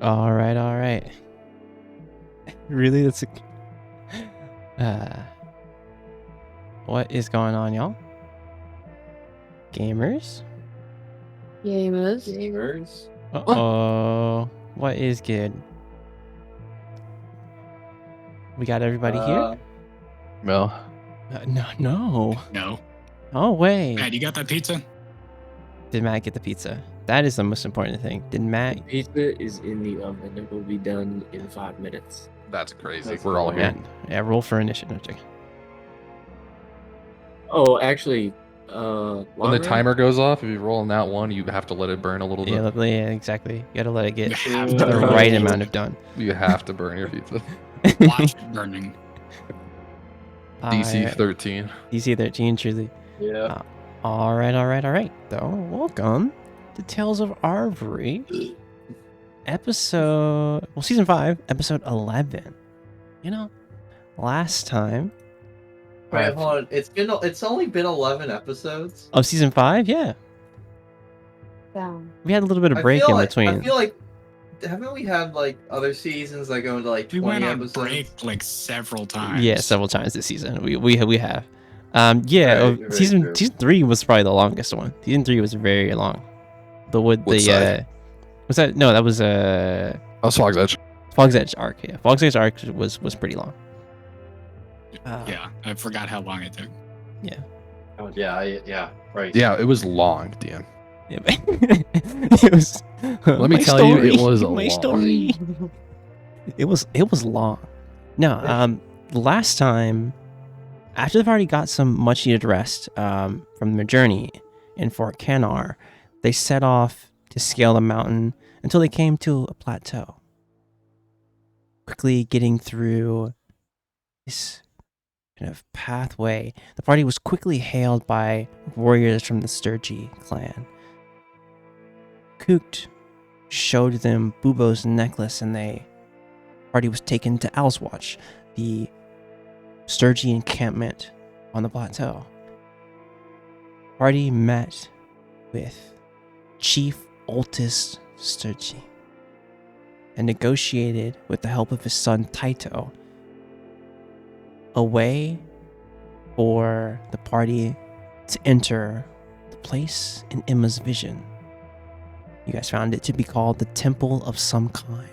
All right. Really? That's what is going on, y'all? Gamers? Gamers. Uh-oh. What is good? We got everybody here? No. No. No. Oh, wait. Matt, you got that pizza? Did Matt get the pizza? That is the most important thing. Did Matt? The pizza is in the oven. It will be done in 5 minutes. That's crazy. That's We're all cool. here. Yeah, roll for initiative. Oh, actually, When the timer goes off, if you roll on that one, you have to let it burn a little bit. Yeah, exactly. You gotta let it get You have the to burn right it. amount of done. You have to burn your pizza. Watch it burning. DC 13. DC 13, truly. Yeah. All right. Though, welcome to Tales of Arvyre, season 5, episode 11. You know, last time. Wait, hold on. It's only been 11 episodes. Of season 5, yeah. Down. We had a little bit of break in between. I feel like haven't we had like other seasons that go into like 20 We went on episodes? break like several times. Yeah, several times this season. We have. Season 3 was probably the longest one. Season 3 was very long. Was that was Fog's Edge. Fog's Edge arc. Yeah, Fog's Edge arc was pretty long. Yeah, I forgot how long it took. Yeah. Oh, yeah, right. Yeah, it was long, DM. Yeah, it was. Let me tell you, it was long. Story. It was long. No, last time, after they've already got some much needed rest from their journey in Fort Canar, they set off to scale the mountain until they came to a plateau. Quickly getting through this kind of pathway, the party was quickly hailed by warriors from the Sturgy clan. Kooked showed them Bubo's necklace, and the party was taken to Owlswatch, the Sturgy encampment on the plateau. Party met with Chief Ultis Sturgy and negotiated, with the help of his son Taito, a way for the party to enter the place in Emma's vision. You guys found it to be called the Temple of some kind.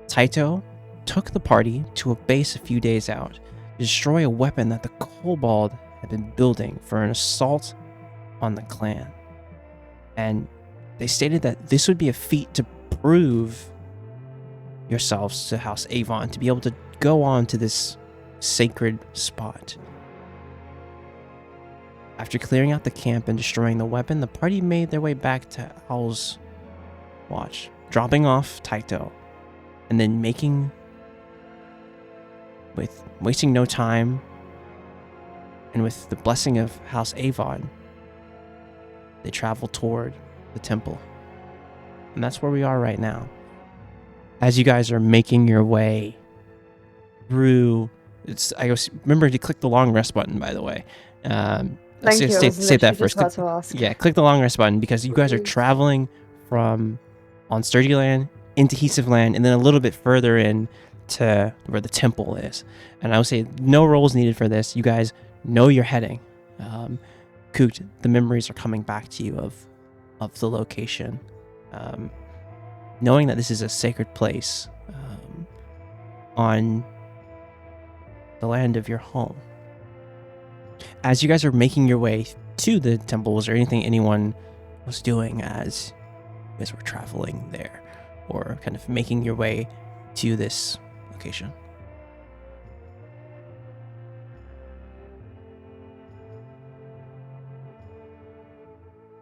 Taito took the party to a base a few days out to destroy a weapon that the kobold had been building for an assault on the clan. And they stated that this would be a feat to prove yourselves to House Avon, to be able to go on to this sacred spot. After clearing out the camp and destroying the weapon, the party made their way back to Owl's Watch, dropping off Taito, and then wasting no time, and with the blessing of House Avon, they traveled toward the temple. And that's where we are right now. As you guys are making your way through, remember to click the long rest button, by the way. Thank you. Say that first. Yeah. Click the long rest button, because you guys are traveling from on Sturdy Land into Heathsif Land, and then a little bit further in to where the temple is. And I would say no rolls needed for this. You guys know you're heading. Koot, the memories are coming back to you of the location. Knowing that this is a sacred place on the land of your home. As you guys are making your way to the temple, was there anything anyone was doing as you guys were traveling there, or kind of making your way to this location?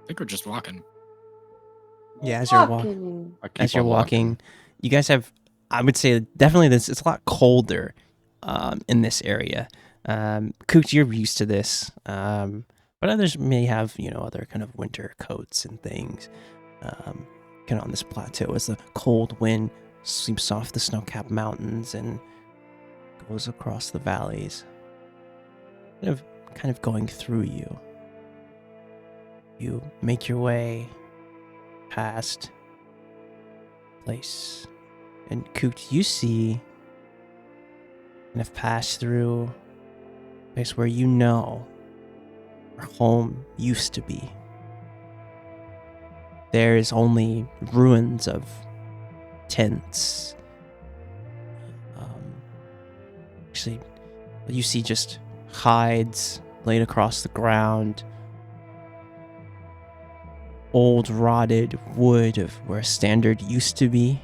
I think we're just walking. Yeah, as you're walking, you guys have, I would say, definitely it's a lot colder in this area. Koot, you're used to this, but others may have, other kind of winter coats and things. Kind of on this plateau as the cold wind sweeps off the snow-capped mountains and goes across the valleys, kind of going through you. You make your way past place. And Coot, you see kind of pass through a place where you know where home used to be. There is only ruins of tents. Actually, you see just hides laid across the ground. Old rotted wood of where a standard used to be.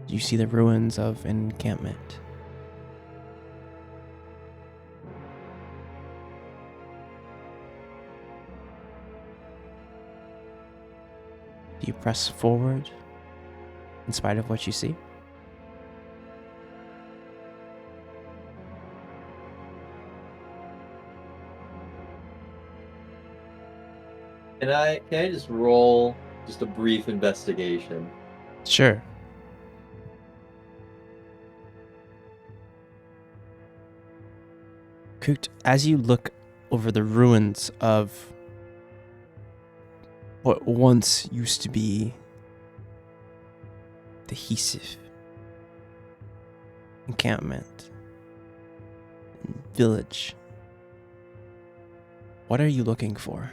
You see the ruins of an encampment. Do you press forward in spite of what you see? Can I just roll just a brief investigation? Sure. Coot, as you look over the ruins of what once used to be the Hisif encampment and village, what are you looking for?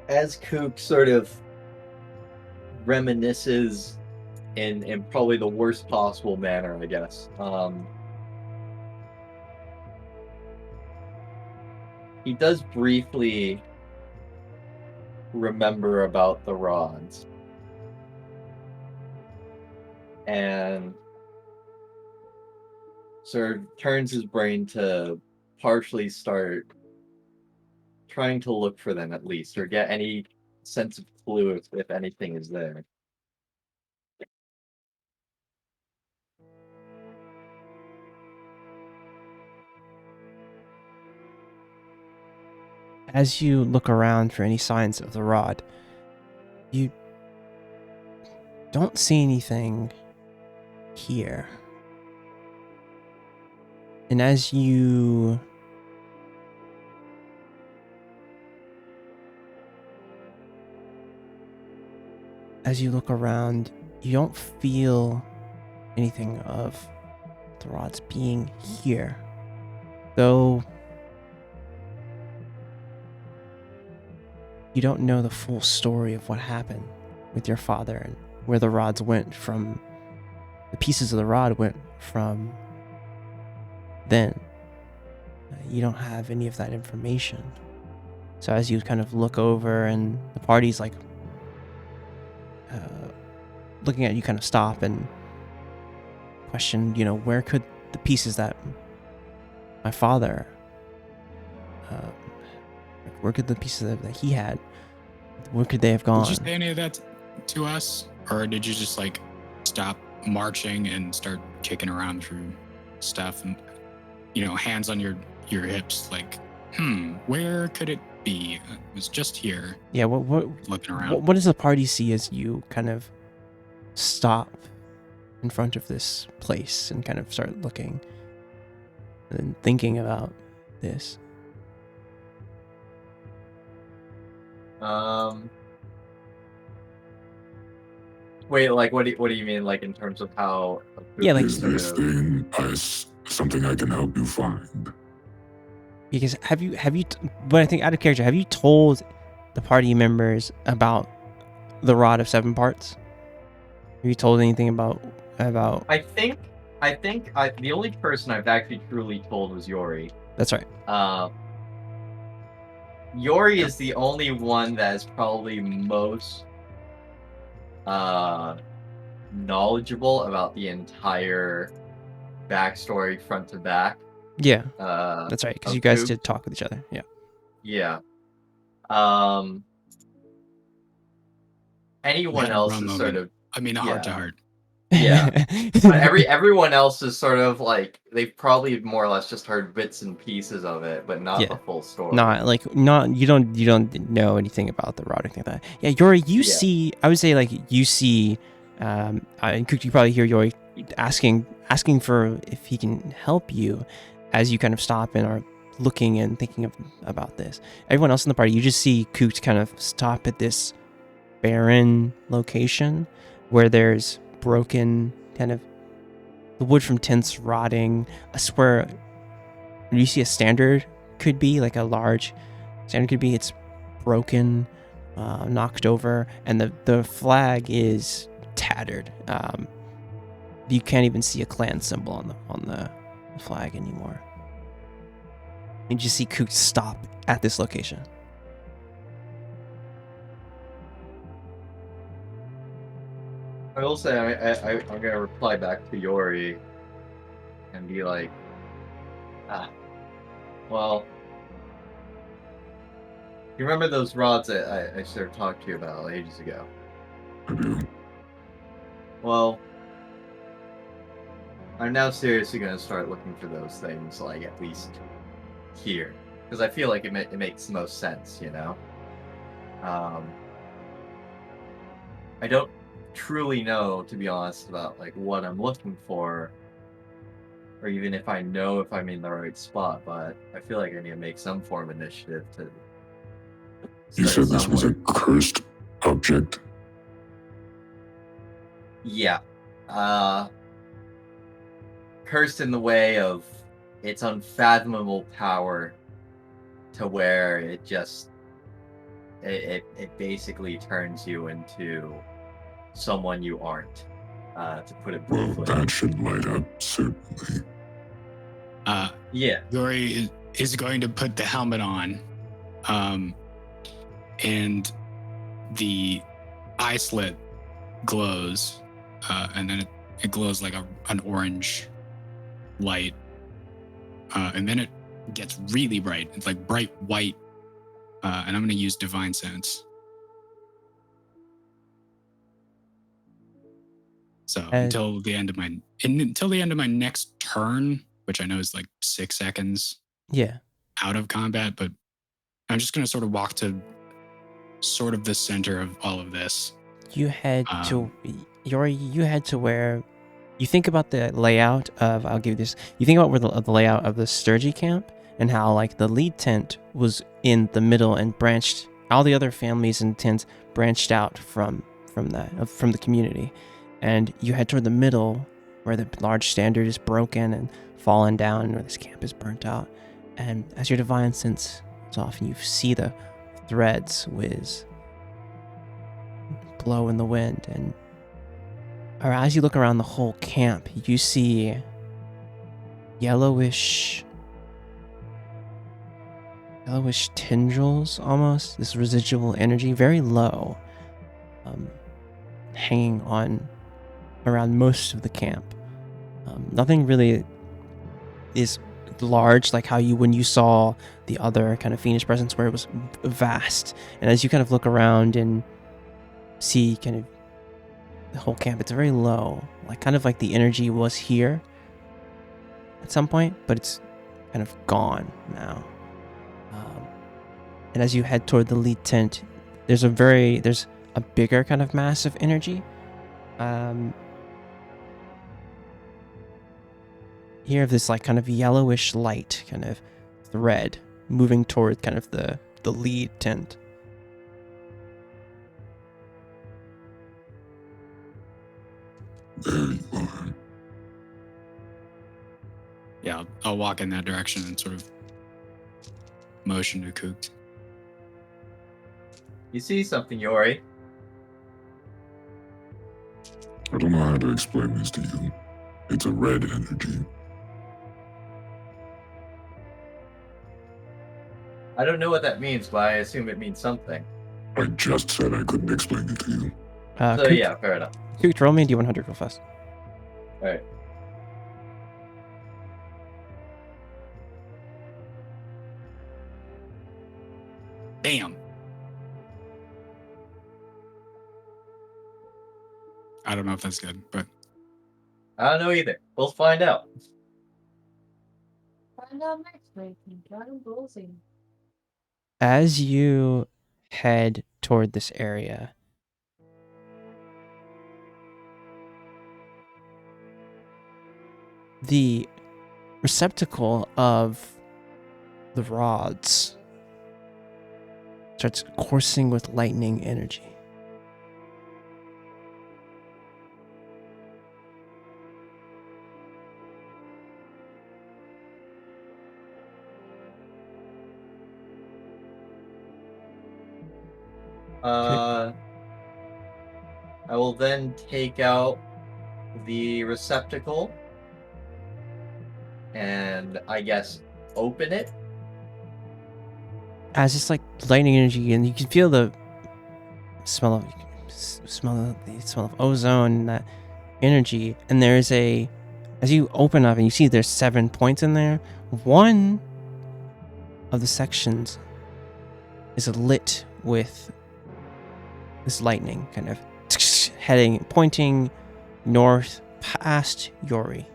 As Kook sort of reminisces in probably the worst possible manner, I guess. He does briefly remember about the rods. And sort of turns his brain to partially start trying to look for them at least, or get any sense of clue if anything is there. As you look around for any signs of the rod, you don't see anything here. And as you look around, you don't feel anything of the rods being here. Though you don't know the full story of what happened with your father and where the rods went from, the pieces of the rod went from then. You don't have any of that information. So as you kind of look over and the party's like looking at you, kind of stop and question, where could the pieces that my father, where could the pieces that he had, where could they have gone? Did you say any of that to us? Or did you just like stop marching and start kicking around through stuff and, hands on your hips, like, where could it be? It was just here. Yeah, what looking around. What does the party see as you kind of stop in front of this place and kind of start looking and thinking about this? Wait, like what do you mean, like in terms of how? Yeah, like Is this thing something I can help you find? Because have you but I think out of character, have you told the party members about the rod of 7 parts? Have you told anything about I think the only person I've actually truly told was Yori. That's right. Yori is the only one that is probably most knowledgeable about the entire backstory front to back. Yeah, that's right, because you guys did talk with each other. Yeah. Anyone else is sort of, heart to heart. Yeah. But everyone else is sort of like, they've probably more or less just heard bits and pieces of it, but not the full story. You don't know anything about the rod or anything like that. Yeah, Yori, see, I would say, like, you see, and you probably hear Yori asking for if he can help you as you kind of stop and are looking and thinking about this. Everyone else in the party, you just see Coot kind of stop at this barren location where there's broken kind of the wood from tents rotting. I swear, you see a standard could be like a large standard could be, it's broken, knocked over, and the flag is tattered. You can't even see a clan symbol on the flag anymore. You just see Coot stop at this location. I will say I'm gonna reply back to Yori and be like, well, you remember those rods that I sort of talked to you about ages ago? I do. Well, I'm now seriously gonna start looking for those things, like at least here, because I feel like it makes the most sense, you know. I don't truly know, to be honest, about like what I'm looking for, or even if I know if I'm in the right spot, but I feel like I need to make some form of initiative to. You said this was a cursed object? Yeah. Cursed in the way of its unfathomable power to where it just it basically turns you into someone you aren't, to put it Well, briefly. that should light up, certainly. Yeah. Yori is going to put the helmet on, and the eye slit glows, and then it glows like an orange light, and then it gets really bright. It's like bright white, and I'm going to use Divine Sense. So until the end of my next turn, which I know is like 6 seconds. Yeah. Out of combat, but I'm just going to sort of walk to sort of the center of all of this. You head to where you think about the layout of. I'll give you this. You think about where the layout of the Sturgy camp and how like the lead tent was in the middle and branched. All the other families and tents branched out from the community, and you head toward the middle where the large standard is broken and fallen down, and where this camp is burnt out. And as your divine sense is off, and you see the threads whiz, blow in the wind, and or as you look around the whole camp, you see yellowish tendrils, almost this residual energy, very low, hanging on around most of the camp. Nothing really is large like how when you saw the other kind of fiendish presence where it was vast. And as you kind of look around and see kind of the whole camp, it's very low, like kind of like the energy was here at some point, but it's kind of gone now. And as you head toward the lead tent, there's a bigger kind of mass of energy. You have this like kind of yellowish light kind of thread moving toward kind of the lead tent. There you are. Yeah, I'll walk in that direction and sort of motion to Cooked. You see something, Yori? I don't know how to explain this to you. It's a red energy. I don't know what that means, but I assume it means something. I just said I couldn't explain it to you. So yeah, fair enough. Cooked, roll me a D100 real fast. Alright. Bam! I don't know if that's good, but I don't know either. We'll find out. Find out next week. I'm closing. As you head toward this area, the receptacle of the rods starts coursing with lightning energy. I will then take out the receptacle and I guess open it. As it's like lightning energy, and you can feel the smell of ozone and that energy. And there's as you open up and you see there's 7 points in there. One of the sections is lit with this lightning, kind of pointing north past Yori.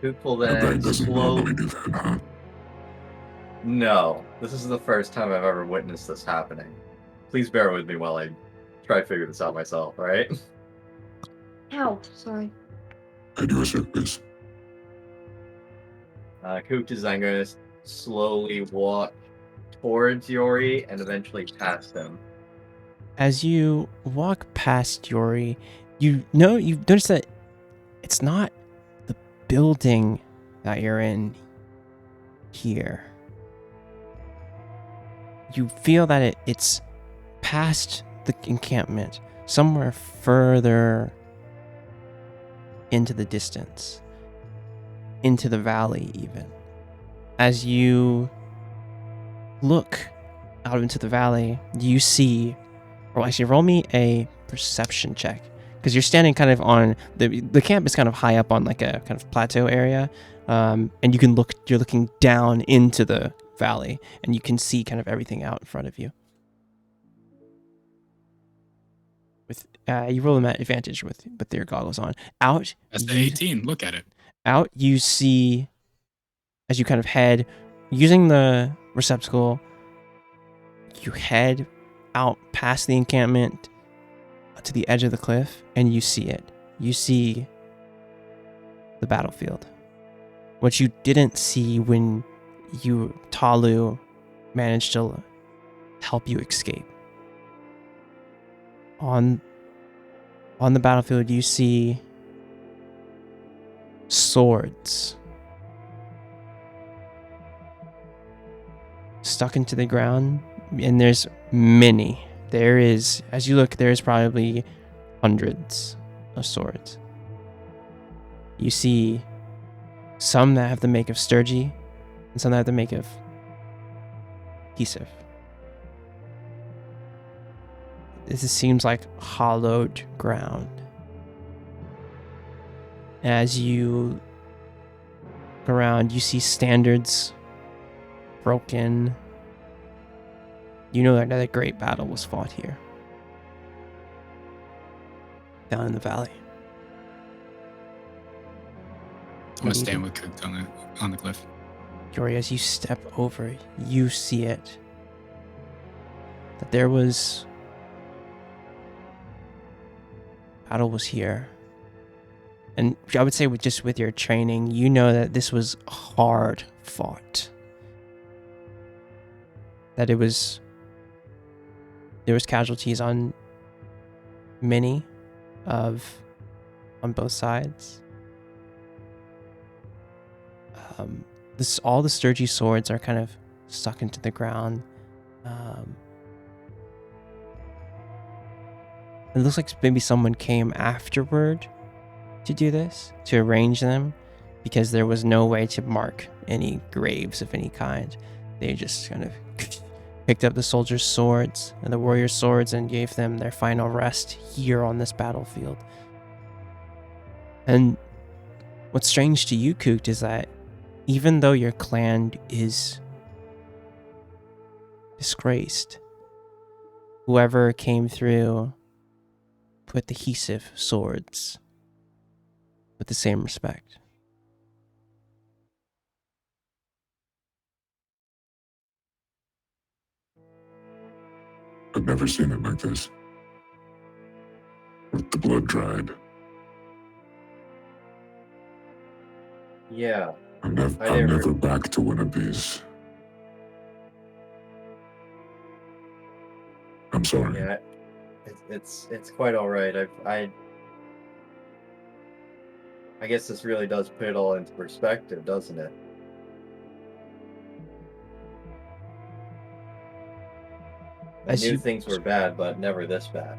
Coop will That then doesn't normally do that, huh? No, this is the first time I've ever witnessed this happening. Please bear with me while I try to figure this out myself, right? Ow, sorry. At your service. Coop is then going to slowly walk towards Yori and eventually past him. As you walk past Yori, you've noticed that it's not the building that you're in here. You feel that it's past the encampment, somewhere further into the distance, into the valley even. As you look out into the valley, you see, or actually roll me a perception check, because you're standing kind of on, the camp is kind of high up on like a kind of plateau area, and you're looking down into the valley, and you can see kind of everything out in front of you. With you roll them at advantage with your goggles on. Out. That's the 18. Look at it. Out, you see, as you kind of head, using the receptacle, you head out past the encampment to the edge of the cliff, and you see it. You see the battlefield. What you didn't see when Talu managed to help you escape. On the battlefield, you see swords stuck into the ground, and there's many. As you look, there's probably hundreds of swords. You see some that have the make of sturgy, and some that have the make of adhesive. This seems like hollowed ground. As you look around, you see standards broken. You know that another great battle was fought here, down in the valley. I'm gonna stand with Cook on the cliff. Yori, as you step over, you see it. That there was... battle was here. And I would say with your training, you know that this was hard fought. That there was casualties on both sides. All the sturgy swords are kind of stuck into the ground. It looks like maybe someone came afterward to do this, to arrange them, because there was no way to mark any graves of any kind. They just kind of picked up the soldiers' swords and the warriors' swords and gave them their final rest here on this battlefield. And what's strange to you, Kooked, is that even though your clan is disgraced, whoever came through put the adhesive swords with the same respect. I've never seen it like this. With the blood dried. Yeah. I'm I never- never back to one of these. I'm sorry. Yeah. It's quite all right. I guess this really does put it all into perspective, doesn't it? I knew things were bad, but never this bad.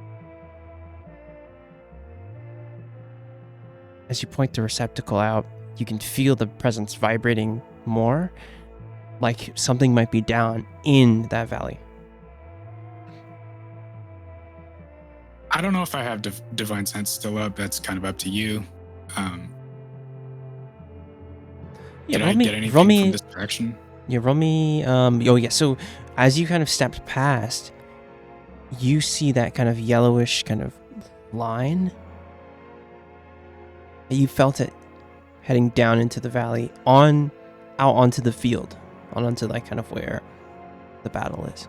As you point the receptacle out, you can feel the presence vibrating more, like something might be down in that valley. I don't know if I have divine sense still up. That's kind of up to you. Did I get anything from this direction? Yeah, roll me. Oh yeah. So as you kind of stepped past, you see that kind of yellowish kind of line. You felt it heading down into the valley, out onto the field, onto like kind of where the battle is.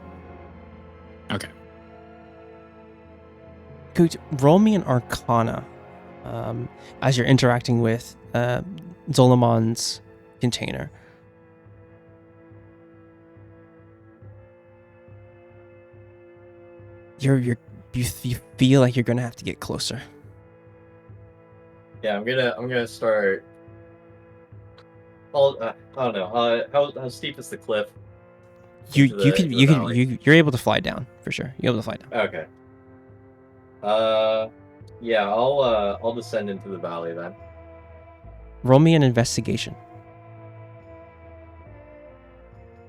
Okay. Could roll me an Arcana as you're interacting with Zolomon's container. You feel like you're gonna have to get closer. Yeah, I'm gonna start. I don't know. How steep is the cliff? You're able to fly down for sure. You're able to fly down. Okay. Yeah, I'll descend into the valley then. Roll me an investigation.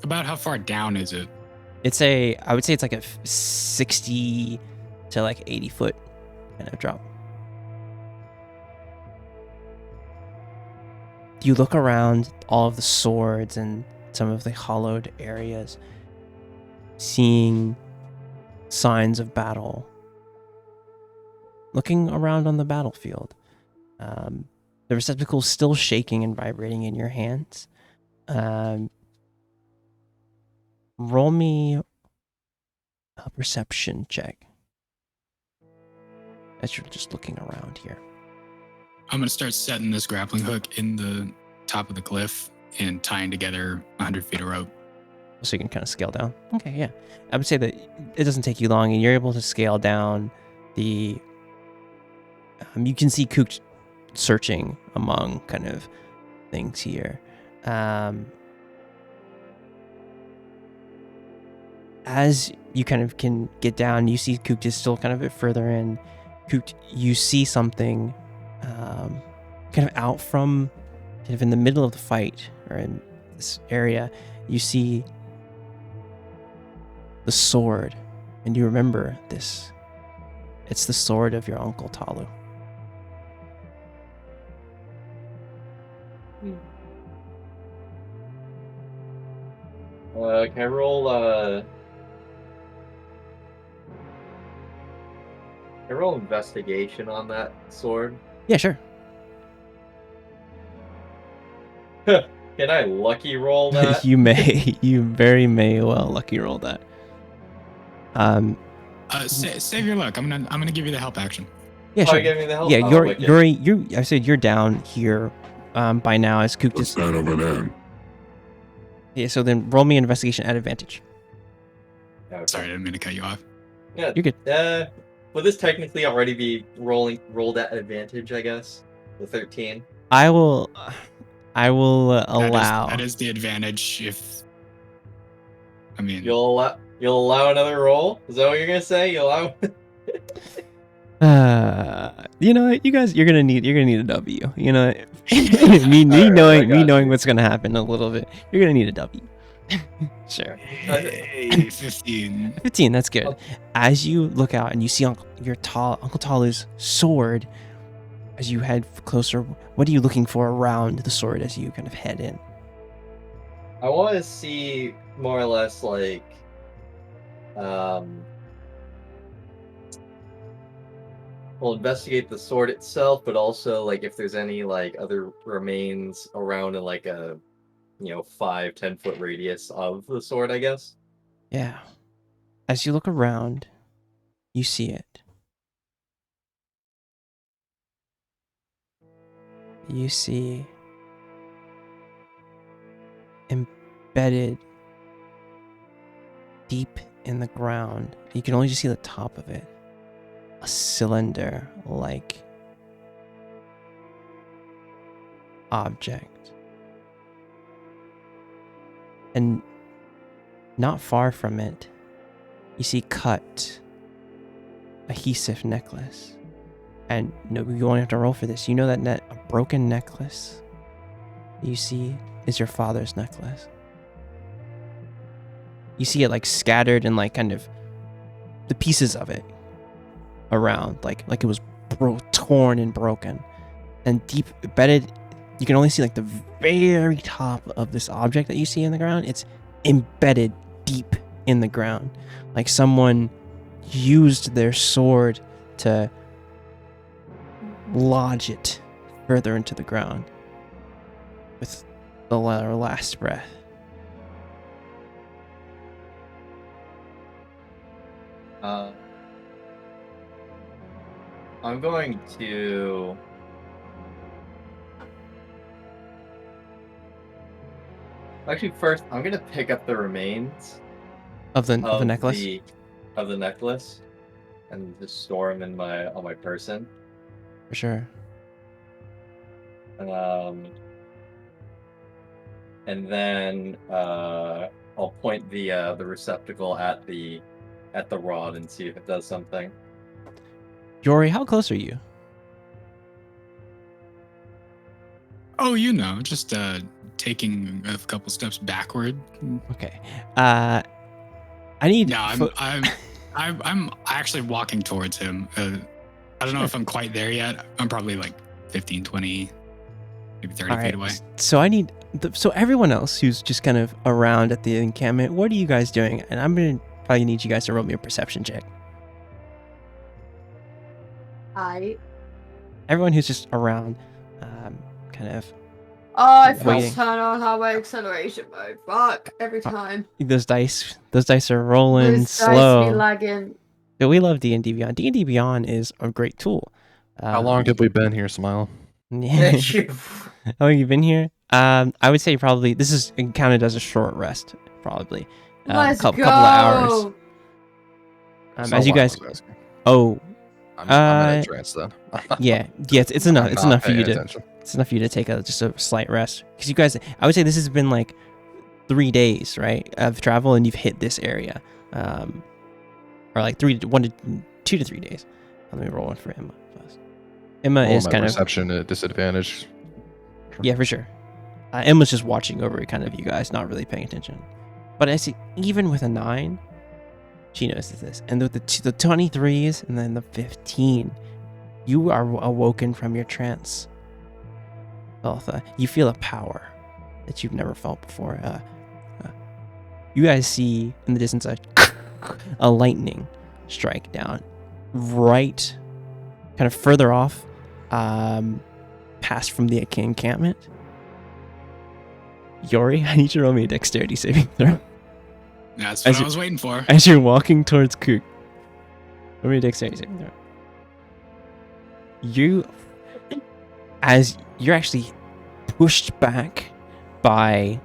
About how far down is it? I would say it's like a 60 to like 80 foot kind of drop. You look around all of the swords and some of the hollowed areas, seeing signs of battle. Looking around on the battlefield, the receptacle is still shaking and vibrating in your hands. Roll me a perception check as you're just looking around here. I'm going to start setting this grappling hook in the top of the cliff and tying together 100 feet of rope. So you can kind of scale down. Okay, yeah. I would say that it doesn't take you long, and you're able to scale down the... you can see Kook searching among kind of things here. As you kind of can get down, you see Kook is still kind of a bit further in. Kook, you see something kind of out from, kind of in the middle of the fight, or in this area, you see the sword, and you remember this. It's the sword of your Uncle Talu. Can I roll investigation on that sword? Yeah, sure. Can I lucky roll that? You may. You very may well lucky roll that. Save your luck. I'm gonna give you the help action. Yeah, sure. Give me the help? Yeah, Oh, you're. I said you're down here. By now, as Kook What's just. that over there? Yeah. So then, roll me an investigation at advantage. Okay. Sorry, I didn't mean to cut you off. Yeah, You're good. Would this technically already be rolled at advantage? I guess the 13. I will allow. That is the advantage. If I mean, You'll allow another roll? Is that what you're gonna say? You'll allow? You know what, you guys, you're gonna need a W. You know, me knowing what's gonna happen a little bit. You're gonna need a W. Sure. hey, 15. 15. That's good. As you look out and you see Uncle Talu's sword, as you head closer, what are you looking for around the sword as you kind of head in? I want to see more or less like, we'll investigate the sword itself, but also like if there's any like other remains around in like a, 5-10 foot radius of the sword, I guess. Yeah. As you look around, you see it. You see embedded deep in the ground. You can only just see the top of it. A cylinder-like object. And not far from it, you see cut adhesive necklace. And no, you won't have to roll for this. You know that a broken necklace you see is your father's necklace. You see it like scattered and like kind of the pieces of it around, like it was torn and broken. And deep embedded, you can only see like the very top of this object that you see in the ground. It's embedded deep in the ground, like someone used their sword to lodge it further into the ground with the last breath. I'm going to actually first I'm gonna pick up the remains of the necklace. Of the necklace and just store them in on my person. For sure. And then I'll point the receptacle at the rod and see if it does something. Yori, how close are you? Oh, just taking a couple steps backward. Okay. I need. No, I'm actually walking towards him. I don't know if I'm quite there yet. I'm probably like 15, 20, maybe 30 feet away. So I need. So everyone else who's just kind of around at the encampment, what are you guys doing? And I'm gonna probably need you guys to roll me a perception check. Everyone who's just around, kind of. I forgot waiting. to turn on highway acceleration mode. Fuck, every time. Those dice are rolling Those slow. dice be lagging. But we love D&D Beyond. D&D Beyond is a great tool. How long have we been here, Smile? Yeah. How long you been here? I would say probably this is counted as a short rest. Probably. Let's couple of hours. So As you why guys. was I asking? Oh. I'm in a trance then. Yeah. It's enough. It's enough for you to. Attention. It's enough for you to take just a slight rest, because you guys. I would say this has been like 3 days, right, of travel, and you've hit this area, or like 2 to 3 days. Let me roll one for Emma first. Emma is kind of perception at disadvantage. Yeah, for sure. Emma's just watching over kind of you guys, not really paying attention. But I see, even with a 9, she notices this, and with the 23s and then the 15, you are awoken from your trance. Beltha, you feel a power that you've never felt before. You guys see in the distance a lightning strike down, right, kind of further off, past from the encampment. Yori, I need you to roll me a dexterity saving throw. That's what I was waiting for. As you're walking towards Kook. Roll me a dexterity saving throw. As you're actually pushed back by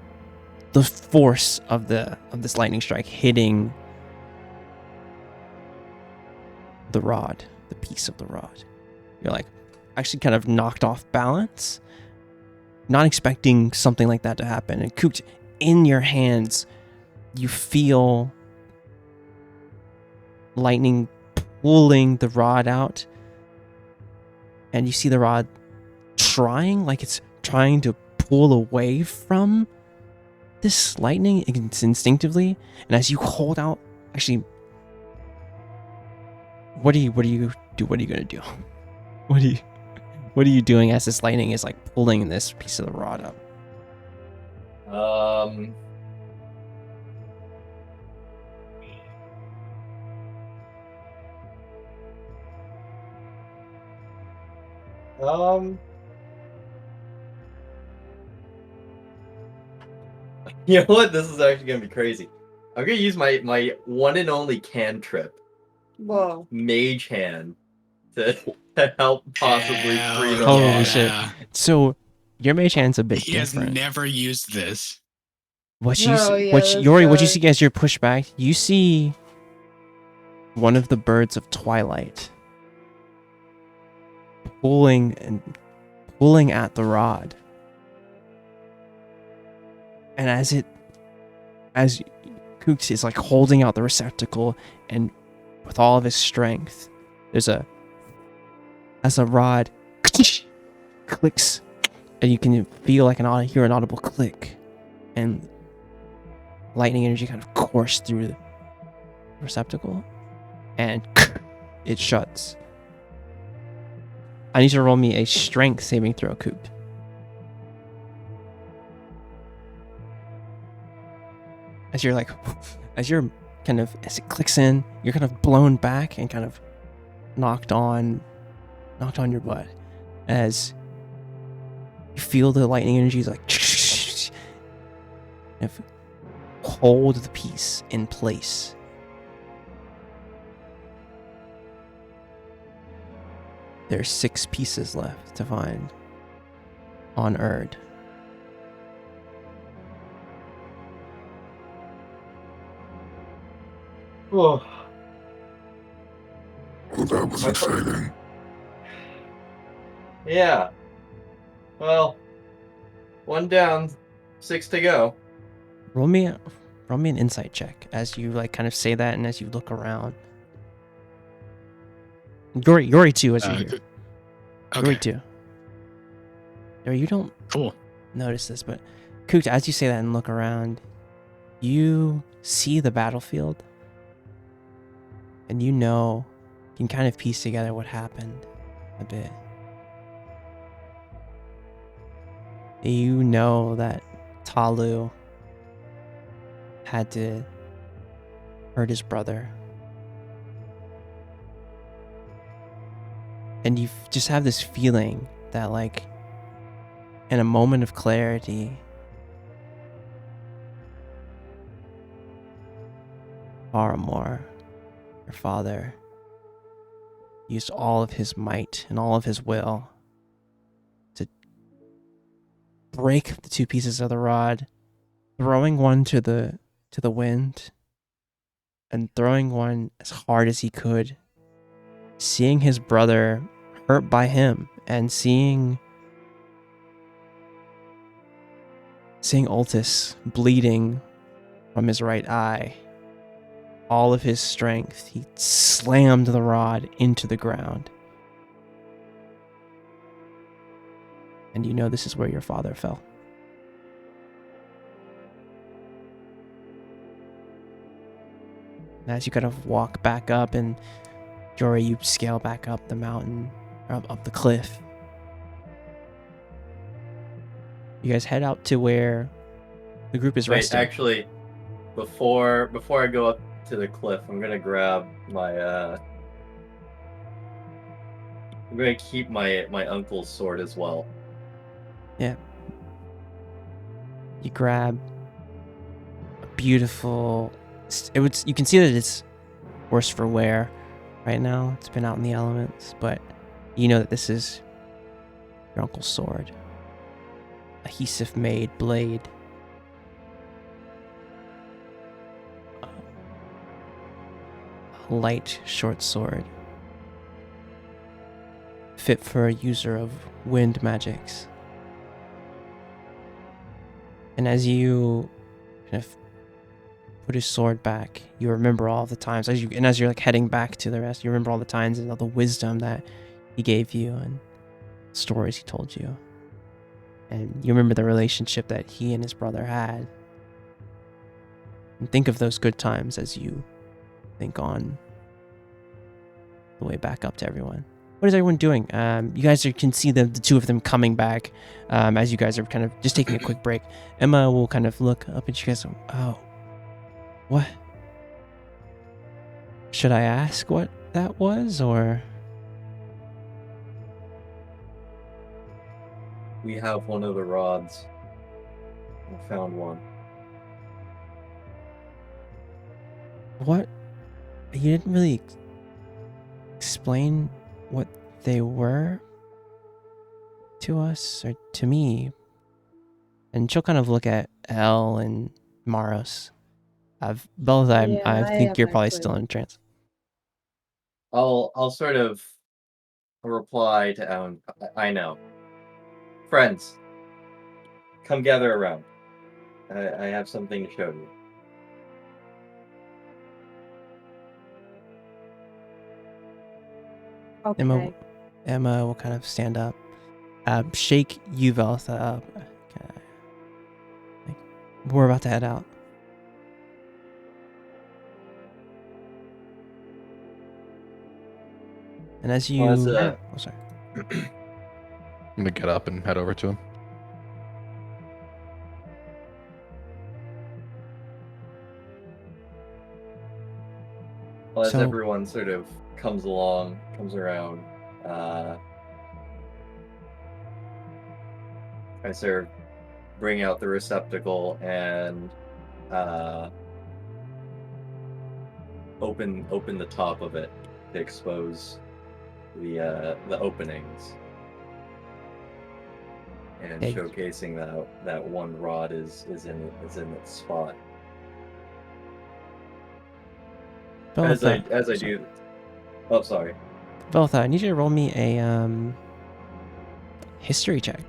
the force of this lightning strike hitting the rod, the piece of the rod. You're like actually kind of knocked off balance, not expecting something like that to happen. And Kook, in your hands, you feel lightning pulling the rod out, and you see the rod it's trying to pull away from this lightning instinctively. And as you hold out, actually, what are you do? What are you gonna do? What are you doing as this lightning is like pulling this piece of the rod up? You know what? This is actually gonna be crazy. I'm gonna use my one and only cantrip, Whoa. Mage Hand, to help possibly free the Holy rod. shit. So your mage hand's a bit He has different. never used this. What you Oh, see, yeah, what that's Yori, what you right. see as you're pushed back, you see one of the birds of twilight pulling at the rod. And as Kooks is like holding out the receptacle, and with all of his strength, as a rod clicks, and you can feel like hear an audible click, and lightning energy kind of course through the receptacle, and it shuts. I need you to roll me a strength saving throw, Kook. As it clicks in, you're kind of blown back and kind of knocked on your butt as you feel the lightning energy is like hold the piece in place. There's 6 pieces left to find on Erd. Oh. Well, that was exciting. Yeah. Well, 1 down, 6 to go. Roll me an insight check as you like kind of say that, and as you look around. Yori too, as you're here. Yori Okay. too. Yori, you don't Cool. notice this, but Kook, as you say that and look around, you see the battlefield, and you can kind of piece together what happened a bit. You know that Talu had to hurt his brother. And you just have this feeling that, like, in a moment of clarity, Faramor, your father, used all of his might and all of his will to break the 2 pieces of the rod, throwing one to the wind and throwing one as hard as he could, seeing his brother hurt by him, and seeing Altus bleeding from his right eye. All of his strength, he slammed the rod into the ground. And you know this is where your father fell. And as you kind of walk back up, and Jory, you scale back up the mountain, or up the cliff. You guys head out to where the group is resting. Actually, before I go up to the cliff, I'm gonna grab my I'm gonna keep my uncle's sword as well. Yeah. You grab a beautiful. You can see that it's worse for wear right now. It's been out in the elements, but you know that this is your uncle's sword. A Hisif made blade. A light short sword. Fit for a user of wind magics. And as you kind of put his sword back, you remember all the times as you're like heading back to the rest, you remember all the times and all the wisdom that he gave you and stories he told you. And you remember the relationship that he and his brother had. And think of those good times as you think on the way back up to everyone. What is everyone doing? You guys can see the 2 of them coming back as you guys are kind of just taking a quick break. Emma will kind of look up at you guys. Oh, what? Should I ask what that was, or? We have one of the rods. We found one. What? You didn't really explain what they were to us or to me. And she'll kind of look at Elle and Maros. Both, I think you're probably still in trance. I'll sort of reply to Ellen. I know. Friends, come gather around. I have something to show you. Okay. Emma will kind of stand up, shake you, Veltha, up. Okay. We're about to head out. And as you... Well, oh, sorry. I'm gonna get up and head over to him. Well, as So- everyone sort of comes around, I sort of bring out the receptacle and open the top of it to expose the openings, and Okay. showcasing that one rod is in its spot. As I do. Oh, sorry. Veltha, I need you to roll me a history check.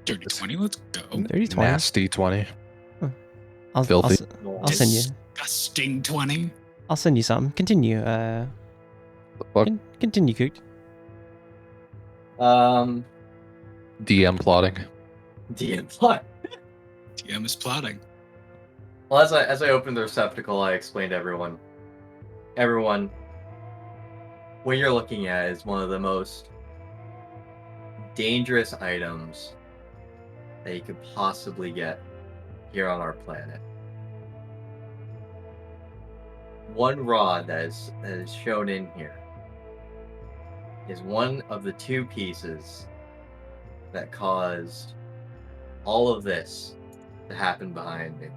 Dirty 20, let's go. 30, 20. Nasty 20. I'll Filthy. send you. Disgusting 20. I'll send you something. Continue. The fuck? Continue, Coot. DM plotting. DM plot. TM is plotting. Well, as I open the receptacle, I explain to everyone. Everyone, what you're looking at is one of the most dangerous items that you could possibly get here on our planet. One rod that is shown in here is one of the two pieces that caused all of this to happen behind me.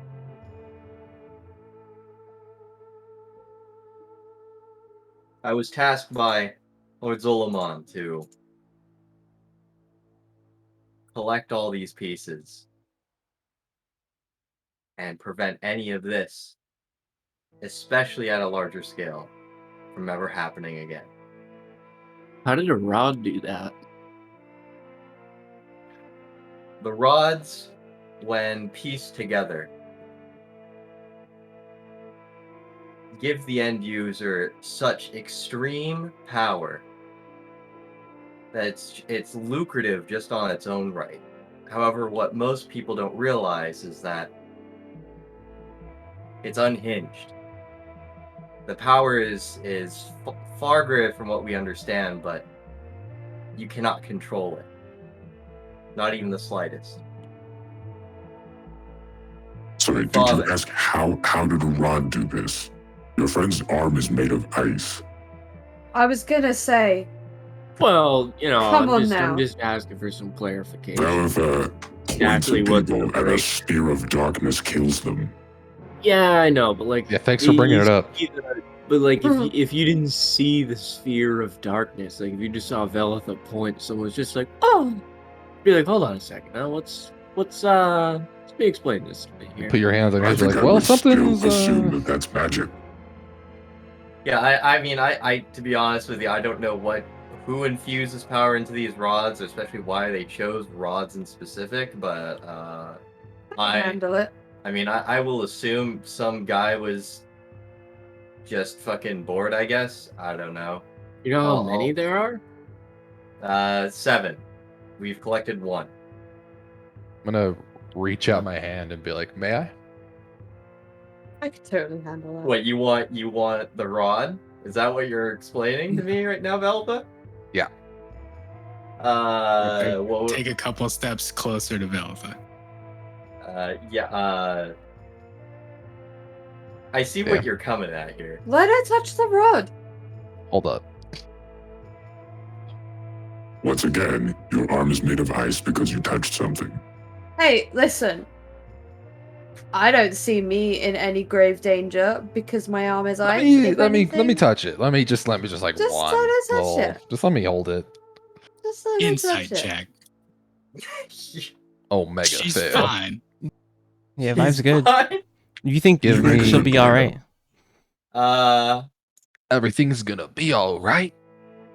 I was tasked by Lord Zolomon to collect all these pieces and prevent any of this, especially at a larger scale, from ever happening again. How did a rod do that? The rods, when pieced together, give the end user such extreme power that it's lucrative just on its own right. However, what most people don't realize is that it's unhinged. The power is far greater from what we understand, but you cannot control it. Not even the slightest. Sorry, did Father. you ask how did a rod do this? Your friend's arm is made of ice. I was gonna say, Well, Come on now. I'm just asking for some clarification. Veltha points Exactly at what the people and a spear of darkness kills them. Yeah, I know, but like, Yeah, thanks for bringing it up. But like, if you didn't see the sphere of darkness, like if you just saw Velitha point, someone's just like, oh, be like, hold on a second, now let me explain this to me here. Put your hands on your I head. think Like, I well, would still something's. assume that that's magic. Yeah, I mean, I to be honest with you, I don't know who infuses power into these rods, especially why they chose rods in specific, but handle it. I mean, I will assume some guy was just fucking bored, I guess. I don't know. You know how many there are? 7. We've collected 1. I'm gonna reach out my hand and be like, "May I?" I could totally handle that. What, you want the rod? Is that what you're explaining to me right now, Velva? Yeah. Well, Take a couple steps closer to Velva. I see what you're coming at here. Let her touch the rod. Hold up. Once again, your arm is made of ice because you touched something. Hey, listen. I don't see me in any grave danger because my arm is ice. Let me touch it. Let me just like Just one let us touch little- it. Just let me hold it. Just let me Insight touch it. check. Oh, mega She's fail. fine. Yeah, vibe's good. Fine. You think Give she'll me- be all right? Everything's gonna be all right.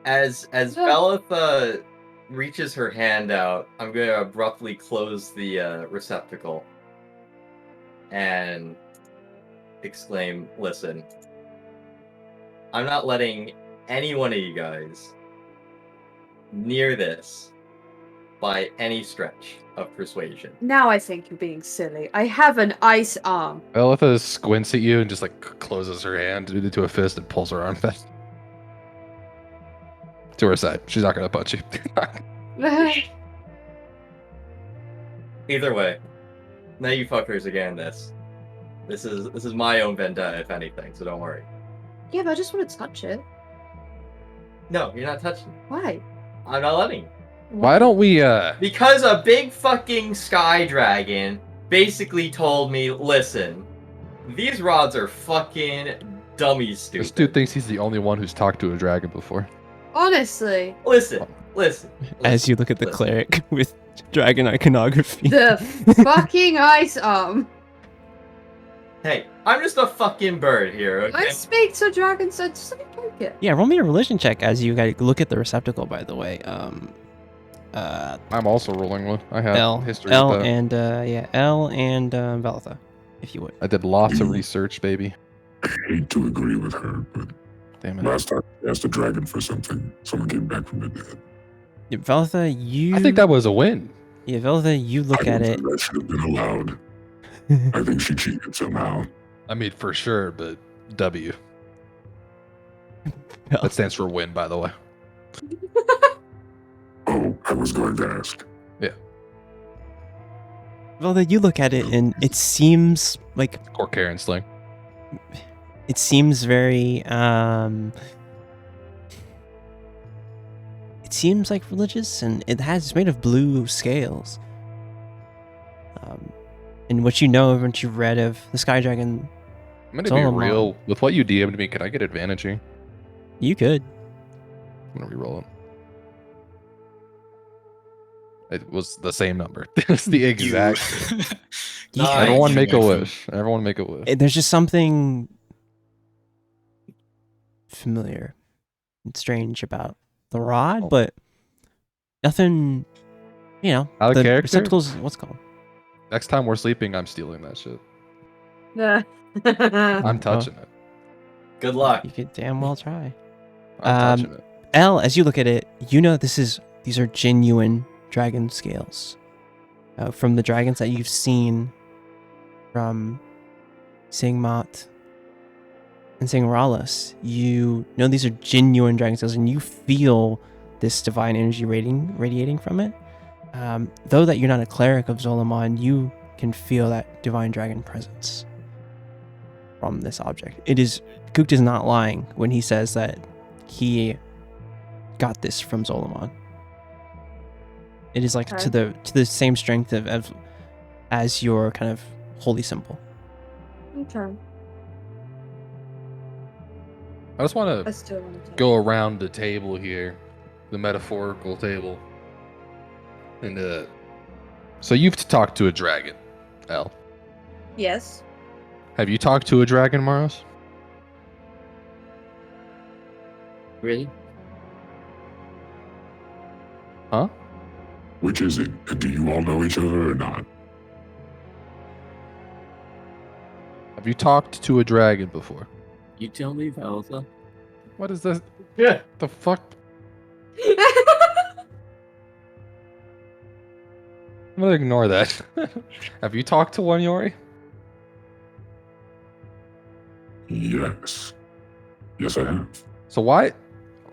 As Belitha reaches her hand out, I'm going to abruptly close the receptacle and exclaim, listen, I'm not letting any one of you guys near this by any stretch of persuasion. Now I think you're being silly. I have an ice arm. Belitha squints at you and just like closes her hand into a fist and pulls her arm back to her side. She's not gonna punch you. Either way, now you fuckers are getting this. This is my own vendetta, if anything, so don't worry. Yeah, but I just want to touch it. No, you're not touching it. Why? I'm not letting you. Why don't we Because a big fucking sky dragon basically told me, listen, these rods are fucking dummy stupid. this dude thinks he's the only one who's talked to a dragon before. Honestly, Listen. As you look at the listen. cleric with dragon iconography. the fucking ice arm. Hey, I'm just a fucking bird here, okay? I speak to dragons, so just let me poke it. Yeah, roll me a religion check as you guys look at the receptacle, by the way. I'm also rolling one. I have L history L with that. and L and Velitha, if you would. I did lots of research, baby. I hate to agree with her, but Damn it. last time I asked a dragon for something, someone came back from the dead. Yeah, Velitha, you. I think that was a win. Yeah, Velitha, you look I at don't it. think that should have been allowed. I think she cheated somehow. I mean, for sure, but W. Well. That stands for win, by the way. Oh, I was going to ask. Velitha, you look at it, and it seems like Or Karen sling. it seems very it seems like religious, and it's made of blue scales. And what you know, what you've read of the Sky Dragon, I'm gonna Solomon. be real. With what you DM'd me, can I get advantage here? you could. I'm gonna reroll it. It was the same number. It's the exact. Yeah. Nice. Everyone make a Excellent. wish. Everyone make a wish. There's just something familiar and strange about the rod, Oh. but nothing. You know, Out of the character? receptacles. What's it called? Next time we're sleeping, I'm stealing that shit. Yeah. I'm touching it. Good luck. You could damn well try. I'm touching it. L, as you look at it, you know these are genuine dragon scales. From the dragons that you've seen from Singmot and Singralis, you know these are genuine dragon scales, and you feel this divine energy radiating from it. Though that you're not a cleric of Zolomon, you can feel that divine dragon presence from this object. Kukt is not lying when he says that he got this from Zolomon. It is like Okay. to the same strength as your kind of holy symbol. Okay. I just want I to still want to. go around the table here, the metaphorical table, and so you've talked to a dragon, L. Yes. Have you talked to a dragon, Maros? Really? Huh? Which is it? Do you all know each other or not? Have you talked to a dragon before? You tell me, Velitha. What is this? Yeah. The fuck? I'm gonna ignore that. Have you talked to one, Yori? Yes. Yes, I have. So why?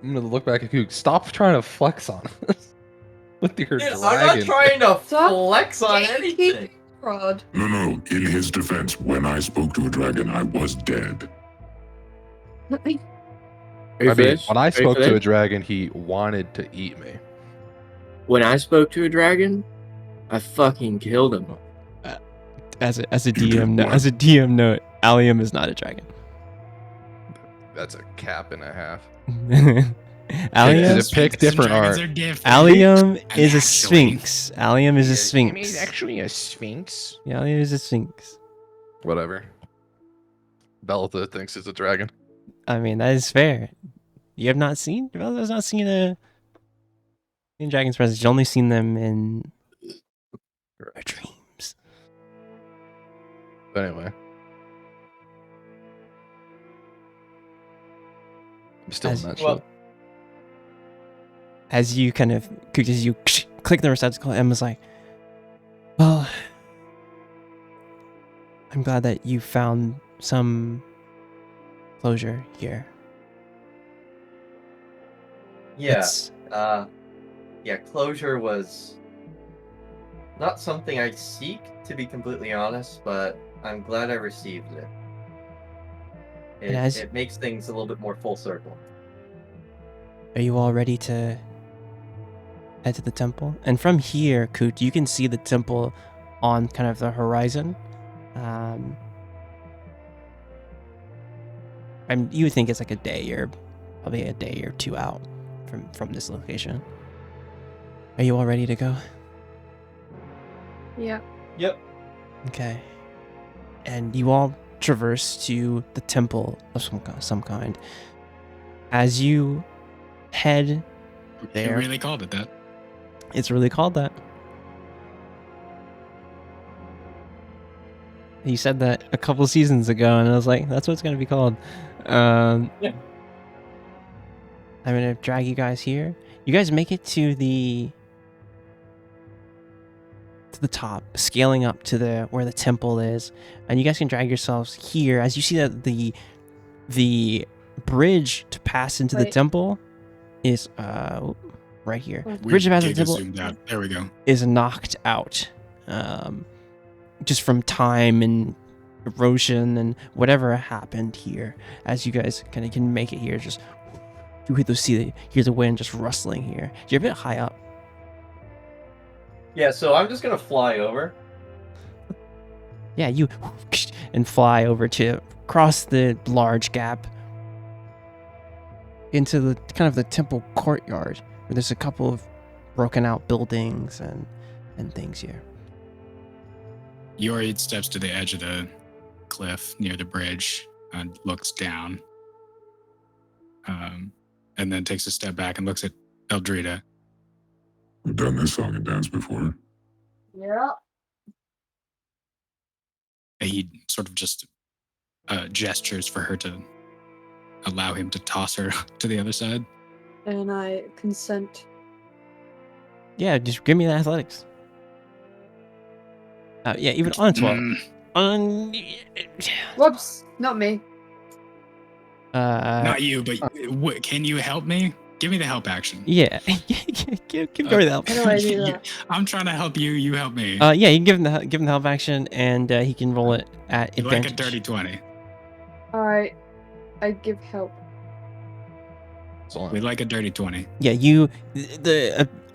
I'm gonna look back at you. Stop trying to flex on us with your Dude, dragon. I'm not trying to Stop flex on Keep anything. Rod. No. In his defense, when I spoke to a dragon, I was dead. Are you I mean, finished? when I Are you spoke to a finished? dragon, he wanted to eat me. when I spoke to a dragon, I fucking killed him. As a DM did note, what? as a DM note, Allium is not a dragon. That's a cap and a half. Allium, Just pick different dragons art. are different. Allium And is a actually- sphinx. Allium is a sphinx. actually a sphinx. Yeah, Allium is a sphinx. Whatever. Belitha thinks it's a dragon. I mean, that is fair. You have not seen? Well, has not seen in Dragon's Presence. You've only seen them in your dreams. But anyway. I'm still As- in that Well, shit. As you kind of, as you click the receptacle, Emma's like, well, I'm glad that you found some closure here. yeah. It's- Yeah, closure was not something I seek, to be completely honest, but I'm glad I received it. And as- It makes things a little bit more full circle. Are you all ready to head to the temple? And from here, Coot, you can see the temple on kind of the horizon. You would think it's like a day or probably a day or two out from this location. Are you all ready to go? Yeah. Yep. Okay. And you all traverse to the temple of some kind. As you head They there, really called it that. it's really called that. He said that a couple seasons ago, and I was like, that's what it's going to be called. Yeah. I'm going to drag you guys here. You guys make it to the top, scaling up to where the temple is, and you guys can drag yourselves here. As you see that the bridge to pass into the Wait. temple is right here. We Bridge to pass into the Giga temple zoomed out. There we go. is knocked out, just from time and erosion and whatever happened here. As you guys kind of can make it here, just you hear the wind just rustling here. You're a bit high up. Yeah, so I'm just gonna fly over. Yeah, you and fly over to cross the large gap into the kind of the temple courtyard, where there's a couple of broken out buildings and things here. Yorid steps to the edge of the cliff near the bridge and looks down. And then takes a step back and looks at Eldrita. We've done this song and dance before. Yeah. And he sort of just gestures for her to allow him to toss her to the other side. And I consent. Yeah, just give me the athletics. Yeah, even on a 12. On Whoops, not me. Not you, but can you help me? Give me the help action. yeah, give Gary the help. How do I do that? I'm trying to help you. You help me. Yeah, you can give him the help action, and he can roll it at You like advantage. a dirty 20. Alright. I give help. We like a dirty 20. Yeah, you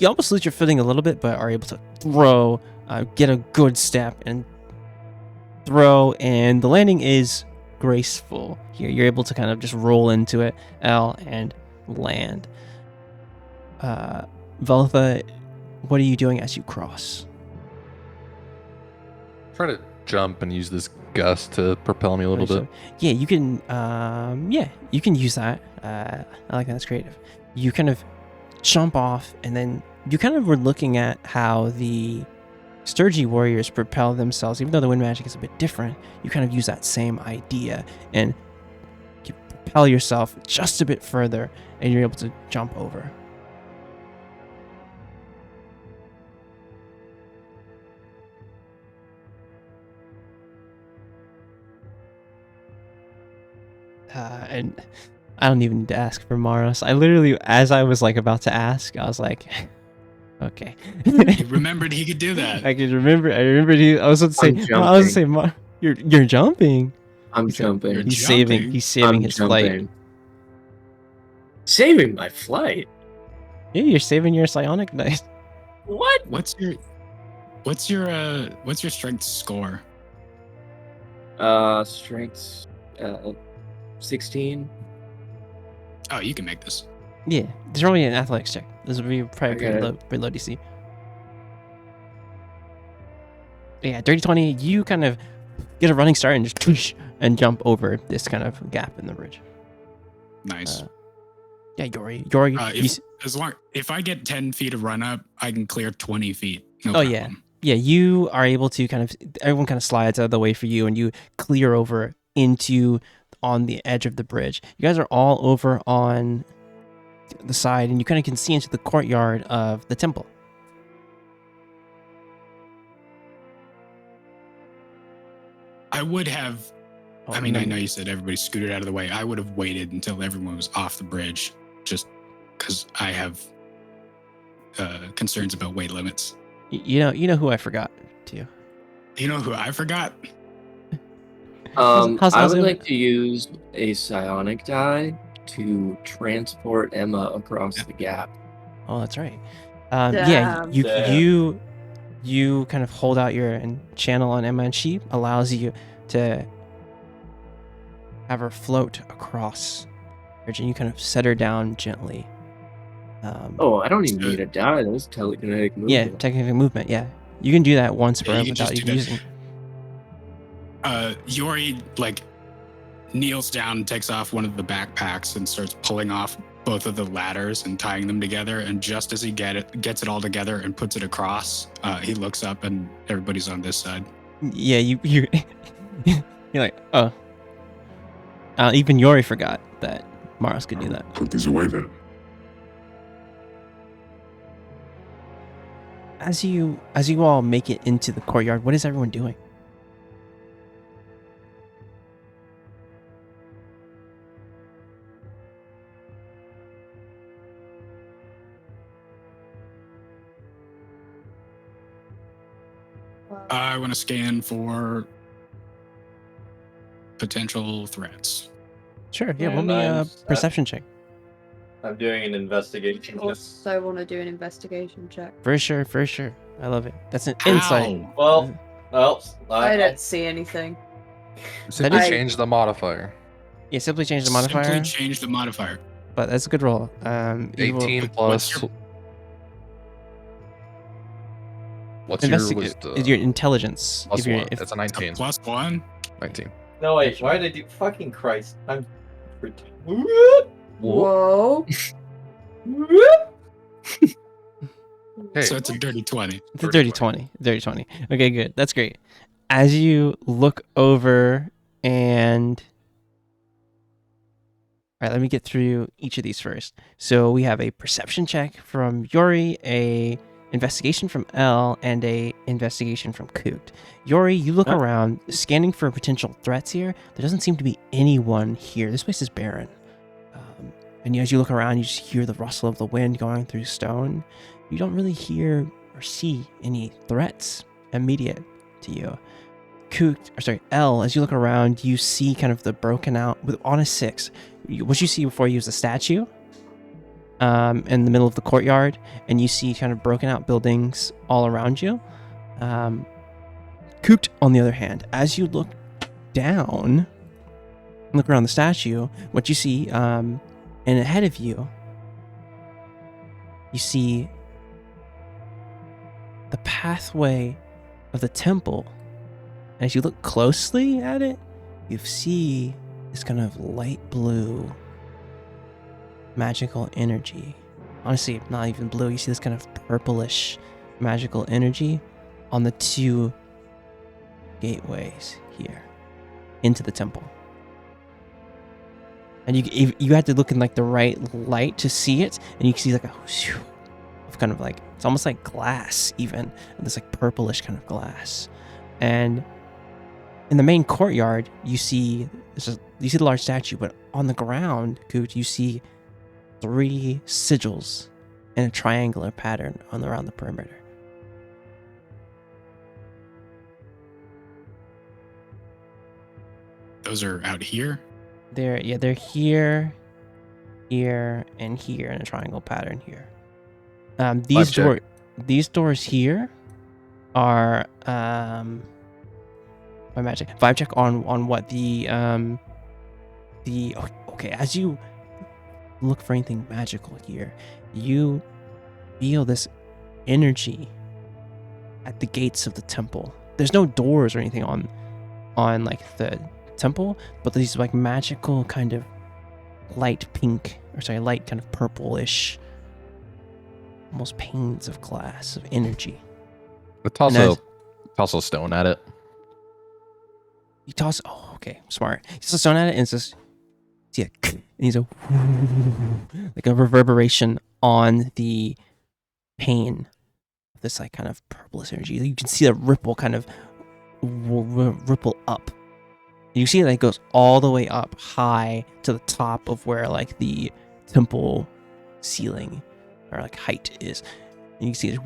almost lose your footing a little bit, but are able to throw, get a good step and throw, and the landing is graceful. Here, you're able to kind of just roll into it, L, and land. Veltha, what are you doing as you cross? Try to jump and use this gust to propel me a little bit. Yeah, you can. You can use that. I like that. That's creative. You kind of jump off, and then you kind of were looking at how the Sturgy warriors propel themselves. Even though the wind magic is a bit different, you kind of use that same idea and you propel yourself just a bit further, and you're able to jump over. And I don't even need to ask for Maros. I literally, as I was like about to ask, I was like, okay. He remembered he could do that. I could remember. I remembered you. I was about to say. I'm I was about to say, you're jumping. I'm He's- jumping. You're He's jumping. saving. He's saving I'm his flight. jumping. Saving my flight. Yeah, you're saving your psionic dice. What? What's your strength score? Strengths, 16. Oh, you can make this. Yeah, there's only an athletics check. This would be probably I got pretty low DC. Yeah, dirty 20. You kind of get a running start and just whoosh, and jump over this kind of gap in the bridge. Nice. Yeah, Yori. If I get 10 feet of run up, I can clear 20 feet. No Oh, problem. yeah. Yeah, you are able to everyone kind of slides out of the way for you, and you clear over on the edge of the bridge. You guys are all over on the side, and you kind of can see into the courtyard of the temple. I would have. Oh, I mean, I no. know you said everybody scooted out of the way. I would have waited until everyone was off the bridge, just because I have concerns about weight limits. You know who I forgot to. You know who I forgot? how's I would it? like to use a psionic die to transport Emma across the gap. Oh, that's right. Damn. You kind of hold out your channel on Emma, and she allows you to have her float across, and you kind of set her down gently. I don't even need a die. That's telekinetic movement. Yeah, technical movement. Yeah, you can do that once per Yeah, you can without just do even that. using. Yori kneels down, takes off one of the backpacks, and starts pulling off both of the ladders and tying them together. And just as he gets it all together and puts it across, he looks up and everybody's on this side. Yeah, you you're like, oh. Even Yori forgot that Mars could do that. Put these away then. As you all make it into the courtyard, what is everyone doing? I want to scan for potential threats. Sure, yeah, roll And me a I'm- perception check. I'm doing an investigation. Also want to do an investigation check. For sure. I love it. That's an insight. Well, I don't see anything. Simply is- change the modifier. Yeah, simply change the modifier, Simply change the modifier. but that's a good roll. You will 18 what's plus. your- What's your investigate your intelligence. plus If you're, one? if, That's a 19. Plus one. 19. No wait, why did I do? Fucking Christ! I'm. Whoa. Hey, So it's a dirty 20. It's a dirty 20. Dirty 20. Okay, good. That's great. As you look over and... All right, let me get through each of these first. So we have a perception check from Yori, a investigation from L, and a investigation from Koot. Yori, you look around, scanning for potential threats here. There doesn't seem to be anyone here. This place is barren. And as you look around, you just hear the rustle of the wind going through stone. You don't really hear or see any threats immediate to you. L, as you look around, you see kind of the broken out, on a 6. What you see before you is a statue in the middle of the courtyard, and you see kind of broken out buildings all around you. Cooped, on the other hand, as you look down, look around the statue, what you see, and ahead of you, you see the pathway of the temple. And as you look closely at it, you see this kind of light blue magical energy. Honestly, not even blue. You see this kind of purplish magical energy on the 2 gateways here into the temple. And you had to look in like the right light to see it, and you can see like a whoosh of kind of like, it's almost like glass even, this like purplish kind of glass. And in the main courtyard, you see the large statue, but on the ground, Coot, you see 3 sigils in a triangular pattern around the perimeter. Those are out here. They're here, here, and here in a triangle pattern here. These Vibe check. these doors here are my magic vibe check on what the okay, as you look for anything magical here, you feel this energy at the gates of the temple. There's no doors or anything on like the temple, but these like magical kind of light pink, or sorry, light kind of purplish, almost panes of glass of energy. I toss a stone at it. You toss. Oh, okay, smart. You toss a stone at it, and it's just see it, and he's a like a reverberation on the pane of this like kind of purplish energy. You can see the ripple kind of ripple up. You see that it goes all the way up high to the top of where like the temple ceiling or like height is. And you see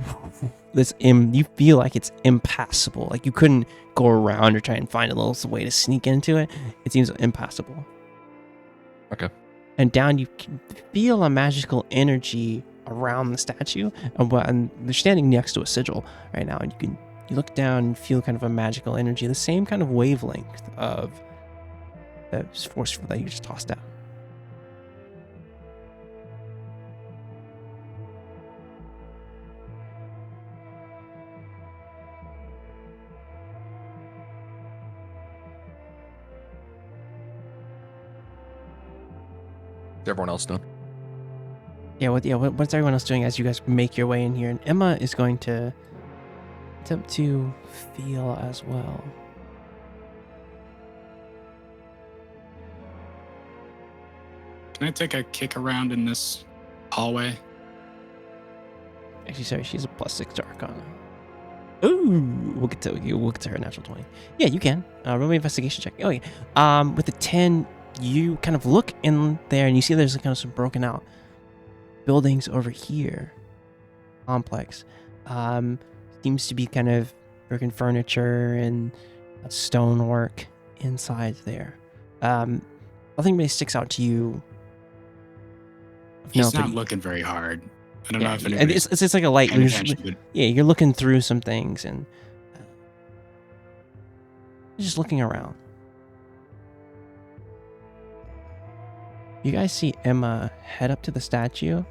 this you feel like it's impassable. Like you couldn't go around or try and find a little way to sneak into it. It seems impassable. Okay. And down you can feel a magical energy around the statue. And they're standing next to a sigil right now, and you look down and feel kind of a magical energy, the same kind of wavelength of the force that you just tossed out. Is everyone else done? What's everyone else doing as you guys make your way in here? And Emma is going to attempt to feel as well. Can I take a kick around in this hallway? Actually, sorry, she's a +6 to Arcana. Ooh, we'll get to her natural 20. Yeah, you can. Roll me an investigation check. Oh yeah. With a 10, you kind of look in there and you see there's kind of some broken out buildings over here. Complex. Seems to be kind of broken furniture and stonework inside there. Nothing really sticks out to you. He's not looking very hard. I don't know if it's like a light. You're looking through some things and just looking around. You guys see Emma head up to the statue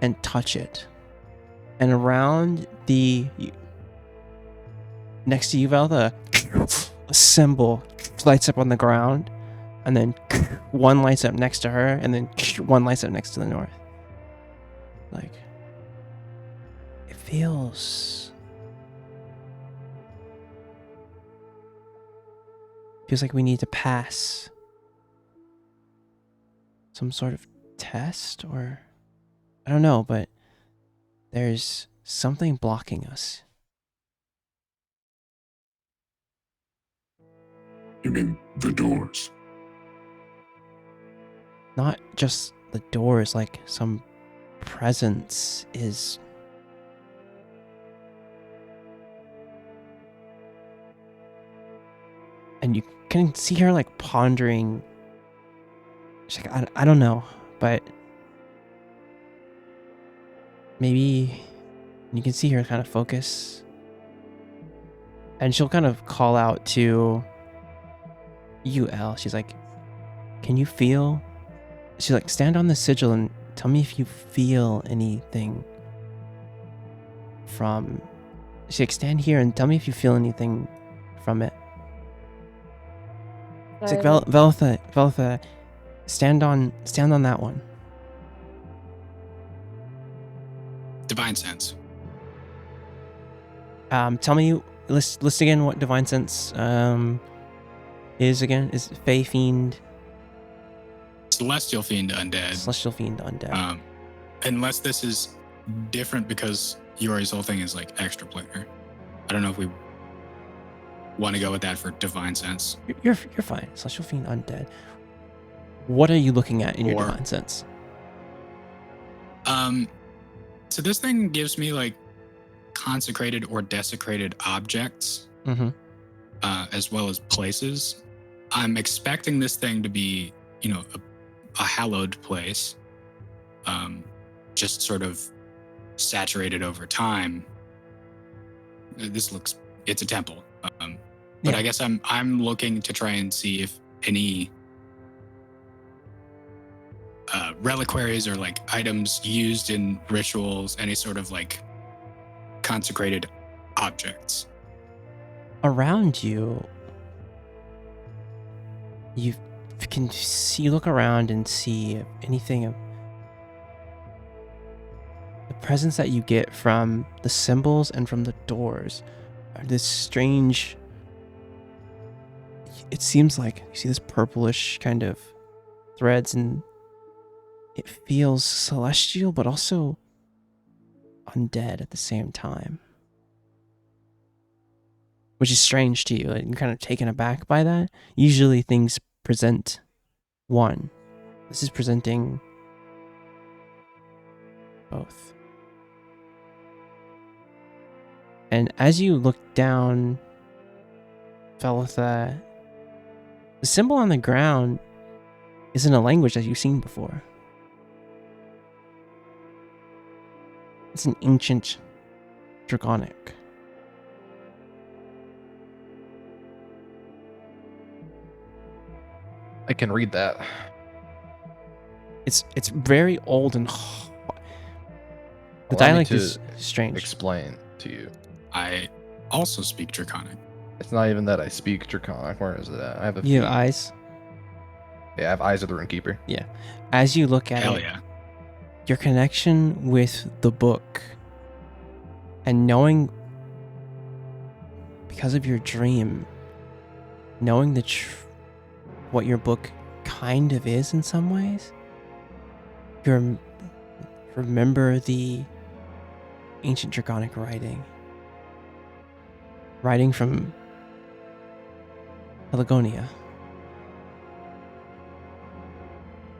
and touch it. And around next to you, Velda, a symbol lights up on the ground, and then one lights up next to her, and then one lights up next to the north. Like, it feels like we need to pass some sort of test, or I don't know, but there's something blocking us. You mean the doors? Not just the doors, like some presence is. And you can see her like pondering. She's like, I don't know, but maybe you can see her kind of focus. And she'll kind of call out to you, Elle. She's like, can you feel? She's like, stand on the sigil and tell me if you feel anything from. She's like, stand here and tell me if you feel anything from it. It's like, Veltha, stand on that one. Divine sense. Tell me, list again what divine sense is again. Is Fey Fiend? Celestial Fiend Undead. Celestial Fiend Undead. Unless this is different because Yori's whole thing is like extra planar. I don't know if we want to go with that for divine sense. You're fine. Celestial Fiend Undead. What are you looking at in your divine sense? So this thing gives me like consecrated or desecrated objects, as well as places. I'm expecting this thing to be, a hallowed place, just sort of saturated over time. It's a temple. But Yeah. I guess I'm looking to try and see if any reliquaries or like items used in rituals, any sort of like consecrated objects. Around you, you can look around and see anything of the presence that you get from the symbols and from the doors are this strange. It seems like you see this purplish kind of threads, and it feels celestial but also undead at the same time, which is strange to you. Like, you're kind of taken aback by that. Usually things present one. This is presenting both. And as you look down, Velitha, the symbol on the ground isn't a language that you've seen before. It's an ancient Draconic. I can read that. It's very old and the Allow me dialect to is strange. Explain to you. I also speak Draconic. It's not even that I speak Draconic. Where is it at? I have a You few. have eyes. Yeah, I have eyes of the Runekeeper. As you look at Hell it, yeah. your connection with the book and knowing, because of your dream, knowing what your book kind of is in some ways, you remember the ancient Draconic writing from Pelagonia.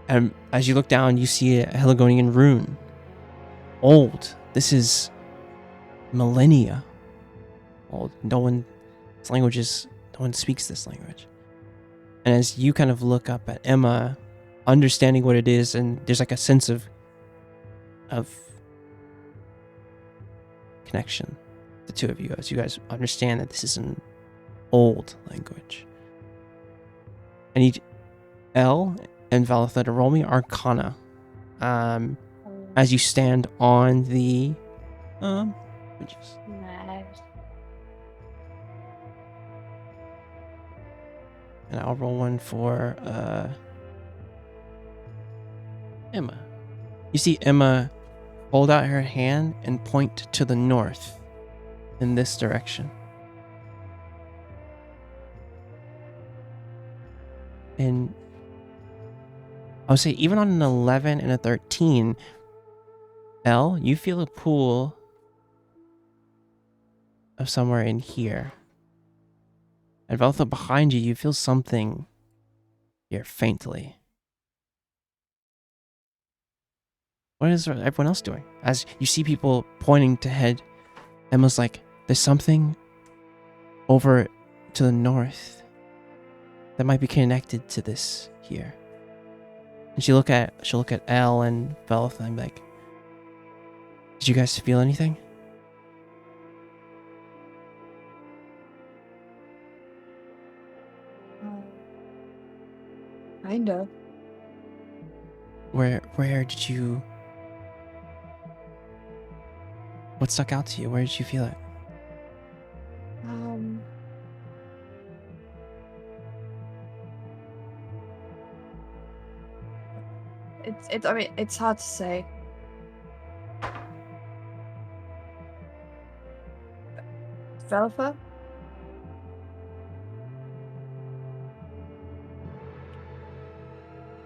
And as you look down, you see a Heligonian rune. Old. This is millennia old. No one speaks this language. And as you kind of look up at Emma, understanding what it is, and there's like a sense of connection, the two of you, as you guys understand that this is an old language. I need Elle and Velitha to roll me Arcana as you stand on the bridges. Nice. And I'll roll one for Emma. You see Emma hold out her hand and point to the north in this direction. And I would say even on an 11 and a 13, Elle, you feel a pool of somewhere in here. And Velitha, behind you, you feel something here faintly. What is everyone else doing? As you see people pointing to head, Emma's like, there's something over to the north that might be connected to this here. And she'll look at Elle and Velitha and be like, did you guys feel anything? Kind of. Where did you... What stuck out to you? Where did you feel it? I mean, it's hard to say. Velitha?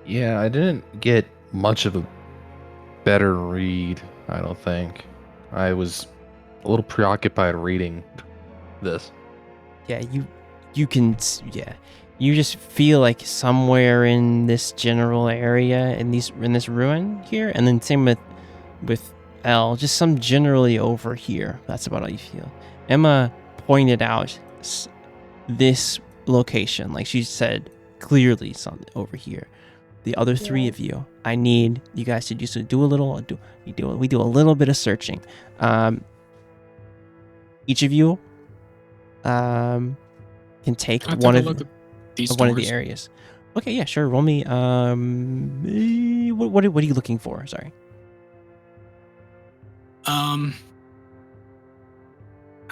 Yeah, I didn't get much of a better read, I don't think. I was a little preoccupied reading this. Yeah, you can, yeah. You just feel like somewhere in this general area, in this ruin here, and then same with Elle, just some generally over here. That's about all you feel. Emma pointed out this location, like she said clearly, something over here. The other three of you I need you guys to do a little. We do a little bit of searching. Each of you can take Can I one take a of look at these one of the doors? areas. Okay, yeah, sure. Roll me. What are you looking for? Sorry. I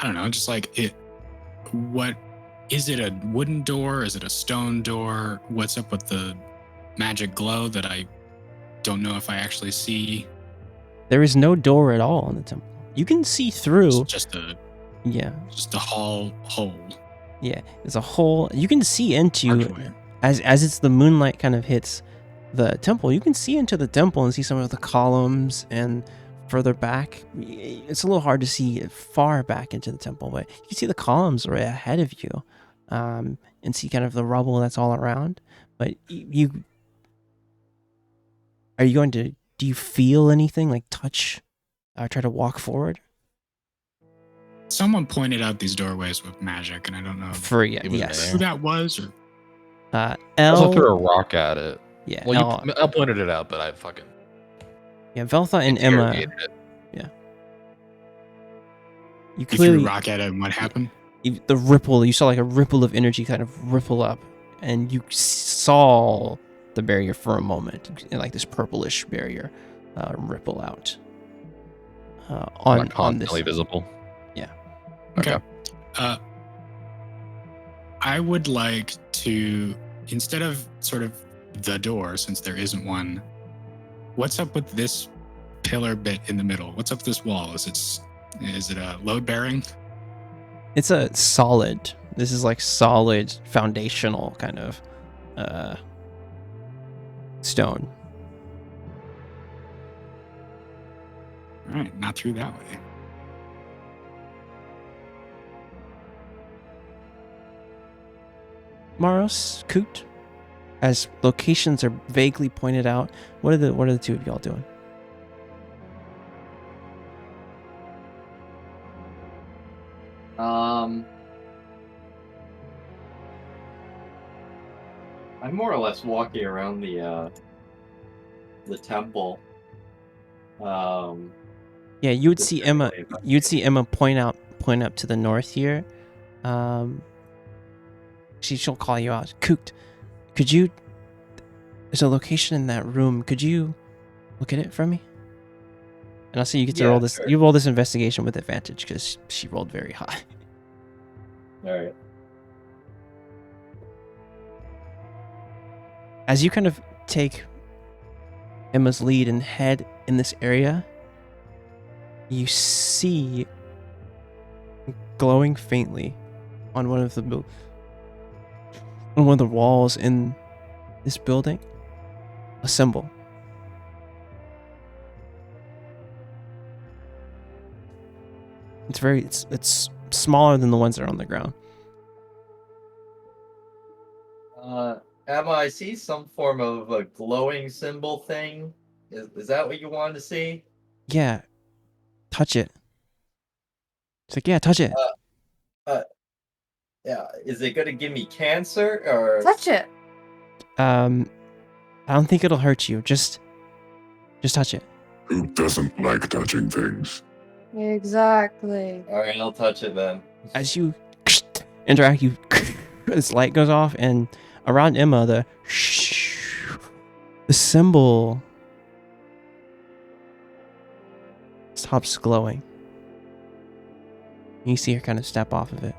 don't know, just like it. What is it? A wooden door? Is it a stone door? What's up with the magic glow that I don't know if I actually see? There is no door at all on the temple. You can see through. It's just a hole. Yeah, there's a hole. You can see into Archway. as it's the moonlight kind of hits the temple. You can see into the temple and see some of the columns and further back. It's a little hard to see far back into the temple, but you can see the columns right ahead of you, and see kind of the rubble that's all around. But are you going to? Do you feel anything like touch? Try to walk forward. Someone pointed out these doorways with magic, and I don't know It was Yes. who that was. Or I also L. threw a rock at it. Yeah. Well, L, I pointed it out, but I fucking yeah. Veltha and Emma. interrogated it. You you threw clearly a rock at it, and what happened? the ripple. You saw like a ripple of energy kind of ripple up, and you saw the barrier for a moment, like this purplish barrier, ripple out. Not On this. constantly visible. Yeah. Okay. I would like to, instead of sort of the door, since there isn't one, what's up with this pillar bit in the middle? What's up with this wall? Is it a load bearing? It's a solid. This is like solid foundational kind of stone. All right, not through that way. Maros, Coot, as locations are vaguely pointed out, what are the two of y'all doing? I'm more or less walking around the temple. Yeah, you would Just see Emma. generally You'd see Emma point up to the north here. She'll call you out. Coot, could you? There's a location in that room. Could you look at it for me? And I'll say you get to Yeah, roll this. sure. You roll this investigation with advantage because she rolled very high. All right. As you kind of take Emma's lead and head in this area, you see glowing faintly on one of the walls in this building a symbol. It's smaller than the ones that are on the ground. Emma, I see some form of a glowing symbol thing. Is that what you wanted to see? Yeah, touch it. It's like, yeah, touch it. Yeah. Is it gonna give me cancer or? Touch it. I don't think it'll hurt you. Just touch it. Who doesn't like touching things? Exactly. All right, I'll touch it then. As you interact, this light goes off, and around Emma, the symbol stops glowing. You see her kind of step off of it.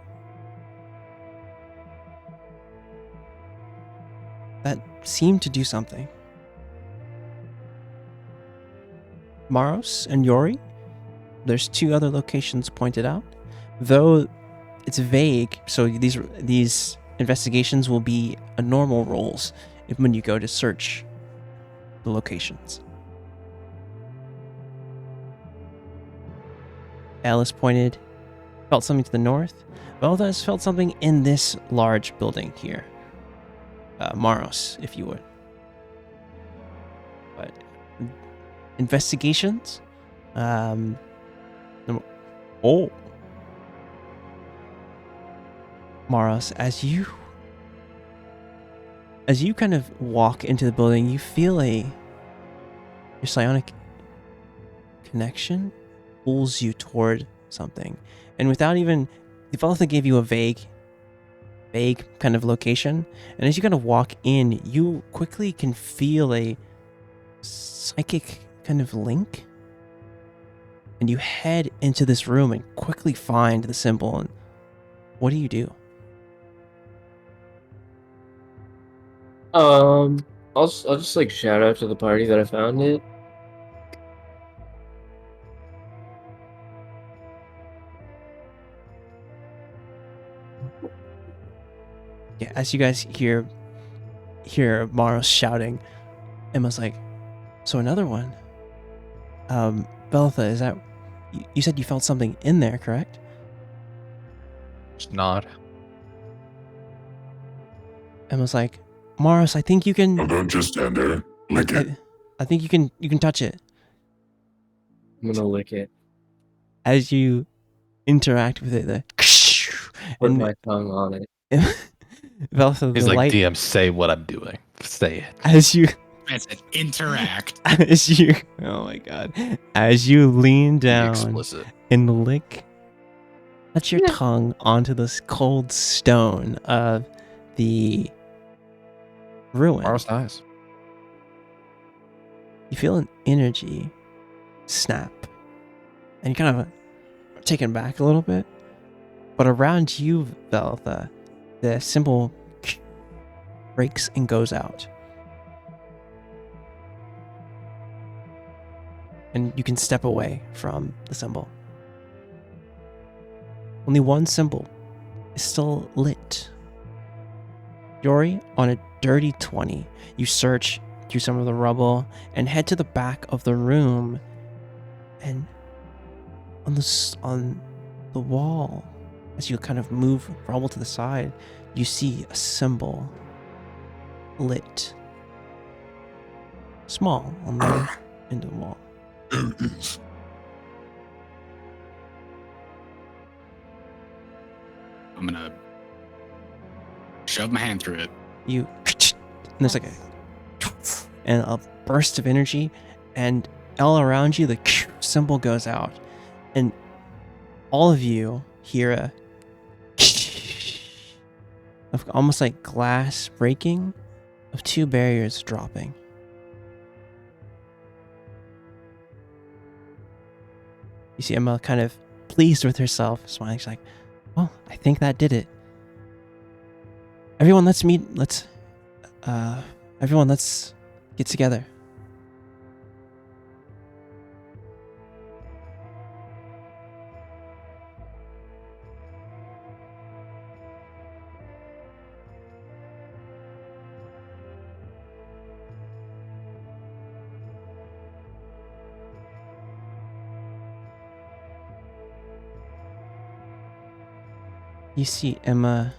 That seemed to do something. Maros and Yori, there's two other locations pointed out, though it's vague. So these investigations will be normal rolls when you go to search the locations. Alice felt something to the north. Velda has felt something in this large building here. Maros, if you would. But investigations. Maros, as you kind of walk into the building, you feel a your psionic connection pulls you toward something. And without even, the Velotha gave you a vague kind of location. And as you kind of walk in, you quickly can feel a psychic kind of link. And you head into this room and quickly find the symbol. And what do you do? I'll just like shout out to the party that I found it. Yeah, as you guys hear Maros shouting, Emma's like, so another one. Beltha, is that, you said you felt something in there, correct? Just nod. Emma's like, Maros, I think you can. Well, don't just stand there. Lick it. I think you can touch it. I'm gonna lick it. As you interact with it, Put my tongue on it. Beltha, He's the like, light, DM, say what I'm doing. Say it. as you I said interact. oh my god, as you lean Be down explicit. and touch your tongue onto this cold stone of the ruin. Maros dies. You feel an energy snap, and you kind of are taken back a little bit. But around you, Veltha, the symbol breaks and goes out. And you can step away from the symbol. Only one symbol is still lit. Yori, on a dirty 20, you search through some of the rubble and head to the back of the room. And on the wall, as you kind of move rubble to the side, you see a symbol lit. Small on the end of the wall. There it is. I'm gonna shove my hand through it. You and there's like a burst of energy, and all around you the symbol goes out, and all of you hear a of almost like glass breaking, of two barriers dropping. You see Emma kind of pleased with herself, smiling. She's like, well, I think that did it. Everyone, let's get together. You see Emma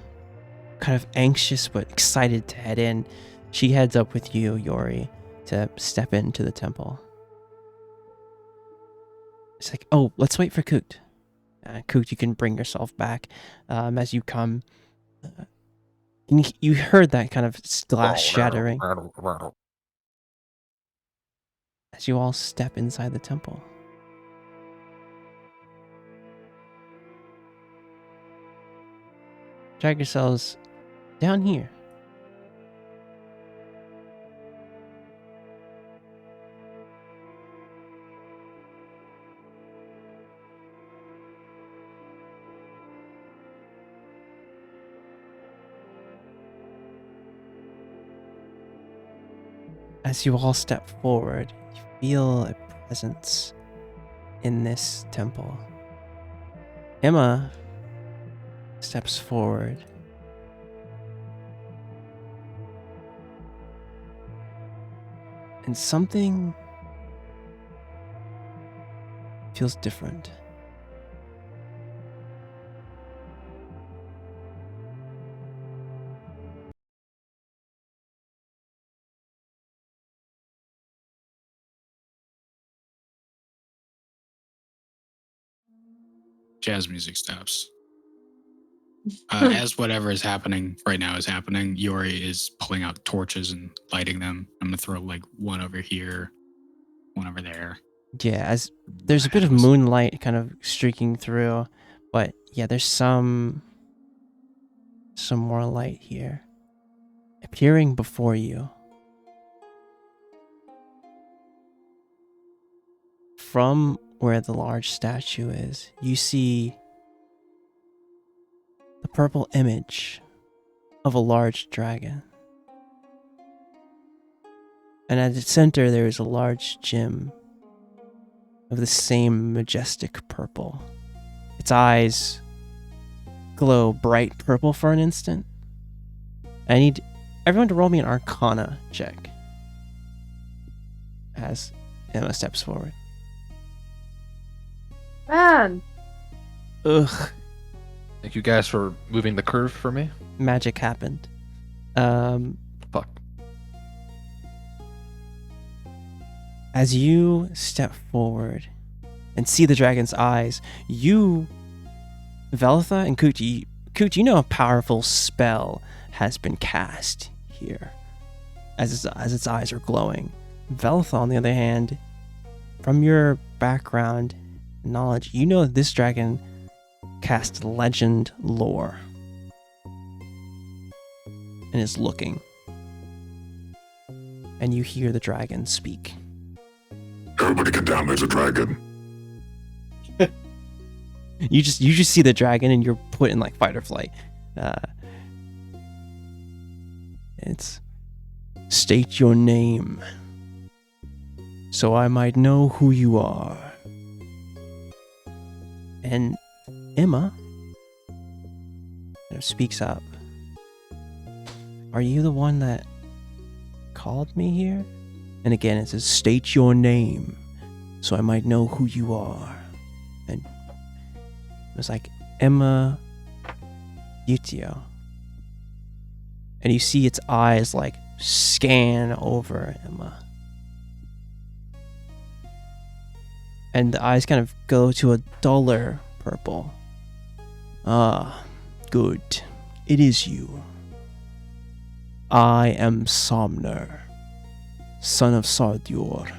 kind of anxious but excited to head in. She heads up with you, Yori, to step into the temple. It's like, oh, let's wait for Koot. Koot, you can bring yourself back as you come. You heard that kind of glass shattering as you all step inside the temple. Drag yourselves down here. As you all step forward, you feel a presence in this temple. Emma steps forward. And something feels different. Jazz music stops. As whatever is happening right now is happening, Yori is pulling out torches and lighting them. I'm gonna throw like one over here, one over there. Yeah, as there's a bit of moonlight kind of streaking through, but yeah, there's some more light here. Appearing before you. From where the large statue is, you see the purple image of a large dragon. And at its center, there is a large gem of the same majestic purple. Its eyes glow bright purple for an instant. I need everyone to roll me an Arcana check as Emma steps forward. Man, Ugh, Thank you guys for moving the curve for me. magic happened. Fuck. As you step forward and see the dragon's eyes, you, Velitha and Coot, you know a powerful spell has been cast here as its eyes are glowing. Velitha, on the other hand, from your background knowledge, you know this dragon cast legend lore and is looking. And you hear the dragon speak. Everybody get down, there's a dragon. You just see the dragon and you're put in like fight or flight. It's state your name so I might know who you are. And Emma kind of speaks up. Are you the one that called me here? And again, it says, state your name so I might know who you are. And it was like, Emma Utio. And you see its eyes like scan over Emma. And the eyes kind of go to a duller purple. Ah, good. It is you. I am Somner, son of Sardur.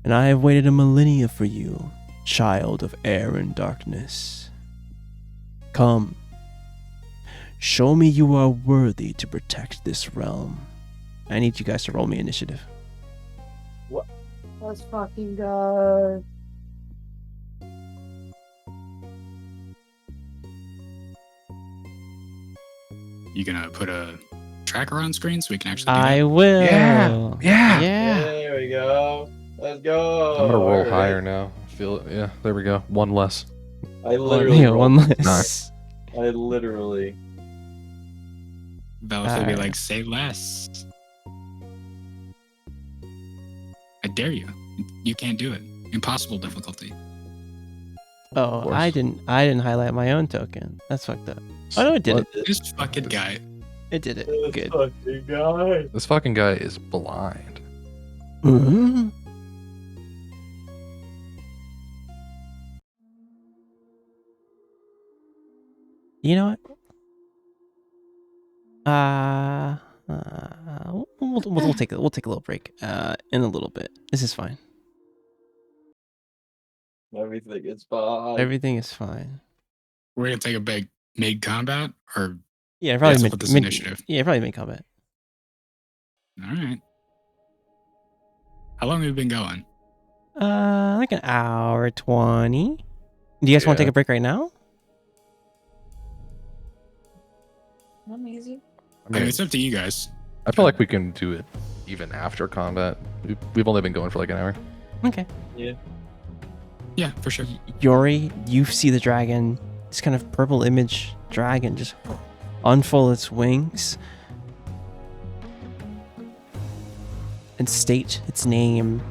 And I have waited a millennia for you, child of air and darkness. Come. Show me you are worthy to protect this realm. I need you guys to roll me initiative. let's fucking go. You gonna put a tracker on screen so we can actually do I that? will. Yeah. Yeah. There we go. Let's go. I'm gonna roll Alright. higher now. I feel it. Yeah, there we go. One less. I literally. Yeah, rolled- one less. I literally. Valve will be Alright. like, say less. I dare you. You can't do it. Impossible difficulty. Oh, course. I didn't highlight my own token. That's fucked up. Oh no, it did it. This fucking guy. It did it. This Good. fucking guy. This fucking guy is blind. Mhm. You know what? We'll take a little break. In a little bit. This is fine. Everything is fine. Everything is fine. We're gonna take a big mid combat, or Yeah, probably Yes, mid, with this mid- initiative. Yeah, probably mid combat. all right. How long have we been going? Like an hour 20. Do you guys want to Yeah. take a break right now? I'm easy. I I mean, mean, it's up to you guys. I feel like we can do it even after combat. We've only been going for like an hour. Okay. Yeah, for sure. Yori, you see the dragon, this kind of purple image dragon, just unfold its wings and state its name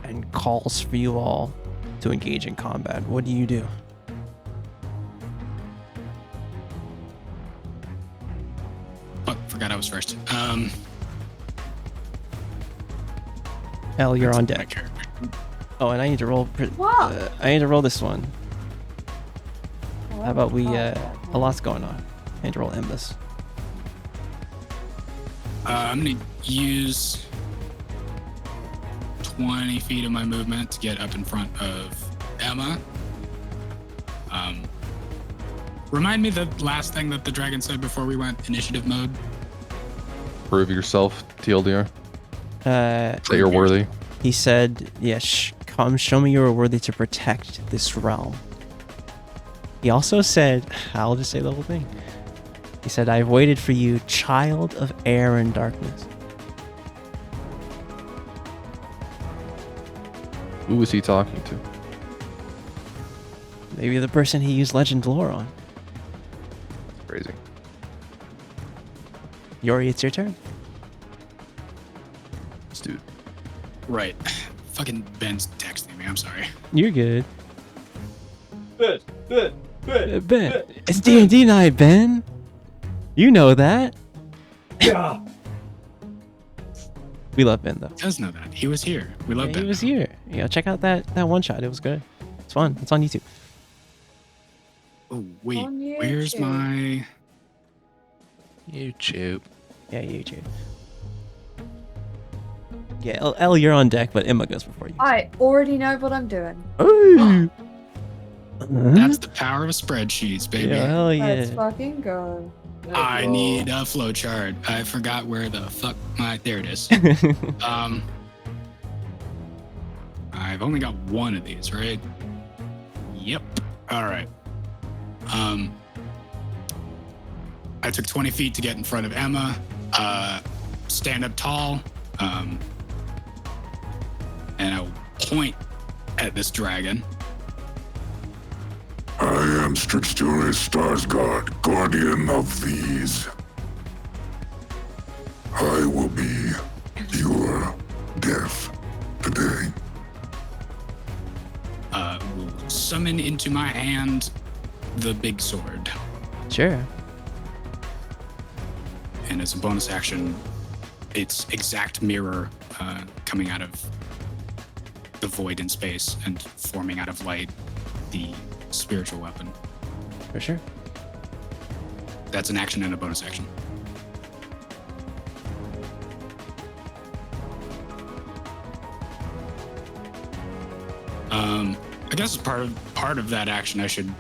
and calls for you all to engage in combat. What do you do? Oh, forgot I was first. Elle, you're on my deck. character. Oh, and I need to roll. What? I need to roll this one. How about we? A lot's going on. I need to roll Embers. I'm gonna use 20 feet of my movement to get up in front of Emma. Remind me the last thing that the dragon said before we went initiative mode. Prove yourself, TLDR. That you're worthy. He said, "Yes, come show me you are worthy to protect this realm." He also said, I'll just say the whole thing. He said, "I've waited for you, child of air and darkness." Who was he talking to? Maybe the person he used legend lore on. Crazy. Yori, it's your turn. This dude. Right. Fucking Ben's texting me. I'm sorry. You're good. Ben. Ben, it's D&D night, Ben. You know that. Yeah. We love Ben though. He does know that. He was here. We love Yeah, Ben. he was here. You know, check out that one shot. It was good. It's fun. It's on YouTube. Oh, wait. On Where's YouTube. my... YouTube. Yeah, YouTube. Yeah, L, you're on deck, but Emma goes before you. I already know what I'm doing. Ooh. That's the power of spreadsheets, baby. Yeah, hell Let's yeah. fucking go. I need a flowchart. I forgot where the fuck my... There it is. I've only got one of these, right? Yep. All right. I took 20 feet to get in front of Emma. Stand up tall. And I'll point at this dragon. I am Strixturis Starsguard, guardian of these. I will be your death today. Will summon into my hand the big sword. Sure. And as a bonus action, its exact mirror coming out of the void in space and forming out of light the spiritual weapon. For sure. That's an action and a bonus action. I guess as part of that action, I should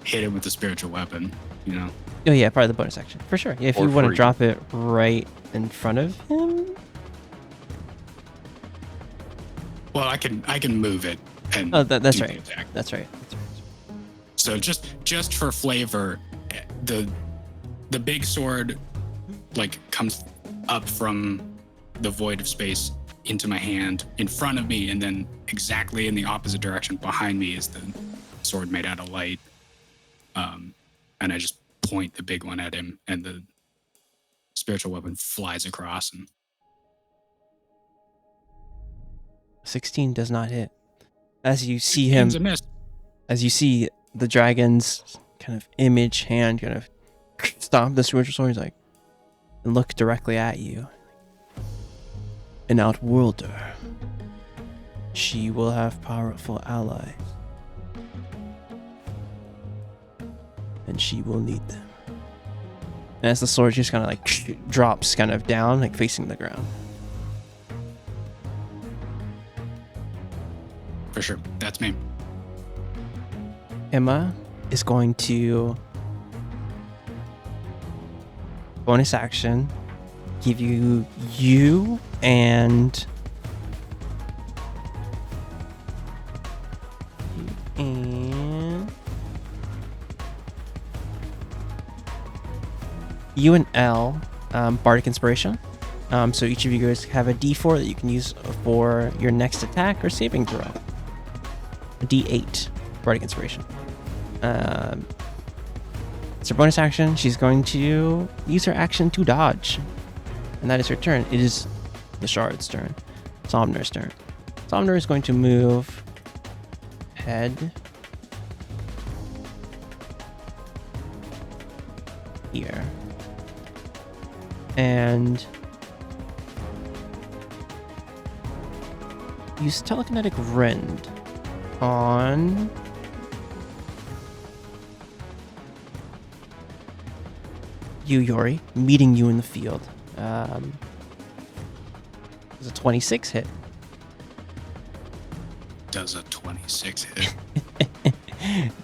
hit it with the spiritual weapon. You know. Oh yeah, part of the bonus action. For sure. Yeah, if Or you want to free. drop it right in front of him. Well, I can move it and. Oh, that's do the right. attack. That's right. So just for flavor, the big sword like comes up from the void of space into my hand in front of me, and then exactly in the opposite direction behind me is the sword made out of light. And I just point the big one at him, and the spiritual weapon flies across. And 16 does not hit. As you see him, it's a miss. as you see the dragon's kind of image hand kind of stomp the spiritual sword, he's like, and look directly at you. An outworlder. She will have powerful allies. And she will need them. And as the sword just kind of like drops kind of down, like facing the ground. For sure, that's me. Emma is going to bonus action give you and you and L bardic inspiration. So each of you guys have a D4 that you can use for your next attack or saving throw. A D8 bardic inspiration. It's her bonus action. She's going to use her action to dodge. And that is her turn. It is the Shard's turn. Somner's turn. Somner is going to move head here. And use telekinetic rend on you, Yori, meeting you in the field. It's a 26 hit. Does a 26 hit?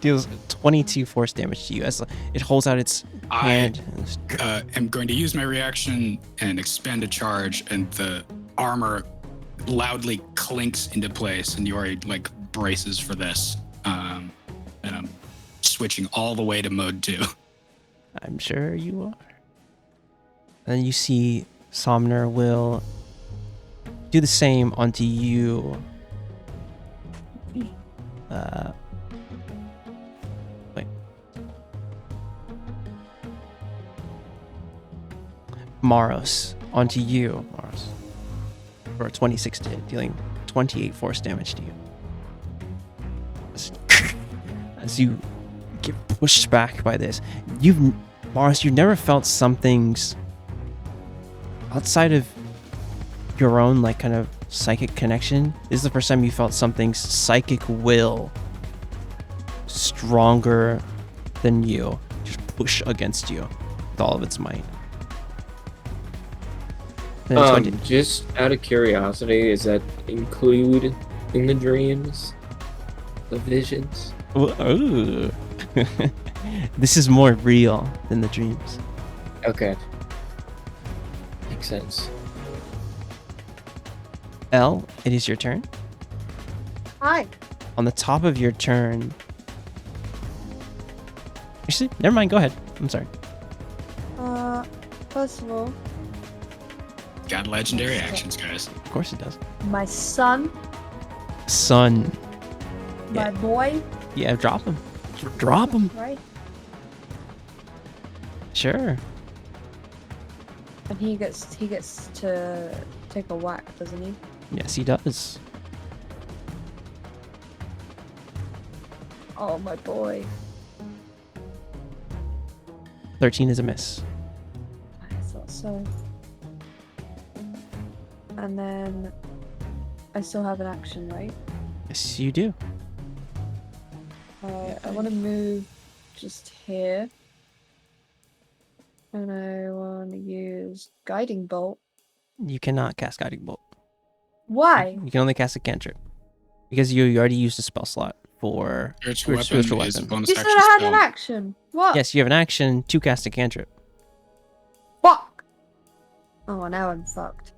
Deals 22 force damage to you as it holds out its hand. I'm going to use my reaction and expend a charge, and the armor loudly clinks into place, and Yori like braces for this. And I'm switching all the way to mode 2. I'm sure you are. And you see Somner will do the same onto you. Wait. Maros, onto you, Maros. For a 26 to hit, dealing 28 force damage to you. As you get pushed back by this, Maros, you've never felt something's outside of your own, like, kind of psychic connection. This is the first time you felt something's psychic will stronger than you just push against you with all of its might. And it's going to- Just out of curiosity, is that included in the dreams? The visions? Ooh. This is more real than the dreams. Okay. Makes sense. Elle, it is your turn. Hi. On the top of your turn... Actually, never mind, go ahead. I'm sorry. First of all, Got legendary actions, guys. Of course it does. my son, Son. my boy, Yeah, drop him. Drop him. right? Sure. And he gets to take a whack, doesn't he? Yes, he does. Oh, my boy. 13 is a miss. I thought so. And then I still have an action, right? Yes, you do. I want to move just here. And I want to use Guiding Bolt. You cannot cast Guiding Bolt. Why? You can only cast a cantrip. Because you already used a spell slot for Spiritual weapon is a bonus You said action I had spell. an action. What? Yes, you have an action to cast a cantrip. Fuck! Oh, now I'm fucked.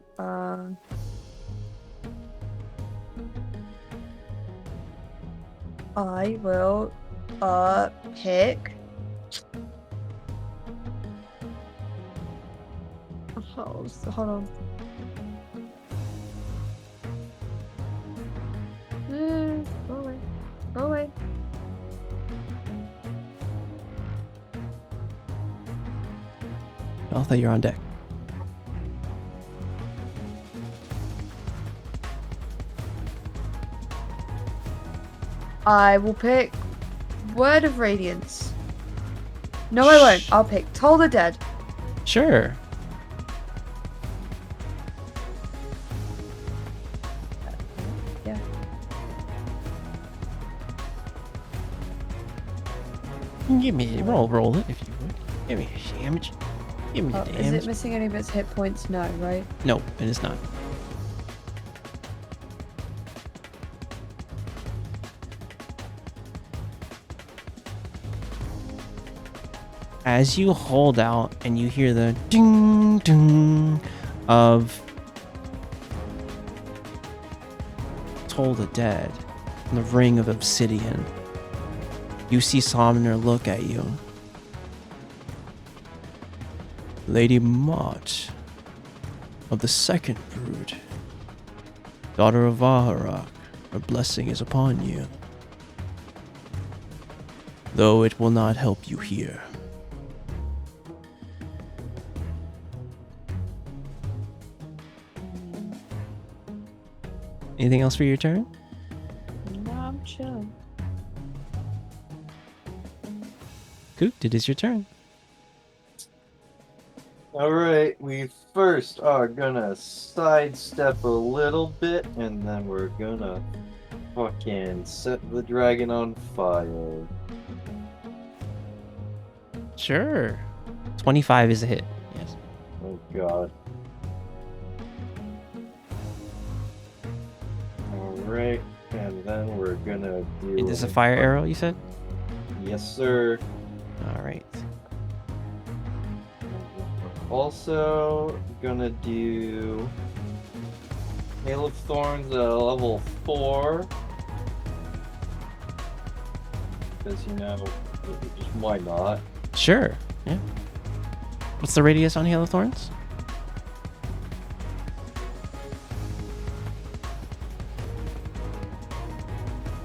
I will, pick... Oh, hold on. Go away. Go away. I thought you're on deck. I will pick Word of Radiance. No, I won't. I'll pick Toll the Dead. Sure. Yeah. Give me roll it if you would. Give me a damage. Give me Oh, the is damage. it missing any of its hit points? No, right? No, it is not. As you hold out and you hear the ding ding of Toll the Dead and the ring of obsidian, you see Somner look at you. Lady Mott of the Second Brood, daughter of Vaharak, her blessing is upon you, though it will not help you here. Anything else for your turn? No, I'm chilling. Coot, it is your turn. Alright, we first are gonna sidestep a little bit, and then we're gonna fucking set the dragon on fire. Sure. 25 is a hit. Yes. Oh god. gonna do. It is a fire arrow, you said? Yes, sir. All right. Also gonna do Hail of Thorns at level 4. Because just why not? Sure. Yeah. What's the radius on Hail of Thorns?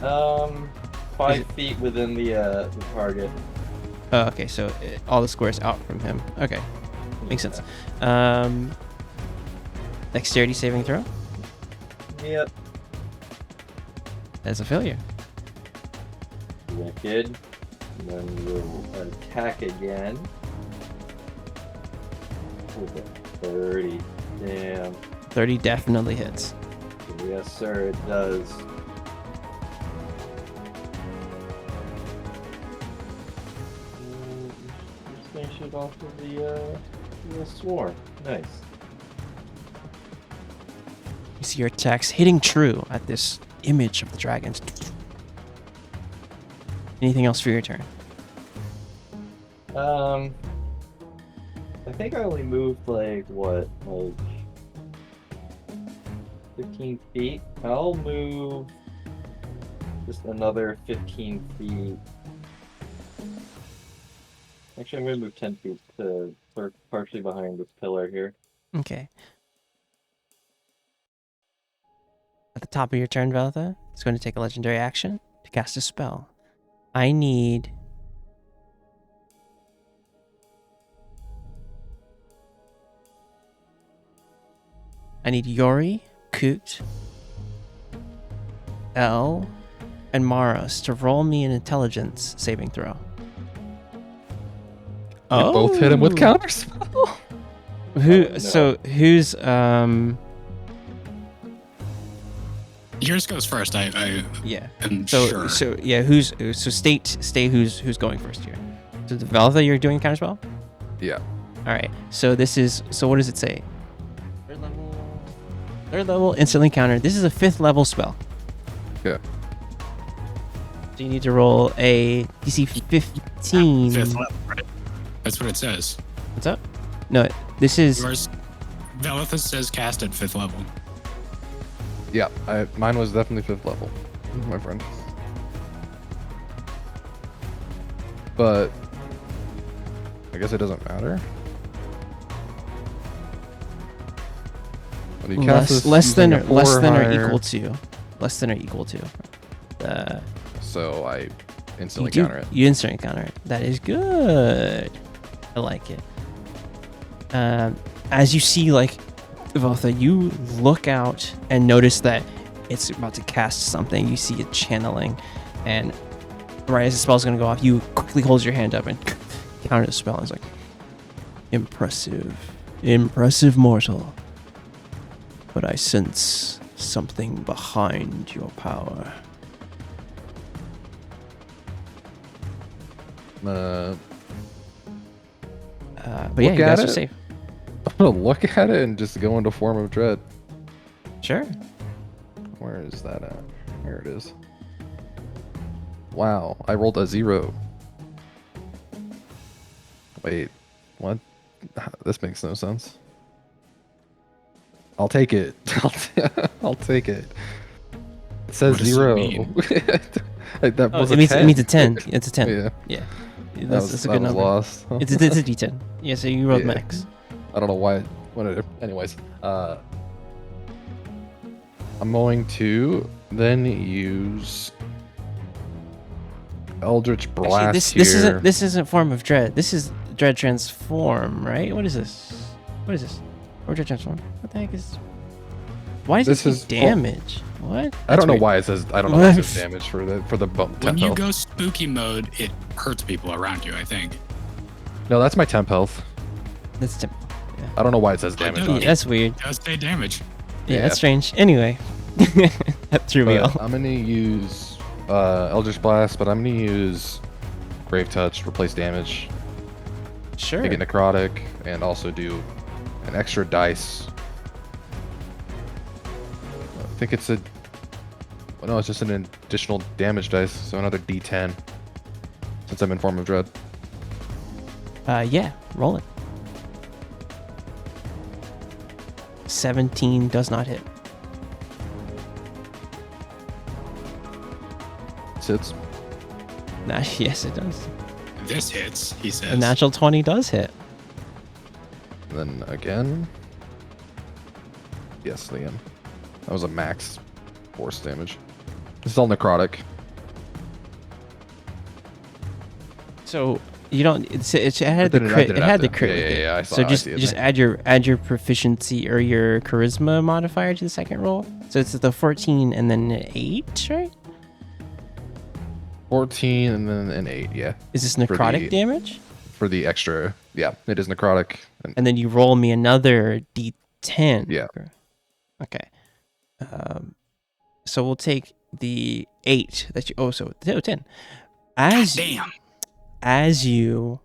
Um, 5 feet within the target. Oh, okay, so all the squares out from him. Okay, makes sense. Dexterity saving throw. Yep. That's a failure. Wicked. And then we'll attack again. With a 30. Damn. 30 definitely hits. Yes, sir, it does. Just finish it off with the swarm. Nice. You see your attacks hitting true at this image of the dragons. Anything else for your turn? I think I only moved like 15 feet. I'll move just another 15 feet. Actually, I'm gonna move 10 feet to partially behind this pillar here. Okay. At the top of your turn, Veltha, it's going to take a legendary action to cast a spell. I need Yori, Koot, Elle, and Maros to roll me an intelligence saving throw. We both hit him with counterspell. Who? Oh, no. So who's Yours goes first. I Yeah. am So sure. so yeah. Stay who's going first here. So the Veltha, you're doing counterspell. Yeah. All right. So this is. So what does it say? Third level instantly counter. This is a 5th level spell. Yeah. So you need to roll a DC 15. 5th level, right? That's what it says. What's up? No, this is. Yours, Velithus says cast at 5th level. Yeah. Mine was definitely 5th level, my friend. But I guess it doesn't matter. When you cast this less than using a or 4 higher, equal to. Less than or equal to. So I instantly you counter it. You instantly counter it. That is good. I like it. As you see, like, Veltha, you look out and notice that it's about to cast something. You see it channeling, and right as the spell's going to go off, you quickly hold your hand up and counter the spell. And it's like, impressive mortal. But I sense something behind your power. But yeah, Look you guys at are it. safe. I'm gonna look at it and just go into form of dread. Sure. Where is that at? Here it is. Wow, I rolled a 0. Wait, what? This makes no sense. I'll take it. I'll take it. It says What does it 0. mean? That was it a means 10. a 10. It's a 10. Yeah, Yeah. that That's a good was number. lost. It's a D10. Yeah, so you rolled Yeah. max. I don't know why. Anyways, I'm going to then use Eldritch Blast Actually, this isn't form of dread. This is dread transform, right? What is this? Or dread transform? What the heck is? Why does This it is- say damage? What? I don't know That's why it says. I don't know why it says damage for the bump. When Temp you health. go spooky mode, it hurts people around you, I think. No, that's my temp health. weird. That's temp. I don't know why it says damage. don't on know. it. Yeah, that's weird. It does say damage. Yeah, Yeah. that's strange. Anyway, that threw me But off. I'm gonna use Eldritch Blast, but I'm gonna use Grave Touch, replace damage, Sure. make it necrotic, and also do an extra dice. I think it's a no, it's just an additional damage dice, so another D10. Since I'm in form of dread. Yeah, roll it. 17 does not hit. Sits. Nah, yes, it does. This hits, he says. A natural 20 does hit. Then again. Yes, again. That was a max force damage. It's all necrotic. So you don't. It had the I crit. didn't It have had the to. crit. Yeah, with yeah, it. yeah, I So saw- I just see it just there. add your proficiency or your charisma modifier to the second roll. So it's the 14 and then an 8, right? 14 and then an 8, yeah. Is this For necrotic the- damage? For the extra. Yeah, it is necrotic. And then you roll me another D10. Yeah. Okay. So we'll take the 8 that you. Oh, so 10. Damn. As you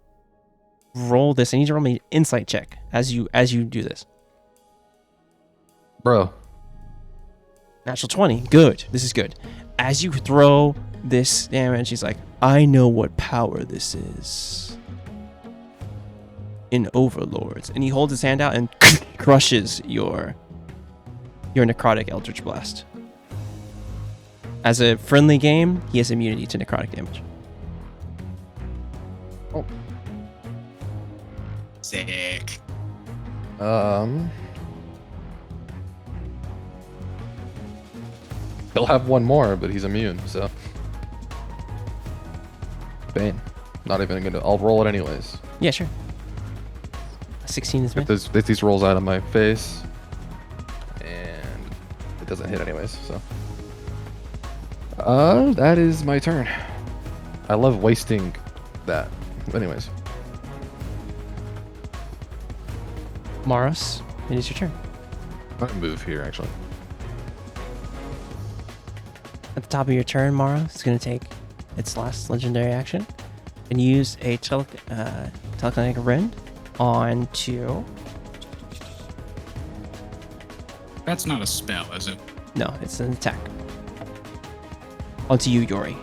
roll this, I need you to roll me an insight check as you do this. Bro. Natural 20. Good. This is good. As you throw this damage, he's like, I know what power this is. In Overlords. And he holds his hand out and crushes your necrotic Eldritch Blast. As a friendly game, he has immunity to necrotic damage. Sick. He'll have one more, but he's immune, so. Bane. Not even gonna. I'll roll it anyways. Yeah, sure. 16 is Get mid. these rolls out of my face. And it doesn't hit anyways, so. That is my turn. I love wasting that. Anyways. Maros, it is your turn. I'm gonna move here, actually. At the top of your turn, Mara is going to take its last legendary action and use a telekinetic rend onto. That's not a spell, is it? No, it's an attack. Onto you, Yori.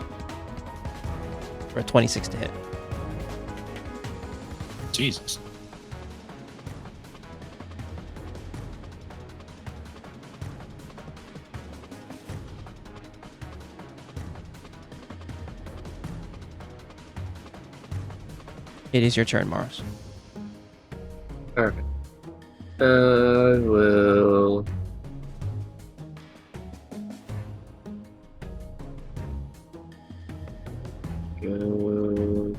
For a 26 to hit. Jesus. It is your turn, Mars. Okay. I will. Go.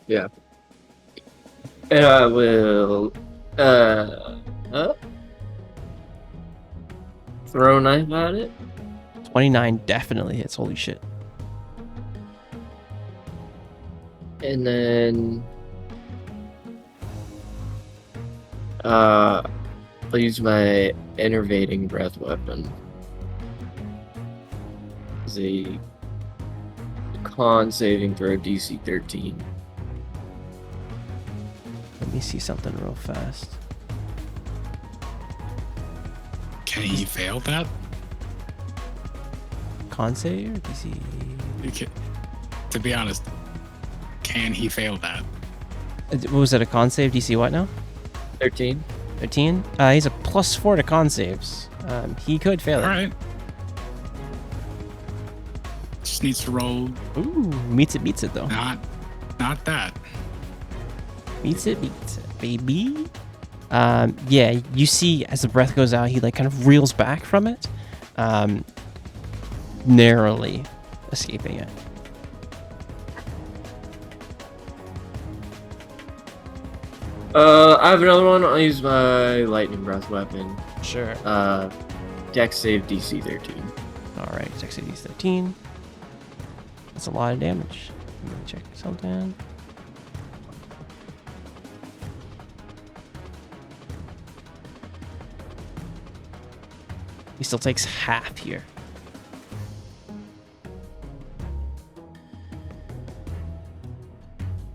Yeah. And I will. Throw a knife at it. 29 definitely hits. Holy shit. And then I'll use my enervating breath weapon. It's a con saving throw DC 13. Let me see something real fast. Can he fail that? Con save? DC. To be honest, can he fail that? What was it, a con save? DC what now? 13. 13? He's a +4 to con saves. He could fail All it. right. Just needs to roll. Ooh, beats it though. Not that. Beats it, baby. Yeah, you see as the breath goes out, he like kind of reels back from it, narrowly escaping it. I have another one. I'll use my lightning breath weapon. Sure. Dex save DC 13. All right, Dex save DC 13. That's a lot of damage. Let me check something. He still takes half here.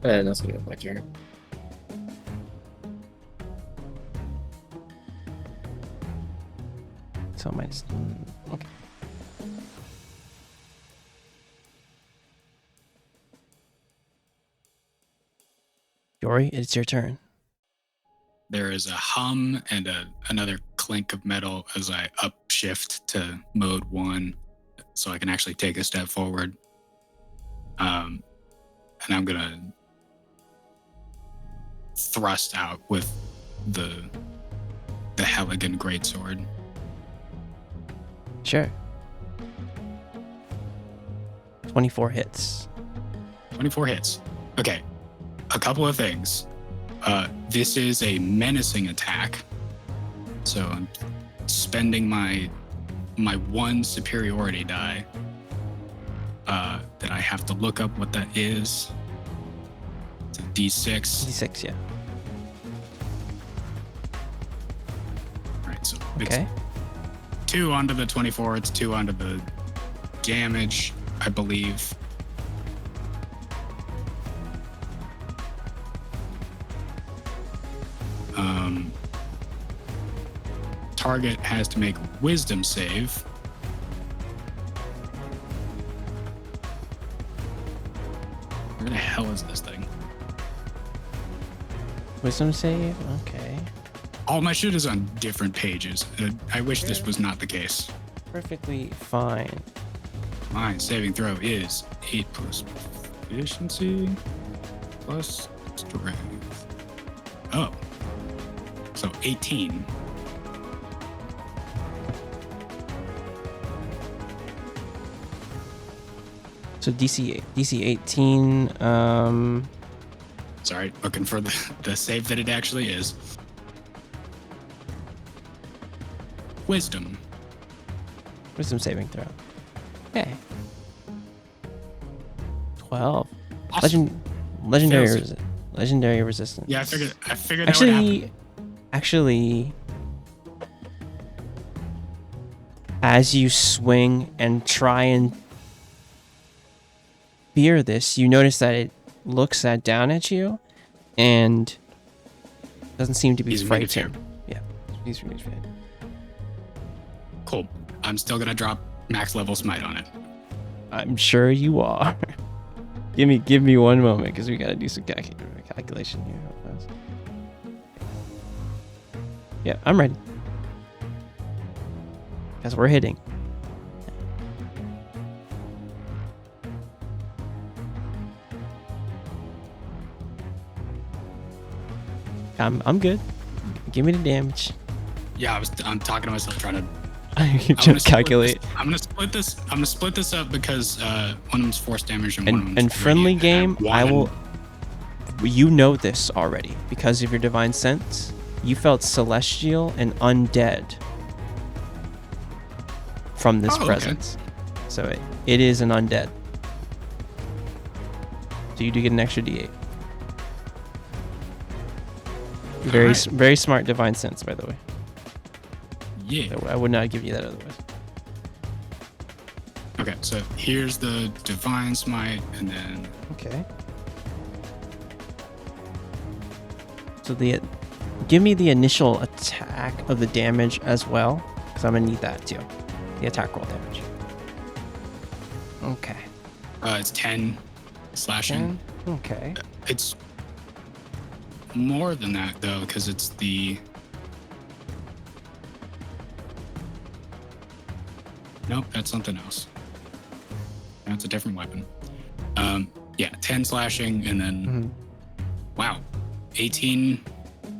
And that's gonna be my turn. So minus. Okay. Yori, it's your turn. There is a hum and another clink of metal as I upshift to mode 1 so I can actually take a step forward. And I'm going to thrust out with the Helligan Greatsword. Sure. 24 hits. 24 hits. Okay. A couple of things. This is a menacing attack. So I'm spending my 1 superiority die that I have to look up what that is. It's a D6. D6, yeah. All right, so Okay. it's 2 onto the 24. It's 2 onto the damage, I believe. Target has to make a wisdom save. Where the hell is this thing? Wisdom save? Okay. All my shit is on different pages. I wish this was not the case. Perfectly fine. My saving throw is 8 plus efficiency plus strength. Oh. So 18. So DC 18. Sorry, looking for the save that it actually is. Wisdom. Wisdom saving throw. Okay. 12. Awesome. Legendary resistance. Yeah, I figured that would happen. Actually, as you swing and try and fear this, you notice that it looks down at you and doesn't seem to be He's immune to frightened. Yeah, he's immune to fear. Cool. I'm still gonna drop max level smite on it. I'm sure you are. give me one moment because we gotta do some calculation here. Real fast. Yeah, I'm ready. Because we're hitting. I'm good. Give me the damage. Yeah, I'm talking to myself trying to You just calculate. I'm gonna split this up because one of them's force damage and one of them's And friendly radiant, game, and I one- will. You know this already because of your divine sense. You felt celestial and undead from this Oh, okay. presence, so it is an undead. So you do get an extra D8. Very Alright. very smart divine sense, by the way. Yeah. I would not give you that otherwise. Okay, so here's the divine smite, and then Okay. So give me the initial attack of the damage as well, because I'm gonna need that too. The attack roll damage. Okay. it's 10 slashing. Okay. It's more than that though, because it's the. Nope, that's something else. That's a different weapon. Yeah, 10 slashing, and then wow, 18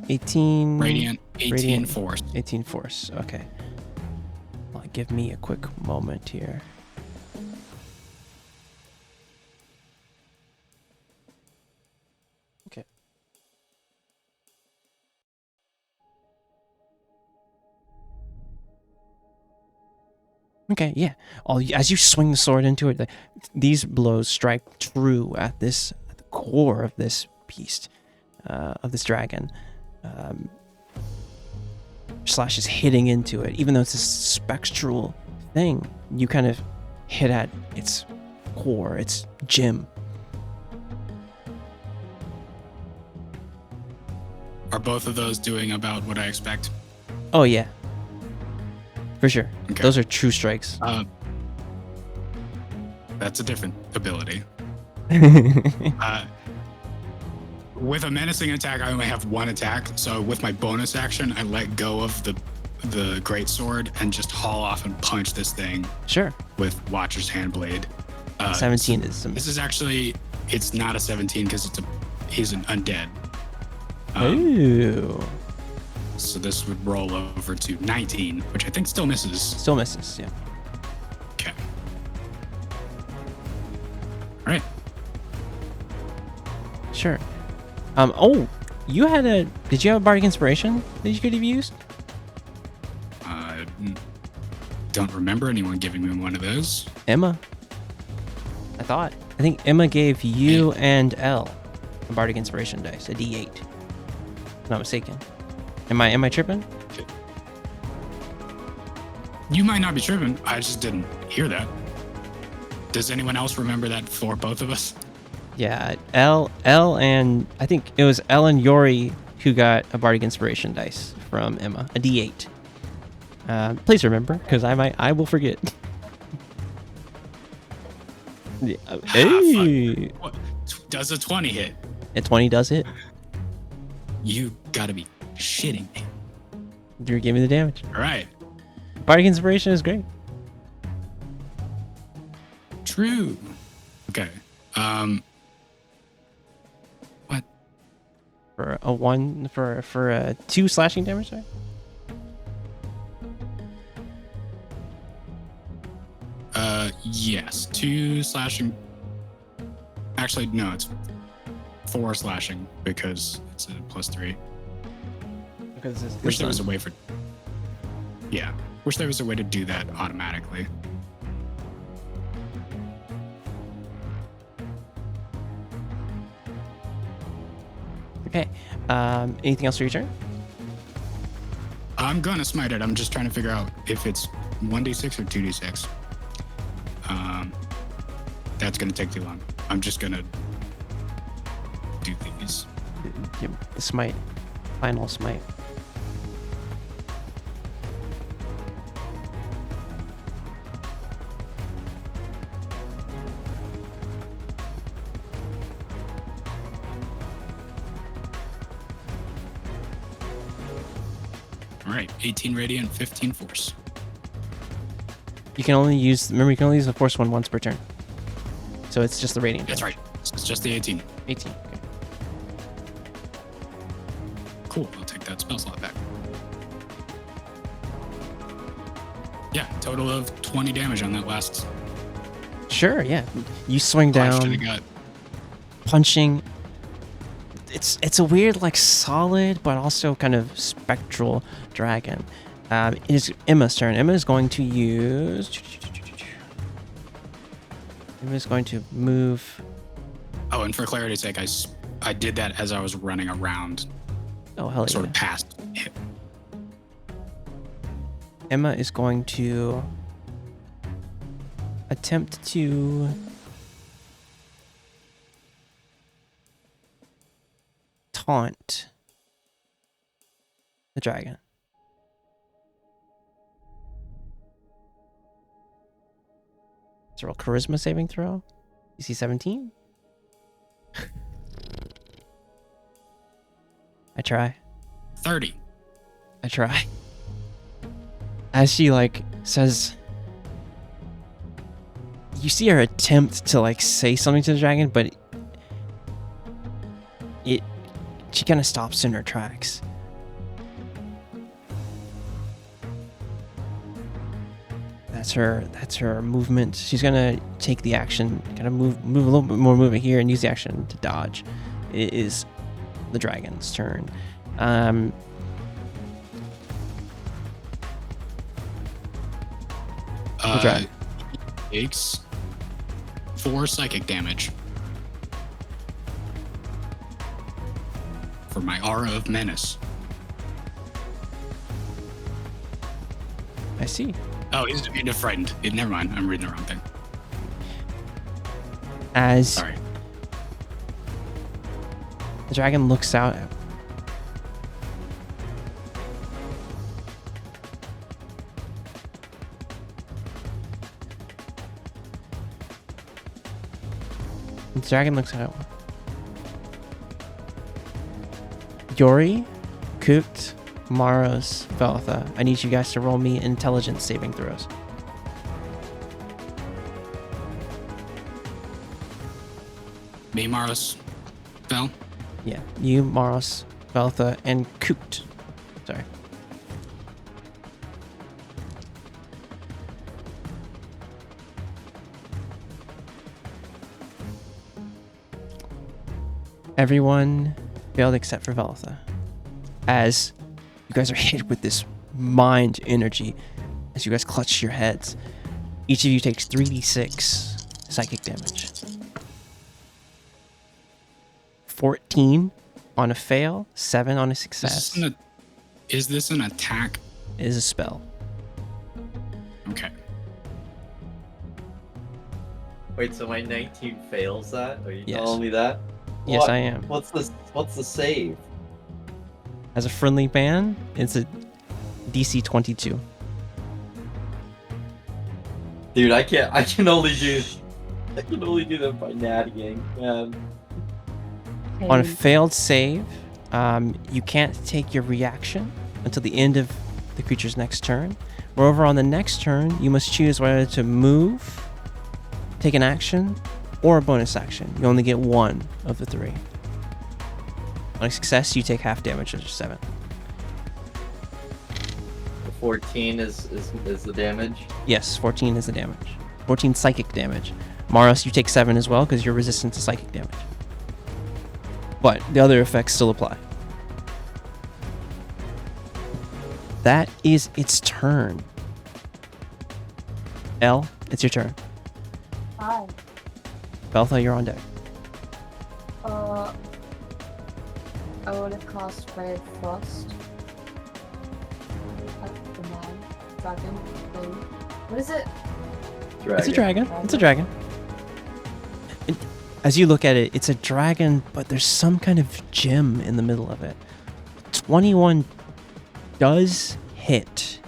radiant, 18 radiant. force. 18 force. Okay. Well, give me a quick moment here. Okay. Okay, yeah. As you swing the sword into it, these blows strike true at the core of this beast, of this dragon. Slash is hitting into it, even though it's a spectral thing. You kind of hit at its core, its gem. Are both of those doing about what I expect? Oh yeah. For sure. Okay. Those are true strikes. That's a different ability. With a menacing attack, I only have one attack. So with my bonus action, I let go of the great sword and just haul off and punch this thing Sure. with Watcher's Handblade. 17 is some. This is actually, it's not a 17 because he's an undead. Ooh. So this would roll over to 19, which I think still misses. Still misses, yeah. Okay. All right. Sure. Oh, you had a. Did you have a bardic inspiration that you could have used? Don't remember anyone giving me one of those. Emma. I think Emma gave you and Elle a bardic inspiration dice, a D8. If I'm not mistaken. Am I tripping? You might not be tripping. I just didn't hear that. Does anyone else remember that for both of us? Yeah, Elle and I think it was Elle and Yori who got a bardic inspiration dice from Emma, a D8. Please remember, because I will forget. Yeah, hey. What? Does a 20 hit? A 20 does hit. You gotta be shitting me. You give me the damage. All right. Bardic inspiration is great. True. Okay. What? For a 1 for a 2 slashing damage, sorry? Yes. 2 slashing. Actually, no, it's 4 slashing because it's a +3. Because Wish there was a way for. Yeah. Wish there was a way to do that automatically. Okay. Anything else for your turn? I'm gonna smite it. I'm just trying to figure out if it's 1d6 or 2d6. That's gonna take too long. I'm just gonna do these. Smite. Final smite. All right, 18 radiant, 15 force. You can only use. Remember, you can only use the force one once per turn. So it's just the radiant. That's damage. right. It's just the 18. 18. Okay. Cool. I'll take that spell slot back. Yeah, total of 20 damage on that last Sure. Yeah. You swing flash to down, the gut. punching. It's a weird, like, solid but also kind of spectral dragon. It is Emma's turn. Emma is going to use. Emma's going to move. Oh, and for clarity's sake, I did that as I was running around, Oh, hell sort yeah. of past him. Emma is going to attempt to taunt the dragon. Let's roll charisma saving throw. DC 17. I try. 30. I try. As she, like, says, you see her attempt to, like, say something to the dragon, but she kind of stops in her tracks. That's her movement. She's gonna take the action, kind of move a little bit more movement here, and use the action to dodge. It is the dragon's turn. The dragon Takes 4 psychic damage for my aura of menace. I see. Oh, he's frightened. Never mind. I'm reading the wrong thing. As Sorry. the dragon looks out. The dragon looks at it. Yori, Kooked, Maros, Veltha. I need you guys to roll me intelligence saving throws. Me, Maros, Vel. Yeah, you, Maros, Veltha, and Kooked. Sorry. Everyone failed except for Veltha. As you guys are hit with this mind energy, as you guys clutch your heads, each of you takes 3d6 psychic damage. 14 on a fail, 7 on a success. Is this an attack? It is a spell. Okay. Wait, so my 19 fails that? Are you Yes. telling me that? Yes, What? I am. What's the save? As a friendly ban, it's a DC 22. Dude, I can only do that by nattying, man. On a failed save, you can't take your reaction until the end of the creature's next turn. Moreover, on the next turn, you must choose whether to move, take an action, or a bonus action. You only get one of the 3. On a success, you take half damage of 7. The 14 is the damage. Yes, 14 is the damage. 14 psychic damage. Maros, you take 7 as well because you're resistant to psychic damage. But the other effects still apply. That is its turn. Elle, it's your turn. Hi. Veltha, you're on deck. I want to cast Ray of Frost. At the man. Dragon. What is it? Dragon. It's a dragon. It's a dragon. As you look at it, it's a dragon, but there's some kind of gem in the middle of it. 21 does hit,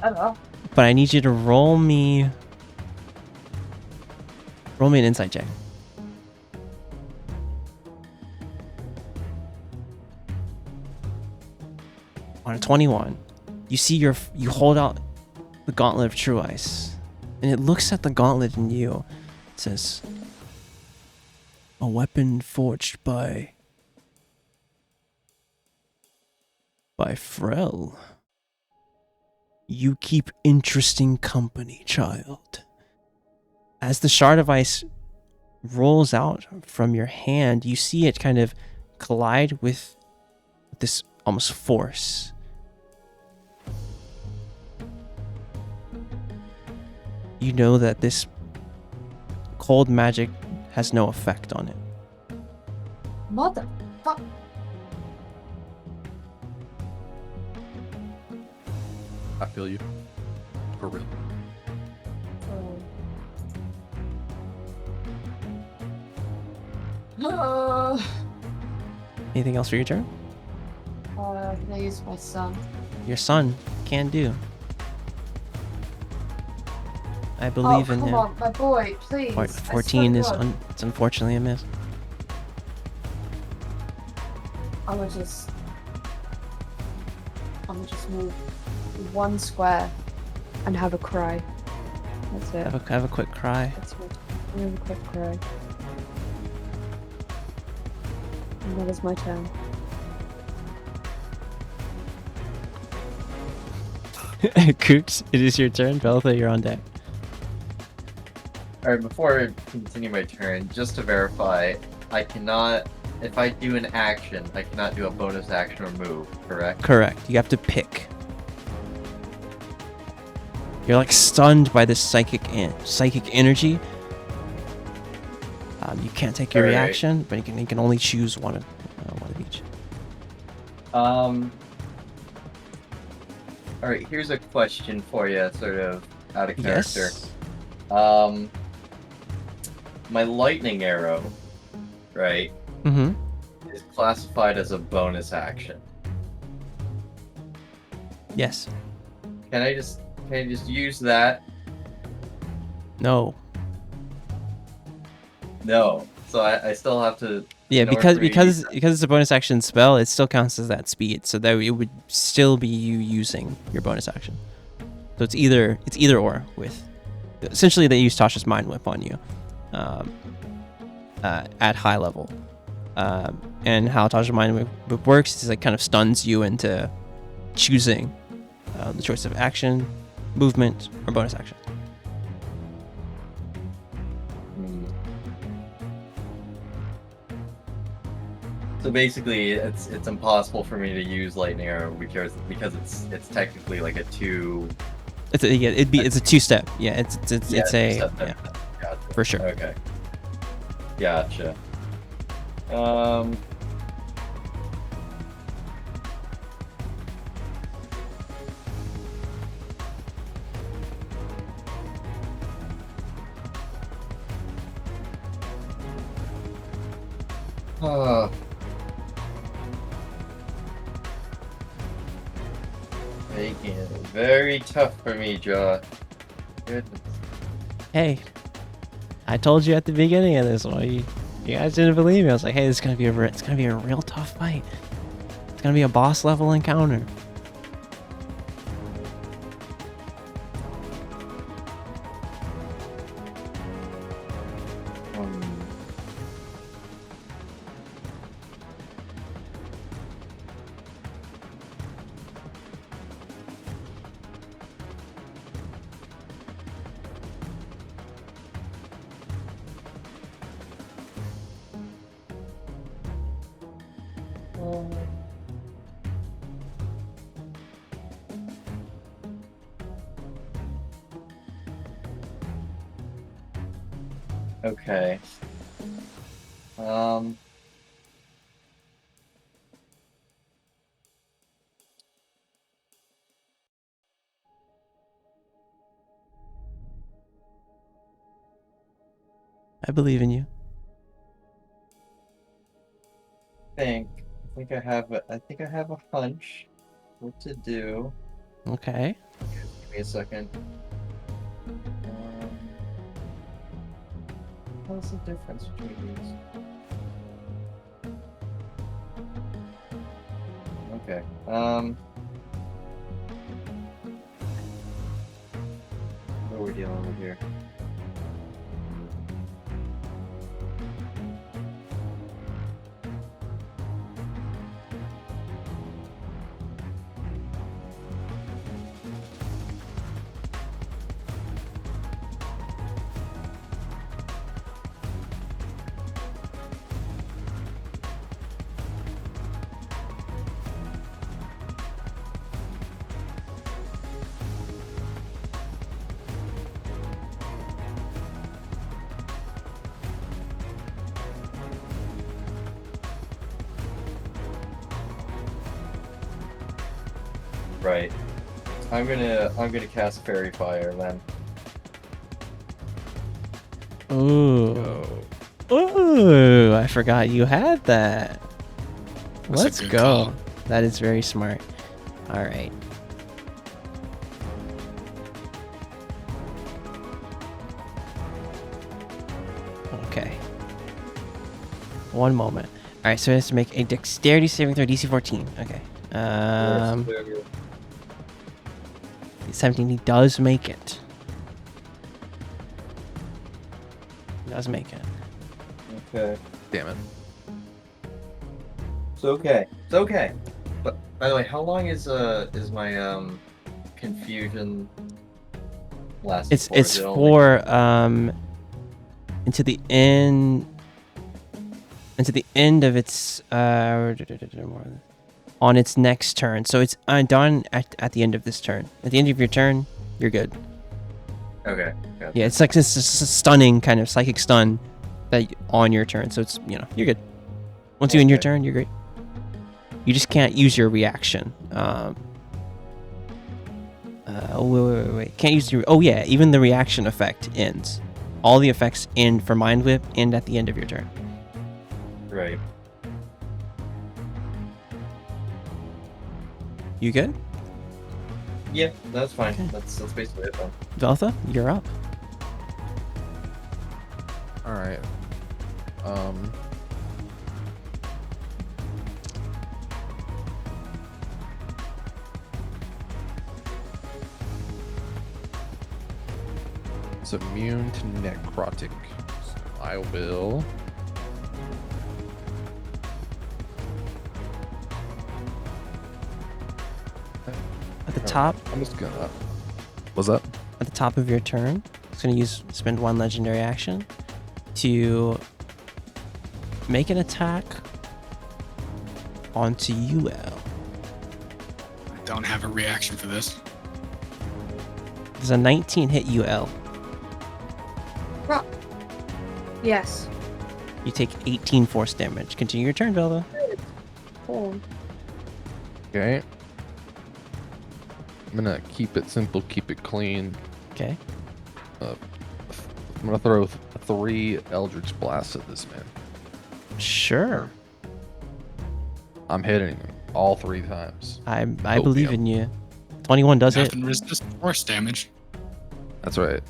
Oh. but I need you to roll me an insight check. On a 21, you see you hold out the gauntlet of true ice, and it looks at the gauntlet in you. It says, "A weapon forged by Frel. You keep interesting company, child." As the shard of ice rolls out from your hand, you see it kind of collide with this almost force. You know that this cold magic has no effect on it. Motherfuck. I feel you. For real. Anything else for your turn? Can I use my son? Your son can do. I believe in come him. on, my boy, please. I swear 14 to is God. it's unfortunately a miss. I'm gonna just move 1 square and have a cry. That's it. Have a quick cry. That's it. I'm gonna have a quick cry. And that is my turn. Kooks, it is your turn. Veltha, you're on deck. Alright, before I continue my turn, just to verify, I cannot, if I do an action, I cannot do a bonus action or move, correct? Correct. You have to pick. You're like stunned by this psychic energy. You can't take your Alright. reaction, but you can only choose one of each. Alright, here's a question for you, sort of out of character. Yes. My lightning arrow, right, Mm-hmm. is classified as a bonus action. Yes. Can I just use that? No. No. So I still have to. Yeah, in order for me to use because it's a bonus action spell, it still counts as that speed. So that it would still be you using your bonus action. So it's either or with. Essentially, they use Tasha's Mind Whip on you, at high level. And how Tasha's Mind Whip works is it kind of stuns you into choosing the choice of action, movement, or bonus action. So basically, it's impossible for me to use lightning arrow because it's technically like a two. It's a 2-step. Yeah, it's a two-step. yeah, Gotcha. for sure. Okay. Gotcha. Making it very tough for me, Jaw. Goodness. Hey, I told you at the beginning of this one. You guys didn't believe me. I was like, hey, it's gonna be a real tough fight. It's gonna be a boss level encounter. Okay. I believe in you. I think I have a hunch what to do. Okay. Give me a second. What's the difference between these? Okay. What are we dealing with here? Right. I'm gonna cast Fairy Fire then. Ooh. Ooh, I forgot you had that. That's a Let's good go. call. That is very smart. All right. Okay. One moment. All right, so it has to make a dexterity saving throw, DC 14. Okay. 17, he does make it. He does make it. Okay. Damn it. It's okay. It's okay. But by the way, how long is my confusion lasting It's for? Is it only- for into the end of its on its next turn. So it's done at the end of this turn. At the end of your turn, you're good. Okay. Gotcha. Yeah, it's like this a stunning kind of psychic stun that on your turn. So it's you're good. Once you end your Okay. turn, you're great. You just can't use your reaction. Wait. Can't use your. Oh yeah, even the reaction effect ends. All the effects end for Mind Whip end at the end of your turn. Right. You good? Yeah, that's fine. Okay. That's basically it then. Veltha, you're up. All right. It's immune to necrotic. So I will. At the top, I'm just gonna. What's that? at the top of your turn, it's gonna spend one legendary action to make an attack onto UL. I don't have a reaction for this. Does a 19 hit UL? Yes. You take 18 force damage. Continue your turn, Velda. Oh. Okay. I'm gonna keep it simple, keep it clean. Okay. I'm gonna throw 3 Eldritch Blasts at this man. Sure. I'm hitting him all 3 times. I Oatmeal. believe in you. 21 does hit. Nothing resist force damage. That's right.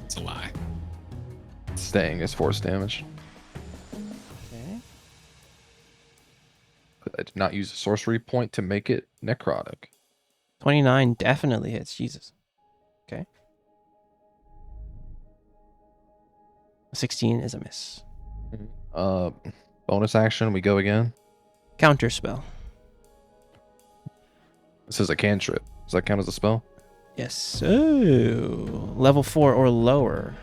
It's a lie. Staying is force damage. Okay. I did not use a sorcery point to make it necrotic. 29 definitely hits. Jesus. Okay. 16 is a miss. Bonus action, we go again. Counter spell. This is a cantrip. Does that count as a spell? Yes. So level 4 or lower.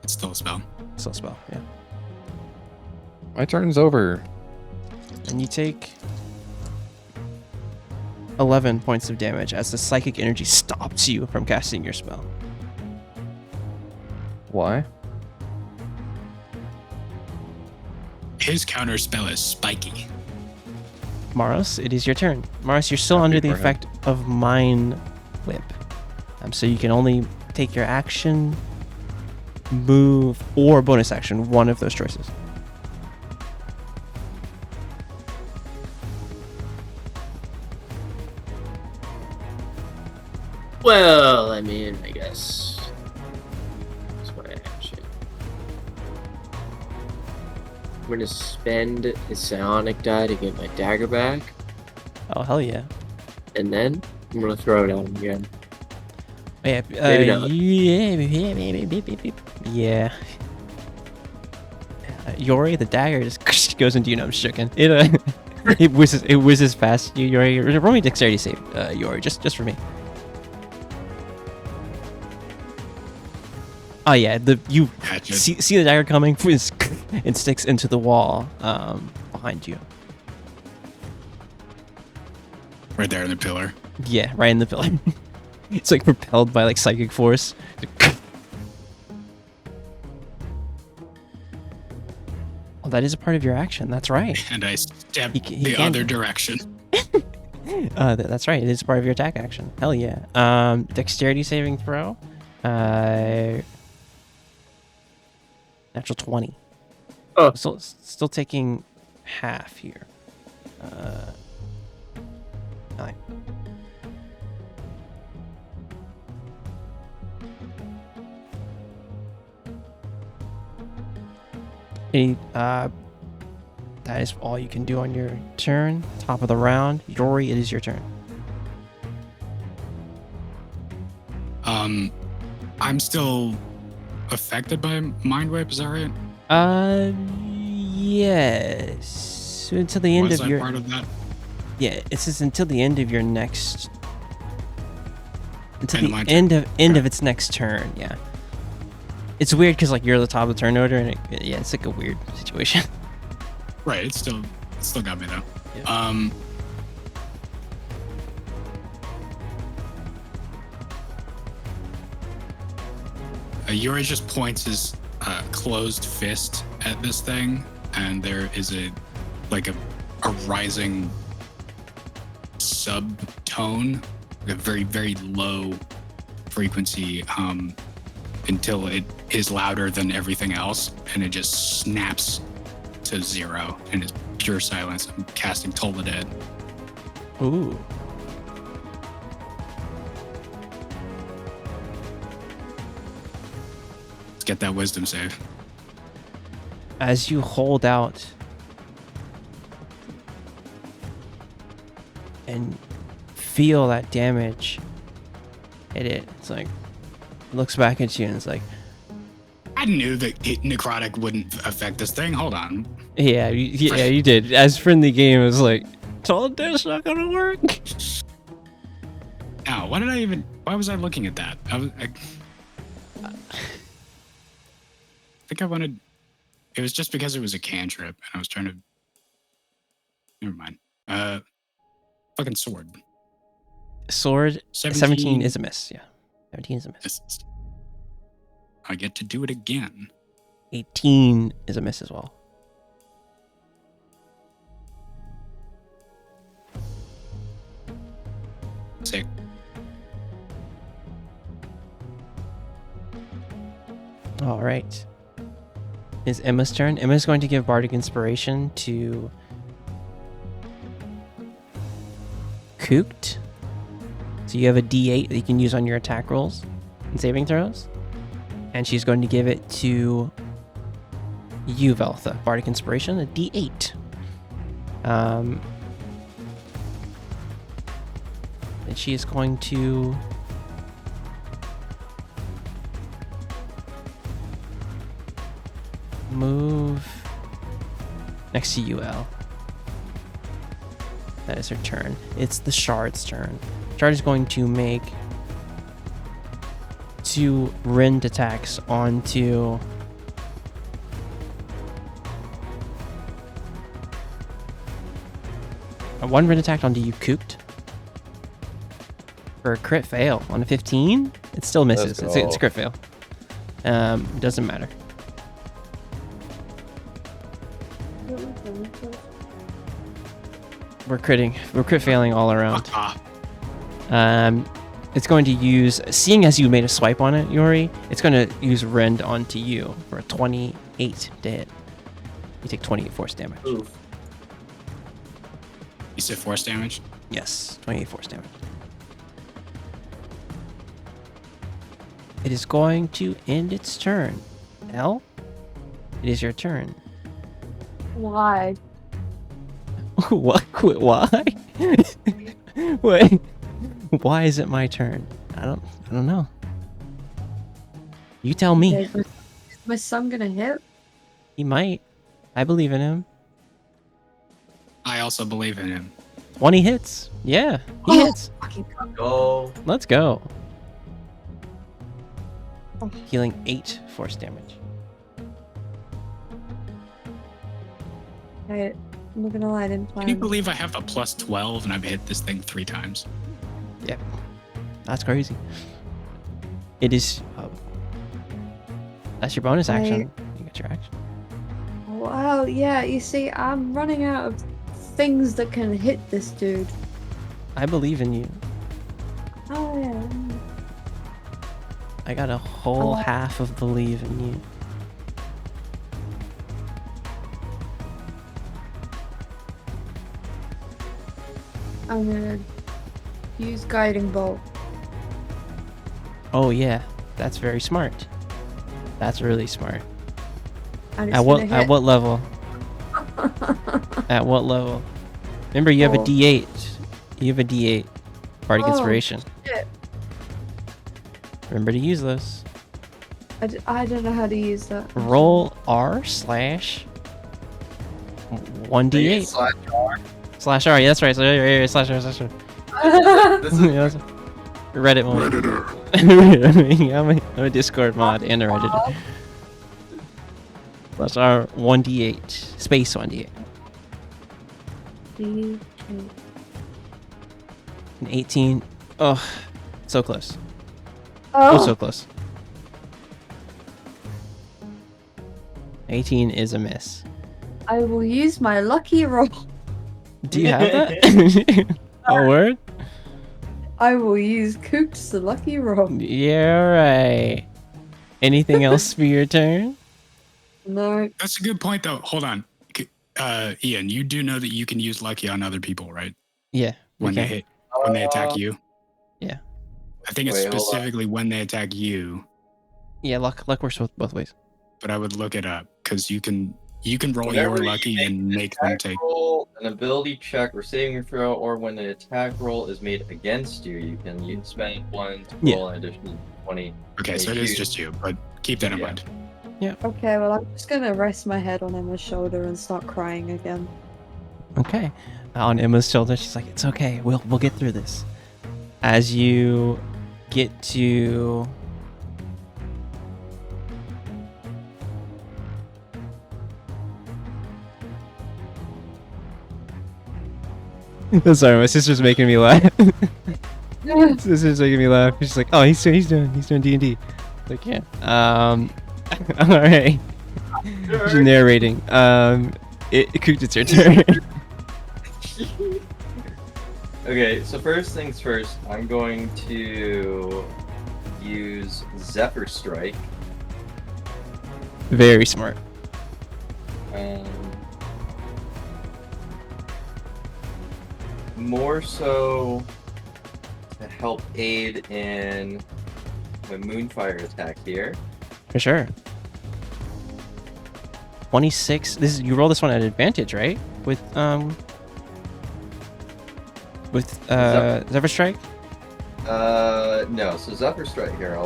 It's still a spell. Still a spell. Yeah. My turn's over. And you take 11 points of damage as the psychic energy stops you from casting your spell. Why? His counter spell is spiky. Maros, it is your turn. Maros, you're still under the for him. effect of Mind Whip. So you can only take your action, move, or bonus action, one of those choices. Well, I mean, I guess that's my action. I'm gonna spend a psionic die to get my dagger back, Oh, hell yeah. and then I'm gonna throw it out again. Oh, yeah. Maybe not. Yeah. Yori, the dagger just goes into you. No, I'm shooken. It it whizzes past you, Yori. Roll me a dexterity save, Yori, just for me. Oh yeah, you Gotcha. see the dagger coming, and sticks into the wall behind you. Right there in the pillar. Yeah, right in the pillar. It's like propelled by like psychic force. Oh, that is a part of your action. That's right. And I step He the can- other direction. That's right. It is part of your attack action. Hell yeah. Dexterity saving throw. Natural 20. Oh. Still taking half here. 9. That is all you can do on your turn. Top of the round. Yori, it is your turn. I'm still affected by Mind Whip, is that right? Yes. So until the end Was of I your part of that? yeah, it says until the end of your next until End of the my end of its next turn. Yeah. It's weird because like you're at the top of the turn order, and it's like a weird situation. Right, it still got me though. Yeah. Yuri just points his closed fist at this thing, and there is a rising subtone, a very, very low frequency until it is louder than everything else, and it just snaps to 0 and it's pure silence. I'm casting Toll the Dead. Ooh. get that wisdom save. As you hold out and feel that damage hit it, it's like, looks back at you and it's like, I knew that necrotic wouldn't affect this thing. Hold on. yeah, you did. As friendly game, it was like, told that's not gonna work. Now, why was I looking at that? I think I wanted, it was just because it was a cantrip and I was trying to, never mind. Fucking sword. Sword, 17 is a miss, yeah. 17 is a miss. Misses. I get to do it again. 18 is a miss as well. Sick. All right. It's Emma's turn. Emma's going to give Bardic Inspiration to Kooked. So you have a D8 that you can use on your attack rolls and saving throws. And she's going to give it to you, Veltha. Bardic Inspiration, a D8. And she is going to move next to you, El. That is her turn. It's the Shard's turn. Shard is going to make 2 rend attacks onto one rend attack onto you, Kooked. For a crit fail on a 15, it still misses. It's a crit fail. Doesn't matter. We're crit failing all around. It's going to use, seeing as you made a swipe on it, Yori, it's going to use rend onto you for a 28 to hit. You take 28 force damage. Oof. You said force damage? Yes, 28 force damage. It is going to end its turn. El, it is your turn. Why? What? Why? Wait. Why is it my turn? I don't know. You tell me. Is my son gonna hit? He might. I believe in him. I also believe in him. 20 hits. Yeah, he hits. Go. Let's go. Healing 8 force damage. I'm not gonna lie, I didn't plan. Can you believe I have a plus 12 and I've hit this thing 3 times? Yep. That's crazy. It is. That's your bonus action. You got your action. Wow, yeah, you see, I'm running out of things that can hit this dude. I believe in you. Oh, yeah. I got a whole half of believe in you. I'm gonna use Guiding Bolt. Oh yeah, that's very smart. That's really smart. And it's At gonna hit. what level? At what level? Remember, you have a Oh. D8. You have a D8. Bardic Oh, Inspiration. shit. Remember to use those. I don't know how to use that. Roll R/1d8. Slash R. Yeah, that's right. Slash R. Slash R. This is Yeah, that's- Reddit moment. I'm a Discord mod and a Redditor. Slash R 1d8. Space 1d8. D8. An 18. Oh, so close. Oh, so close. 18 is a miss. I will use my lucky roll. Do you have that? Oh, word? I will use Kook's the lucky roll. Yeah, right. Anything else for your turn? No. That's a good point, though. Hold on. Ian, you do know that you can use lucky on other people, right? Yeah. When they hit, when they attack you. Yeah. I think it's Wait, hold on. specifically when they attack you. Yeah, luck works both ways. But I would look it up because you can roll Whenever your you lucky make and an make them attack take. roll, an ability check or saving throw, or when an attack roll is made against you, you can spend 1 to Yeah. roll an additional 20. Okay, so it is just you, but keep that in Yeah. mind. Okay, well, I'm just gonna rest my head on Emma's shoulder and start crying again. Okay. On Emma's shoulder, she's like, "It's okay. We'll get through this." As you get to sorry, my sister's making me laugh. Sister's making me laugh. She's like, "Oh, he's doing DnD." Like, yeah. All right. She's narrating. It's your turn. Okay, so first things first, I'm going to use Zephyr Strike. Very smart. More so to help aid in the Moonfire attack here. For sure. 26. You roll this one at advantage, right? With Zephyr Strike? No, so Zephyr Strike here,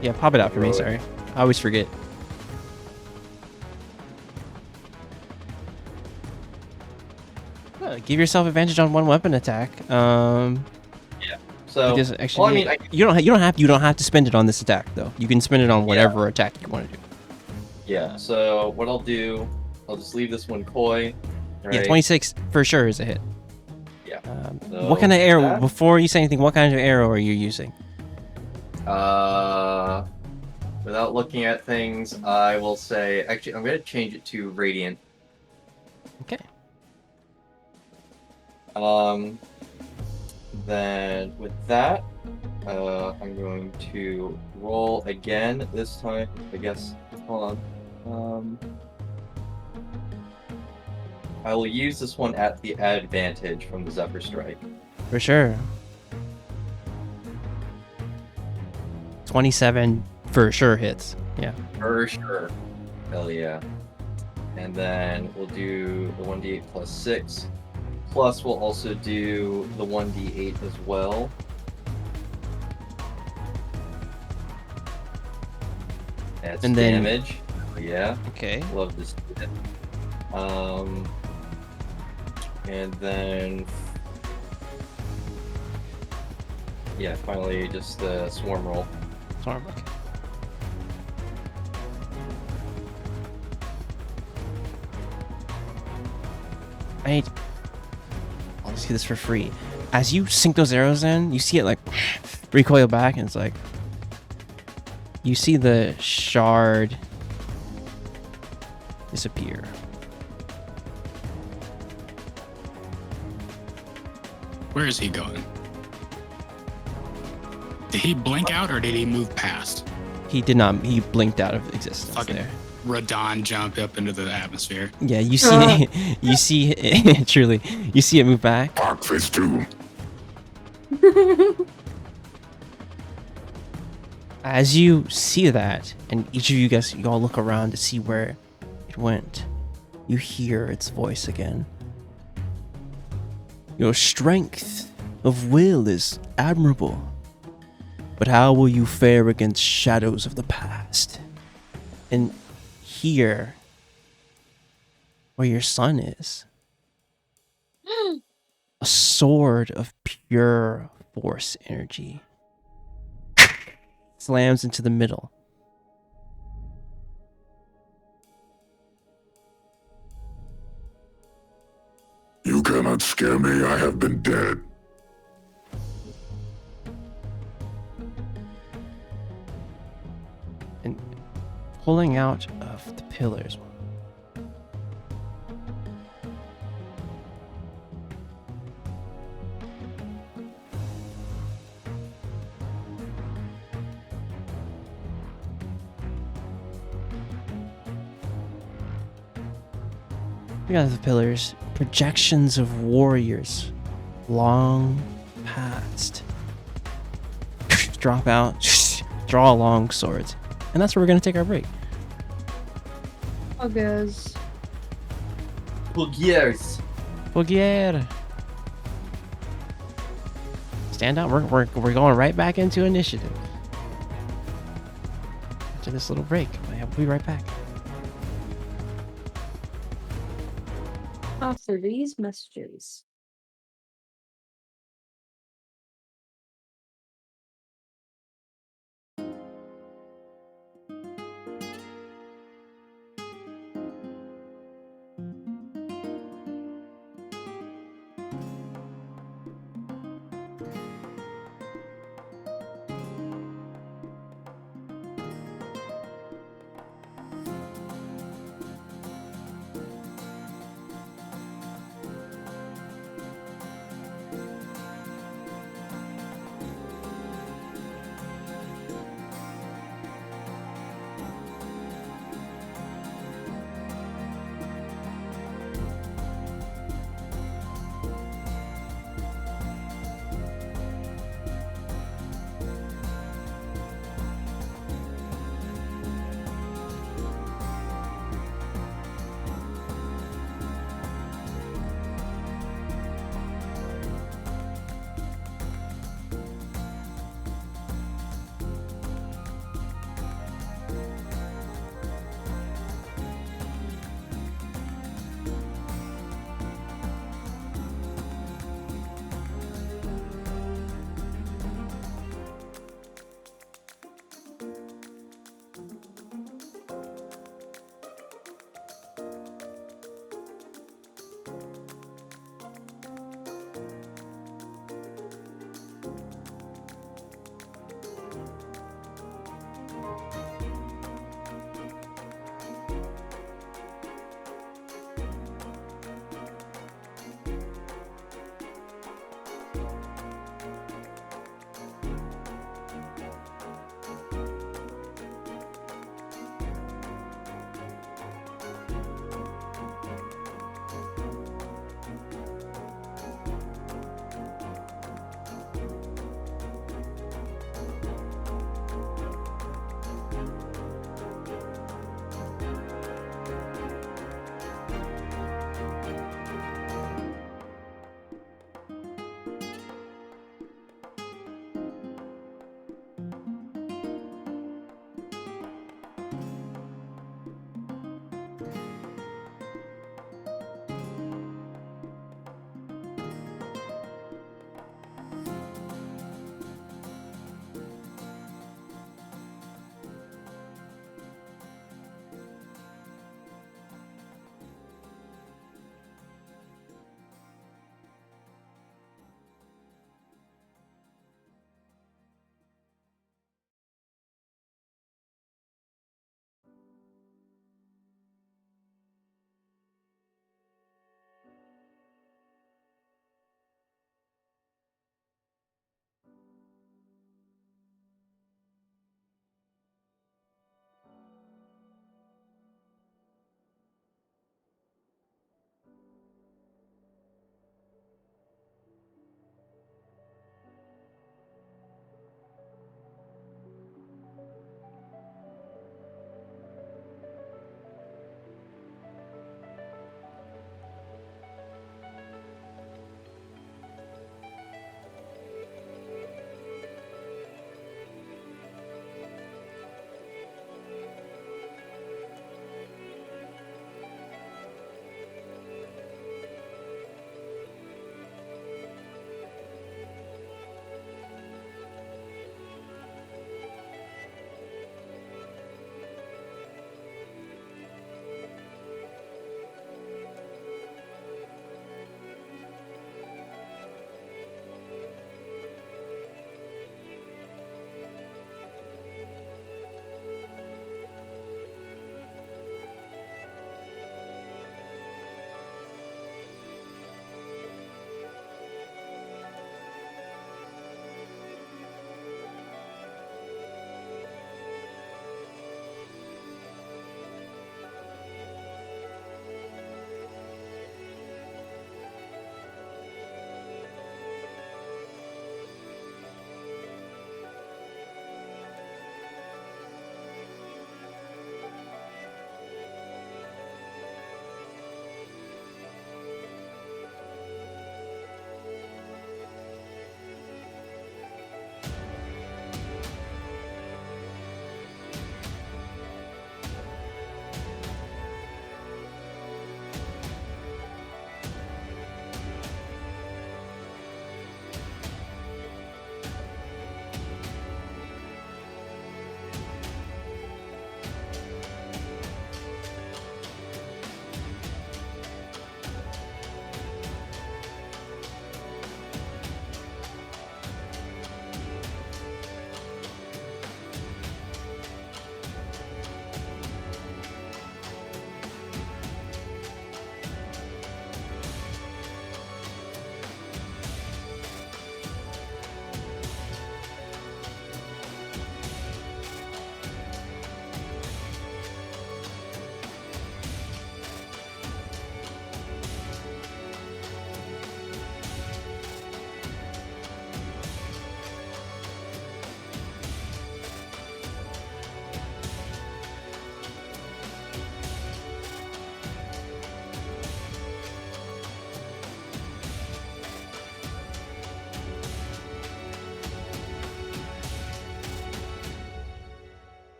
Yeah, pop it out for me, Roll it. sorry. I always forget. Give yourself advantage on one weapon attack. So, Because actually, well, I mean, you don't have to spend it on this attack though. You can spend it on whatever attack you want to do. yeah, so what I'll do, I'll just leave this one coy. Right? Yeah, 26 for sure is a hit. Yeah. What kind of arrow? that- Before you say anything, what kind of arrow are you using? Without looking at things, I will say, actually, I'm going to change it to Radiant. Okay. Then with that, I'm going to roll again. This time, I guess. Hold on. I will use this one at the advantage from the Zephyr Strike. For sure. 27 for sure hits. Yeah. For sure. Hell yeah. And then we'll do the 1d8 plus 6. Plus, we'll also do the 1d8 as well. That's And then- damage. Yeah, Okay. love this. And then... yeah, finally, just the swarm roll. Swarm. Okay. I'll just do this for free. As you sink those arrows in, you see it like recoil back, and it's like you see the shard disappear. Where is he going? Did he blink out or did he move past? He did not. He blinked out of existence Fucking there. Radon jump up into the atmosphere. Yeah, you see. You see. Truly, you see it move back. Darkface 2. As you see that, and each of you guys, you all look around to see where it went, you hear its voice again. Your strength of will is admirable, but how will you fare against shadows of the past? And here, where your son is, a sword of pure force energy slams into the middle. You cannot scare me. I have been dead. And pulling out of the pillars. We got the pillars, projections of warriors, long past. Drop out, draw long swords. And that's where we're going to take our break. Buggers. Bulgiers. Bulgier. Stand out. We're going right back into initiative. After this little break. We'll be right back. After these messages.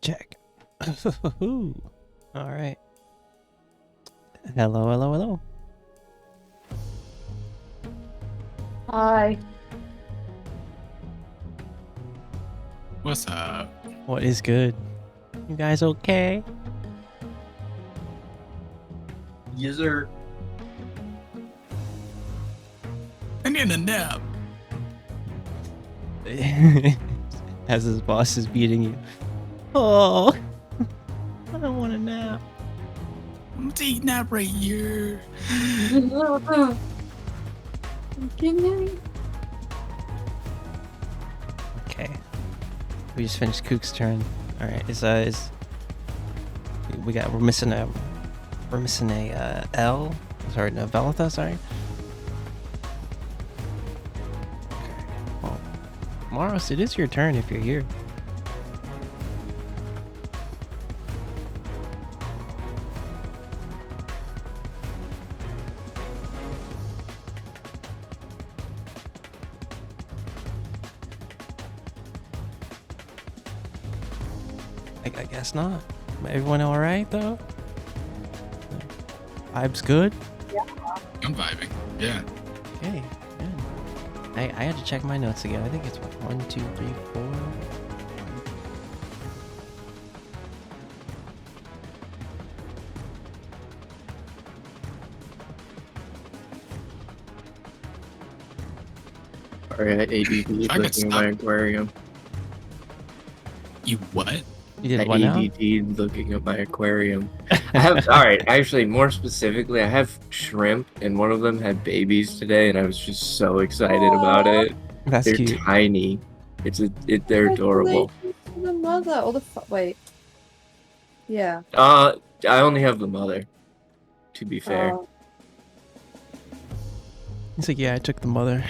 Check. All right. Hello, hello, hello. Hi. What's up? What is good? You guys okay? Yes, sir. I need a nap. As his boss is beating you. Oh, I don't want to nap. I'm taking a nap right here. Okay. We just finished Kook's turn. All right. We're missing a L. Sorry, no, Velitha. Sorry. Okay. Well, Maros, it is your turn if you're here. I guess not. Everyone all right though? Vibes good? I'm vibing. Yeah. Okay, good. I had to check my notes again. I think it's what, 1, 2, 3, 4. Sorry, I ADD I could looking at my stop. aquarium. You what? You did I what now? ADD looking at my aquarium. I have, alright, actually, more specifically, I have shrimp, and one of them had babies today, and I was just so excited about it. That's They're cute. tiny. They're adorable. Congratulations to the mother or the wait. Yeah. I only have the mother, to be fair. He's like, yeah, I took the mother,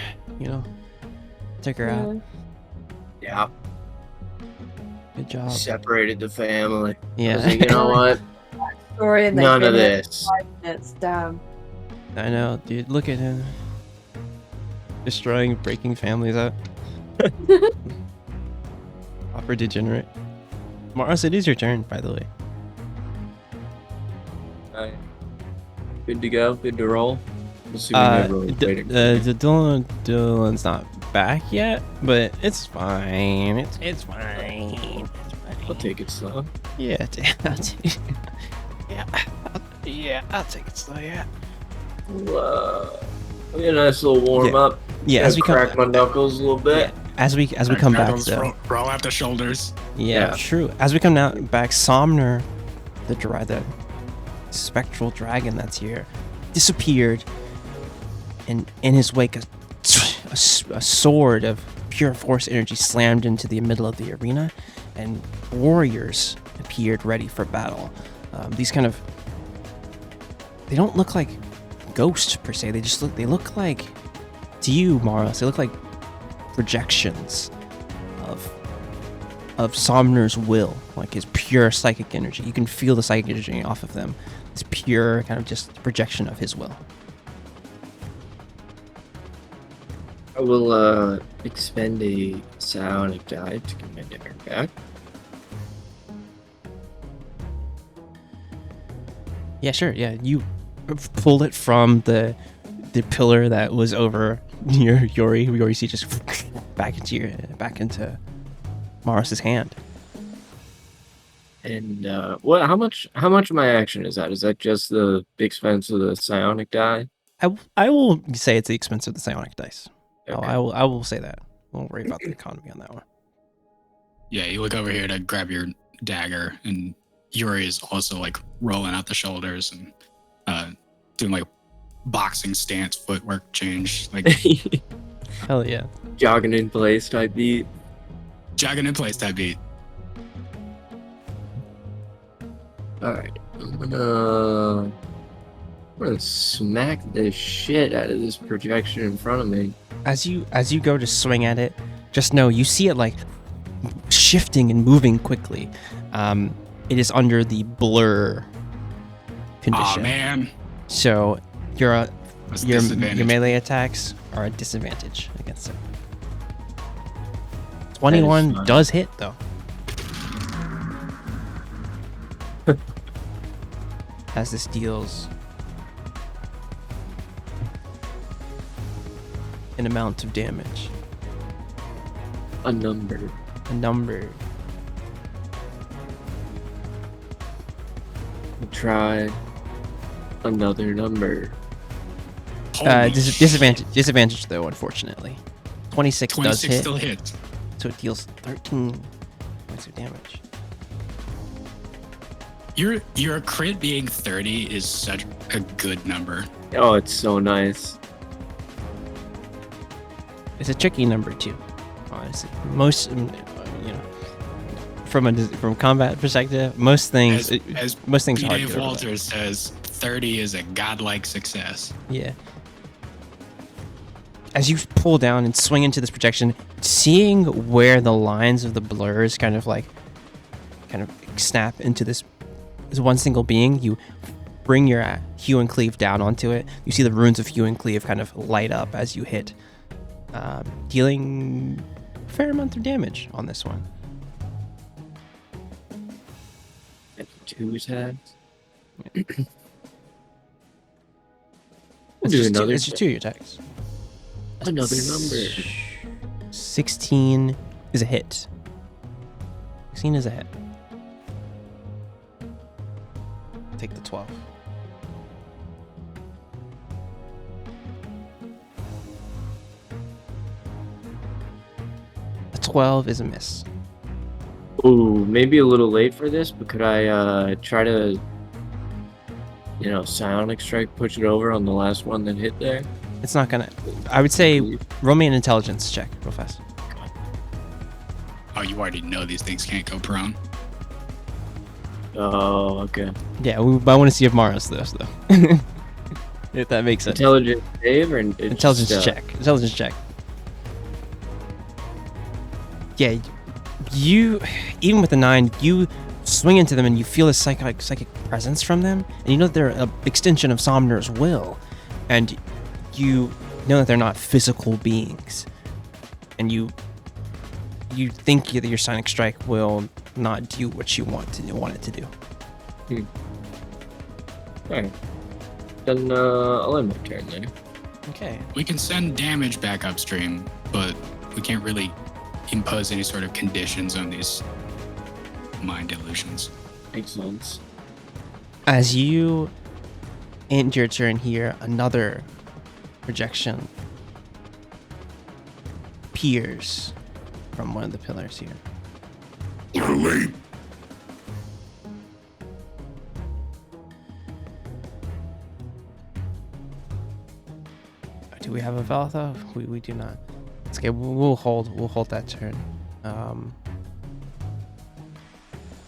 took her out. Yeah, Good job. separated the family. I Yeah, was like, you know what? Story and None of this. 5 minutes. Damn. I know, dude. Look at him. Destroying, breaking families up. Proper degenerate. Maros, it is your turn, by the way. Alright. Good to go. Good to roll. Assuming everyone's waiting for me. Dylan's not back yet, but it's fine. It's fine. I'll take it slow. Yeah, I'll take it slow. Yeah. I'll get a nice little warm up. Yeah, Gotta as we crack come, my knuckles a little bit. as we come back, though. Roll out the shoulders. Yeah, Yeah. true. As we come down back, Somner, the spectral dragon that's here, disappeared, and in his wake, a sword of pure force energy slammed into the middle of the arena, and warriors appeared ready for battle. These kind of, they don't look like ghosts per se. They look like, to you, Maros, they look like projections of Somner's will, like his pure psychic energy. You can feel the psychic energy off of them. It's pure kind of just projection of his will. I will expend a psionic die to get my dagger back. Yeah, sure. Yeah, you pull it from the pillar that was over near Yori. You see just back into Maros's hand. And what? How much of my action is that? Is that just the expense of the psionic die? I will say it's the expense of the psionic dice. Okay. I will say that. Don't worry about the economy on that one. Yeah, you look over here to grab your dagger, and Yuri is also like rolling out the shoulders and doing like boxing stance footwork change, like Hell yeah. Jogging in place type beat. jogging in place type beat. Alright. I'm gonna smack the shit out of this projection in front of me. As you go to swing at it, just know you see it like shifting and moving quickly. It is under the blur condition. Oh man, So your that's your disadvantage. melee attacks are a disadvantage against it. 21 fine. does hit though. as this deals an amount of damage. A number. A number. We'll try another number. Holy Disadvantage though, unfortunately. 26 does 26 hit, still hits. so it deals 13 points of damage. Your crit being 30 is such a good number. Oh, it's so nice. It's a tricky number too, honestly. Most, from a combat perspective, most things As most things P. are hard to Dave get over Walters says, 30 is a godlike success. that. Yeah. As you pull down and swing into this projection, seeing where the lines of the blurs kind of snap into this one single being, you bring your Hue and Cleave down onto it. You see the runes of Hue and Cleave kind of light up as you hit, dealing a fair amount of damage on this one. And 2 attacks. It's do just another it's just 2 attacks. Another number. 16 is a hit. 16 is a hit. Take the 12. The 12 is a miss. Ooh, maybe a little late for this, but could I try to, Psionic Strike, push it over on the last one that hit there? It's not gonna. I would say roll me an intelligence check real fast. Oh, you already know these things can't go prone. Oh, okay. Yeah, I want to see if Maros does though. If that makes sense. Intelligence save or Intelligence check. Intelligence check. Yeah, you even with the 9, you swing into them and you feel a psychic presence from them, and you know that they're an extension of Somner's will, and you know that they're not physical beings, and you think that your Psionic Strike will not do what you want it to do. Alright. Then I'll end my turn then. Okay. We can send damage back upstream, but we can't really impose any sort of conditions on these mind illusions. Makes sense. As you end your turn here, another projection appears from one of the pillars here. We're late. Do we have a Veltho? We do not. It's okay. We'll hold that turn.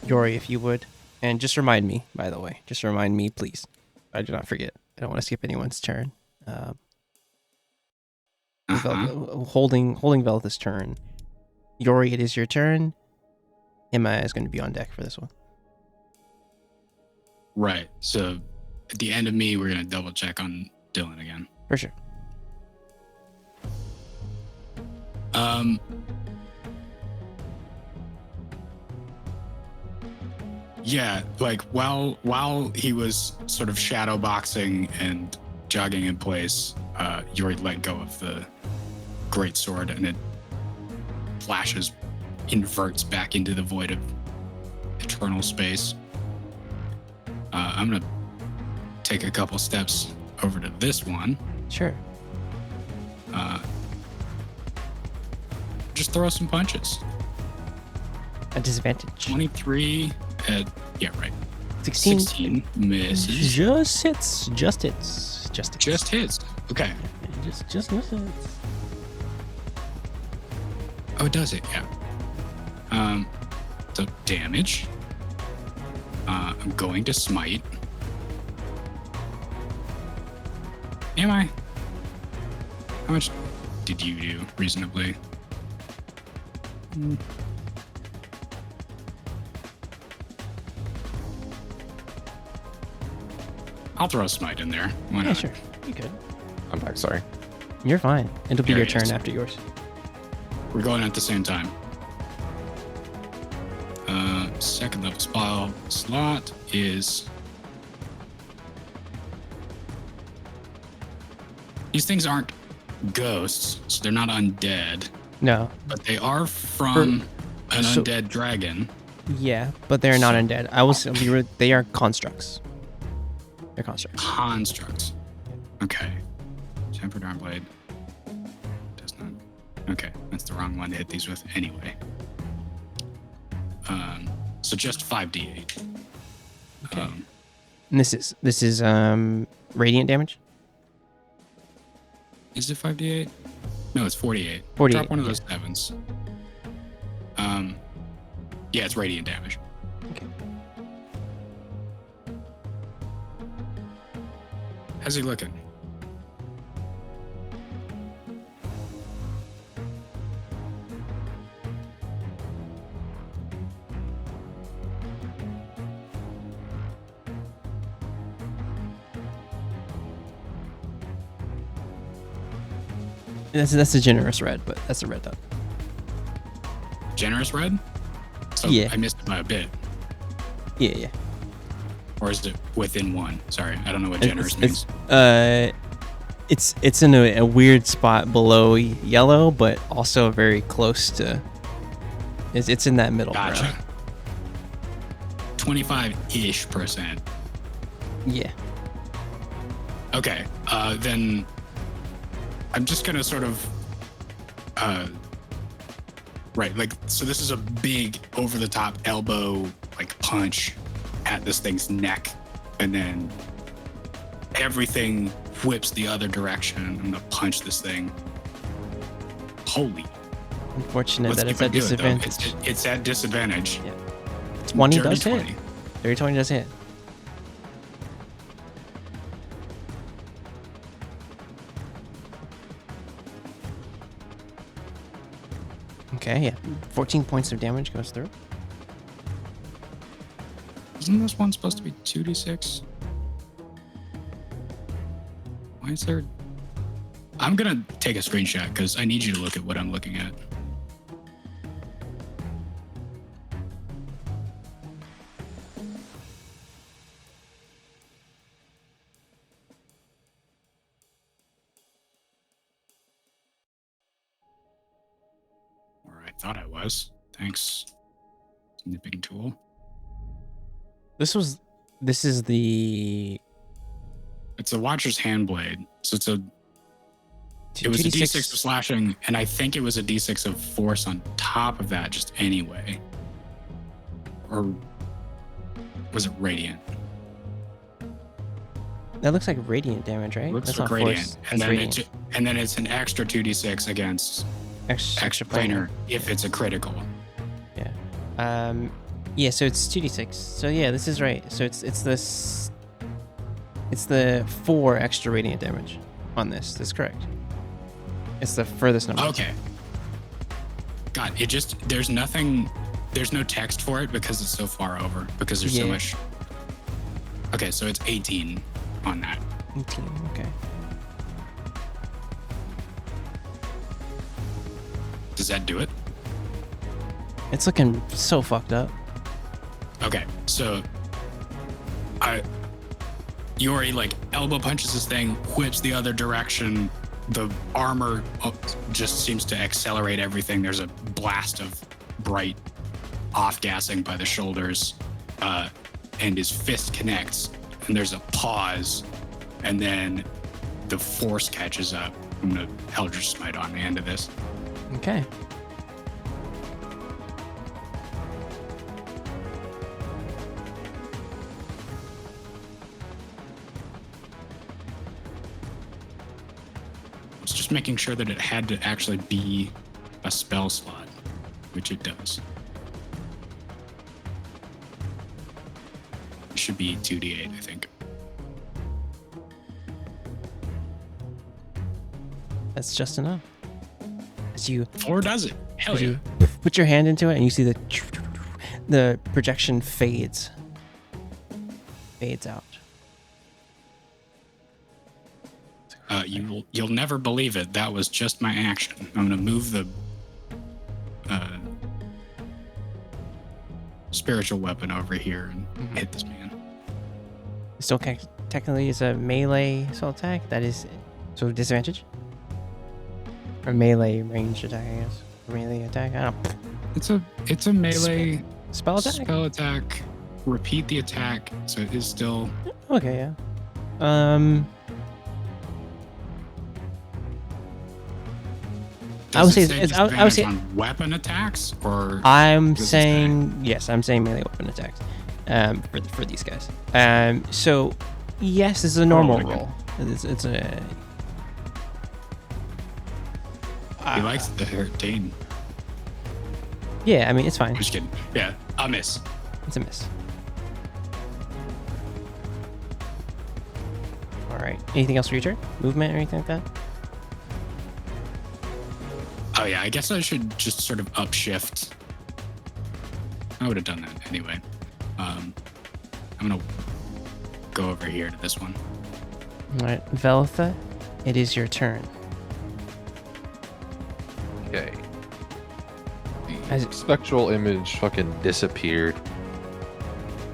Yori, if you would, and just remind me. By the way, just remind me, please. I do not forget. I don't want to skip anyone's turn. Holding Veltha's turn. Yori, it is your turn. Emma is going to be on deck for this one. Right. So at the end of me, we're gonna double check on Dylan again. For sure. Yeah, like while he was sort of shadow boxing and jogging in place, Yori let go of the great sword and it flashes, inverts back into the void of eternal space. I'm gonna take a couple steps over to this one. Sure. Just throw some punches. A disadvantage. 23 at, yeah, right. 16. 16 misses. Just hits. Just hits. Okay. Just misses. Oh, it does it, yeah. So damage. I'm going to smite. Am I? How much did you do reasonably? I'll throw a smite in there. Why Yeah, not? sure. You could. I'm back. Sorry. You're fine. It'll be There your it turn is. after yours. We're going at the same time. Second level spell slot is these things aren't ghosts, so they're not undead, No. but they are from an so- undead dragon. Yeah, but they're not So- undead. They are constructs. They're constructs. Constructs. Okay. Tempered arm blade. Does not. Okay, that's the wrong one to hit these with anyway. So just 5d8. Okay. And this is radiant damage. Is it 5d8? No, it's 48. 48, Drop one of those 7s. Yeah, it's radiant damage. Okay. How's he looking? That's a generous red, but that's a red dot. Generous red? So Yeah. I missed it by a bit. Yeah. Or is it within 1? Sorry, I don't know what It's- generous it's- means. It's in a weird spot below yellow, but also very close to. It's in that middle Gotcha. ground. 25-ish%. Yeah. Okay, then I'm just gonna sort of, right, like, so this is a big over-the-top elbow, like, punch at this thing's neck, and then everything whips the other direction. I'm gonna punch this thing. Holy. Unfortunate Let's that it's keep at it good, though. disadvantage. It's at disadvantage. 20 Dirty does 20. hit. Dirty 20 does hit. Okay, yeah. 14 points of damage goes through. Isn't this one supposed to be 2d6? Why is there... I'm gonna take a screenshot because I need you to look at what I'm looking at. Or I thought I was. Thanks, snipping tool. This is the It's a Watcher's Handblade, so it's a... It was a d6 of slashing, and I think it was a d6 of force on top of that, just anyway. Or was it radiant? That looks like radiant damage, right? Looks That's like not radiant, force. and That's then radiant. and then it's an extra 2d6 against extra planar if it's a critical. Yeah, so it's 2d6. So yeah, this is right. So it's the 4 extra radiant damage on this. That's correct. It's the furthest number. Okay. God, it just there's no text for it because it's so far over because there's so Yeah. much. Okay, so it's 18 on that. 18. Okay. Does that do it? It's looking so fucked up. Okay, so Yori like elbow punches this thing, whips the other direction. The armor just seems to accelerate everything. There's a blast of bright off-gassing by the shoulders, and his fist connects, and there's a pause, and then the force catches up. I'm gonna Eldritch Smite on the end of this. Okay. It's just making sure that it had to actually be a spell slot, which it does. It should be 2d8, I think. That's just enough. As you Or does it? Hell as yeah. you put your hand into it and you see the projection fades out. You'll never believe it. That was just my action. I'm gonna move the spiritual weapon over here and hit this man. Still technically is a melee assault attack. That is So disadvantage? Or melee range attack, I guess. Melee attack? I don't know. It's a melee Spell attack? spell attack. Repeat the attack, so it is still. Okay, yeah. I would say it's I would say on weapon attacks, or I'm does it saying yes. I'm saying melee weapon attacks. For these guys. So yes, this is a normal okay. roll. It's a. He likes the 13. Yeah, I mean it's fine. I'm just kidding. Yeah, a miss. It's a miss. All right. Anything else for your turn? Movement or anything like that? Oh yeah, I guess I should just sort of upshift. I would have done that anyway. I'm gonna go over here to this one. All right, Velitha, it is your turn. Okay. As The spectral image fucking disappeared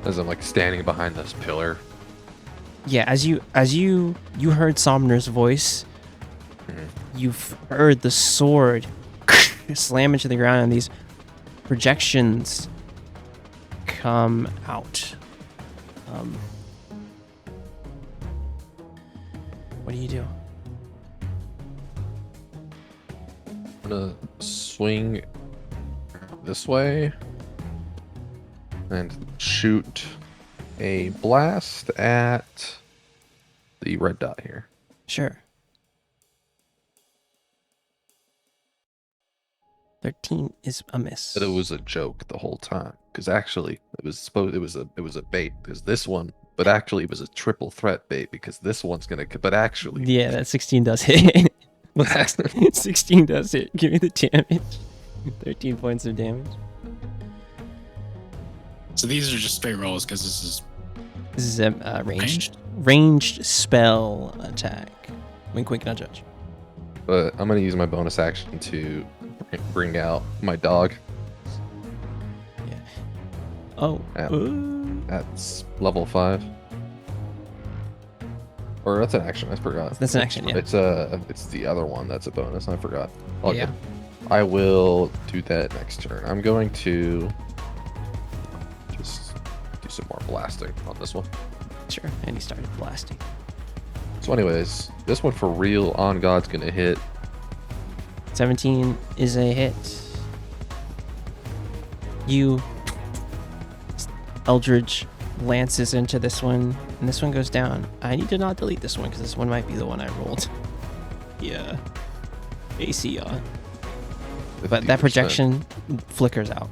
as I'm like standing behind this pillar. Yeah, as you heard Somner's voice, you've heard the sword slam into the ground, and these projections come out. What do you do? I'm gonna swing this way and shoot a blast at the red dot here. Sure. 13 is a miss. But it was a joke the whole time, because actually it was a bait. Because this one, but actually it was a triple threat bait, because this one's gonna. But actually, Yeah, that 16 does hit. 16 does hit. Give me the damage. 13 points of damage. So these are just straight rolls because this is This is a ranged spell attack. Wink, wink, nudge, nudge. But I'm gonna use my bonus action to bring out my dog. Yeah. Oh. Yeah. That's level 5. Or that's an action. I forgot. That's an action, yeah. It's the other one that's a bonus. I forgot. Okay. Yeah. I will do that next turn. I'm going to just do some more blasting on this one. Sure. And he started blasting. So anyways, this one for real on God's gonna hit. 17 is a hit. You Eldridge lances into this one, and this one goes down. I need to not delete this one because this one might be the one I rolled. Yeah. AC on. But that 50%. projection flickers out.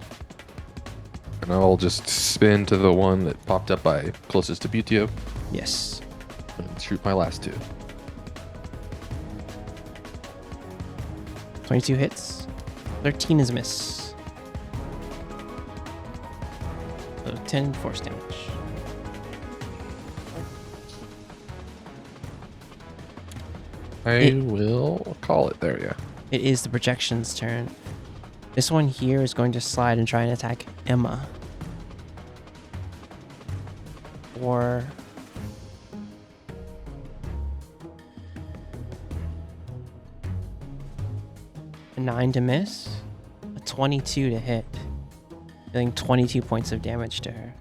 And I'll just spin to the one that popped up by closest to Butio Yes. and shoot my last 2. 22 hits. 13 is a miss. So 10 force damage. I will call it there, yeah. It is the projection's turn. This one here is going to slide and try and attack Emma. Or a 9 to miss, a 22 to hit, dealing 22 points of damage to her.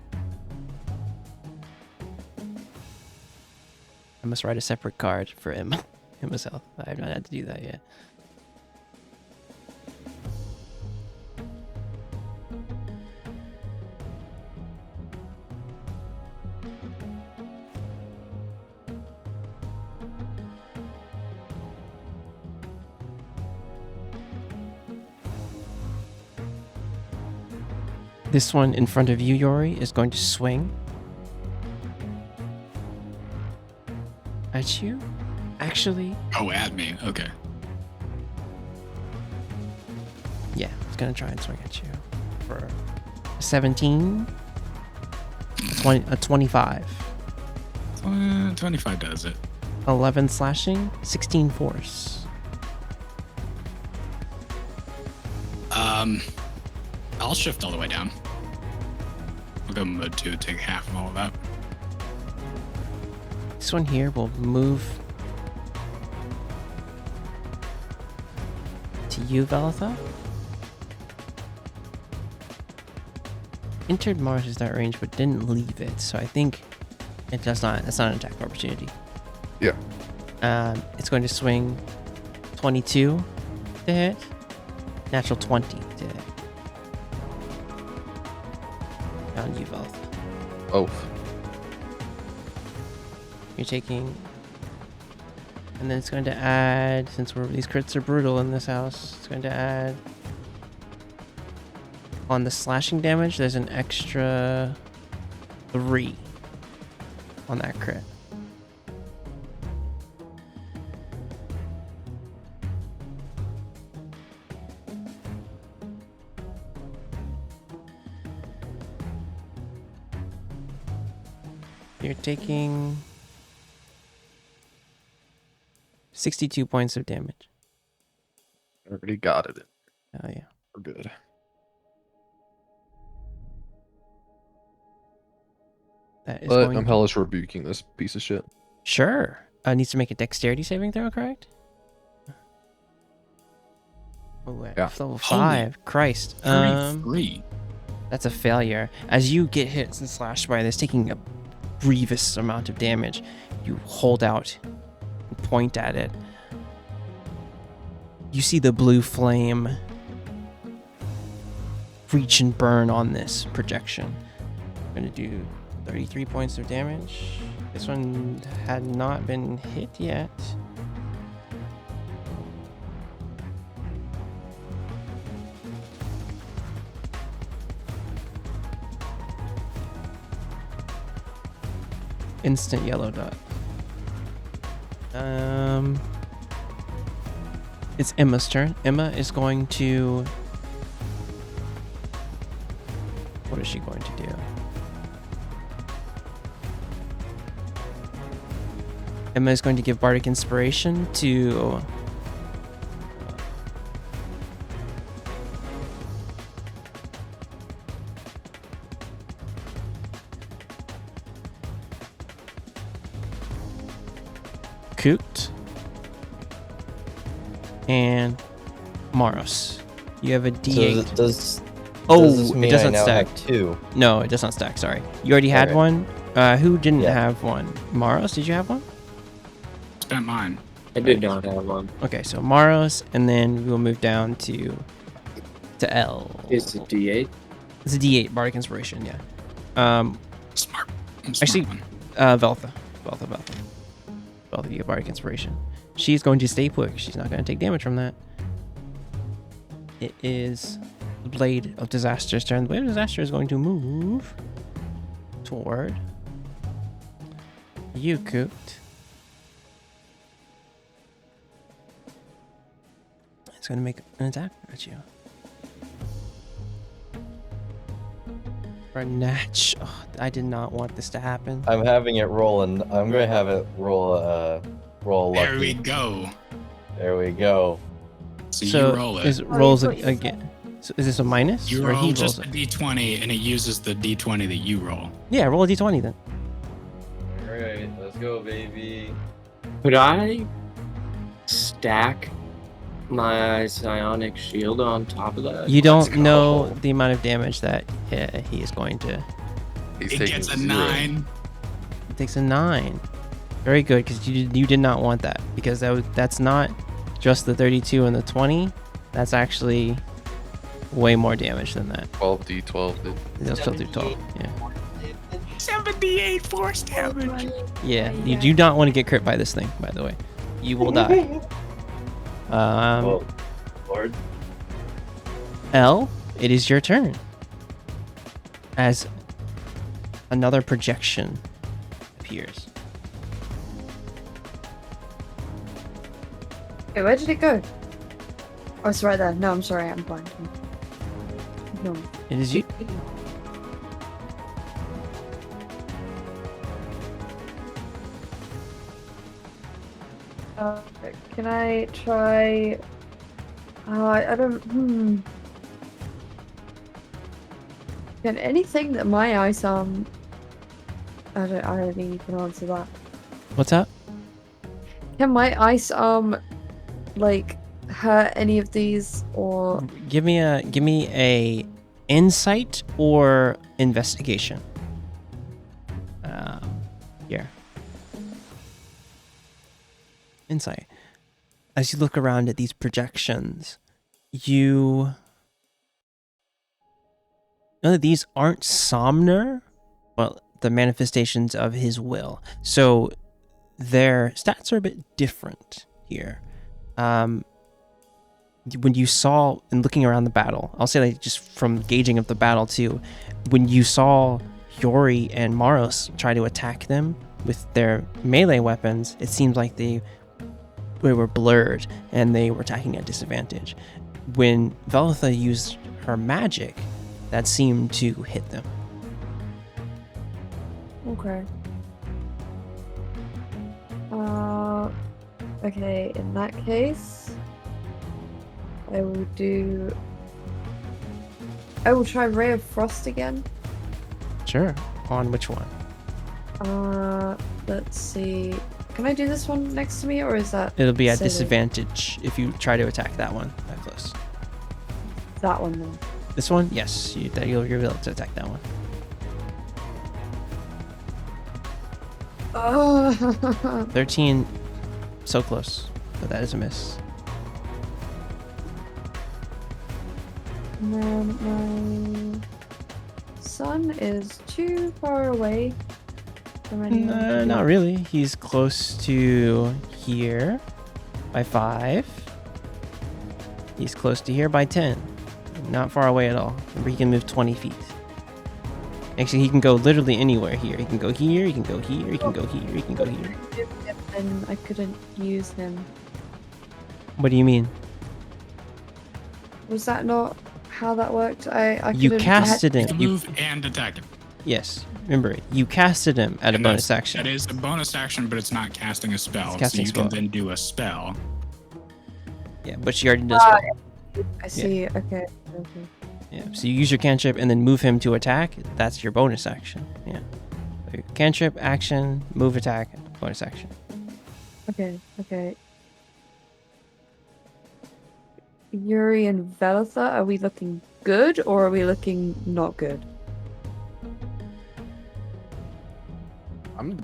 I must write a separate card for Emma's health. I have not had to do that yet. This one in front of you, Yori, is going to swing at you. Actually, Oh, at me. Okay. yeah, it's going to try and swing at you for a 17, a 25, 25 does it. 11 slashing, 16 force. I'll shift all the way down. I'll go mode 2, take half of all of that. This one here will move to you, Velitha. Entered Mars' that range, but didn't leave it, so I think it does not. That's not an attack opportunity. Yeah. It's going to swing 22 to hit, natural 20 to hit. On you, Velitha. Oh. You're taking, and then it's going to add, since these crits are brutal in this house, it's going to add on the slashing damage. There's an extra 3 on that crit. You're taking 62 points of damage. Already got it. Oh yeah. We're good. That is But going I'm hellish rebuking this piece of shit. Sure. Needs to make a dexterity saving throw, correct? Oh, at Yeah. level Holy 5. Christ. 33. That's a failure. As you get hit and slashed by this, taking a grievous amount of damage, you hold out and point at it. You see the blue flame reach and burn on this projection. I'm gonna do 33 points of damage. This one had not been hit yet. Instant yellow dot. It's Emma's turn. Emma is going to... What is she going to do? Emma is going to give Bardic Inspiration to... Coot and Maros. You have a D8. So does oh, this mean it doesn't I now stack. have 2? No, it does not stack. Sorry, you already had Okay. one. Who didn't Yeah. have one? Maros, did you have one? Spent mine. I did not have one. Okay, so Maros, and then we will move down to L. It's a D8. It's a D8 Bardic Inspiration. Yeah. Smart. Smart Actually, one. Velitha, you have Bardic Inspiration. She's going to stay put. She's not going to take damage from that. It is the Blade of Disaster's turn. The Blade of Disaster is going to move toward you, Cooked. It's going to make an attack at you. For a natch. Oh, I did not want this to happen. I'm having it roll, and I'm gonna have it roll. Roll lucky. There we go. There we go. So, So you roll it. is Oh, rolls you it again. So is this a minus? You or he roll rolls just it? a d20 and it uses the d20 that you roll. Yeah, roll a d20 then. All right, let's go, baby. Could I stack my psionic shield on top of that? You don't Let's go. know the amount of damage that he is going to. He's It taking gets a 0. 9. It takes a 9. Very good, because you did not want that, because that's not just the 32 and the 20. That's actually way more damage than that. 12d12. They'll still do 12. Yeah. 78 force damage. Yeah. You do not want to get crit by this thing, by the way. You will die. Oh, Lord. L, it is your turn. As another projection appears. Okay, where did it go? Oh, it's right there. No, I'm sorry, I'm blind. No. It is you. Can I try? I don't. Can anything that my ice I don't think you can answer that. What's up? Can my ice like hurt any of these, or Give me a insight or investigation. Here. Insight. As you look around at these projections, you know that these aren't Somner, but the manifestations of his will. So their stats are a bit different here. When you saw, and looking around the battle, I'll say like just from gauging of the battle too, when you saw Yori and Maros try to attack them with their melee weapons, it seemed like they were blurred and they were attacking at disadvantage. When Velitha used her magic, that seemed to hit them. okay. Okay, in that case, I will try Ray of Frost again. Sure. On which one? Let's see. Can I do this one next to me, or is that It'll be at silly? disadvantage if you try to attack that one that close. That one then. This one? Yes, you'll be able to attack that one. Oh. 13, so close, but that is a miss. And then my son is too far away from anyone. Not really. He's close to here by 5. He's close to here by 10. Not far away at all. Remember, he can move 20 feet. Actually, he can go literally anywhere here. He can go here, he can go here, he can go here, he can go here. And I couldn't use him. What do you mean? Was that not how that worked? I You couldn't- casted You him. can You, move and attack him. yes, remember, you casted him at a And bonus that action. is a bonus action, but it's not casting a spell. It's casting so you a spell. can then do a spell. Yeah, but she already does spell. I see. Okay. Yeah, so you use your cantrip and then move him to attack. That's your bonus action. Yeah. So cantrip, action, move, attack, bonus action. Okay. Yuri and Velitha, are we looking good or are we looking not good? I'm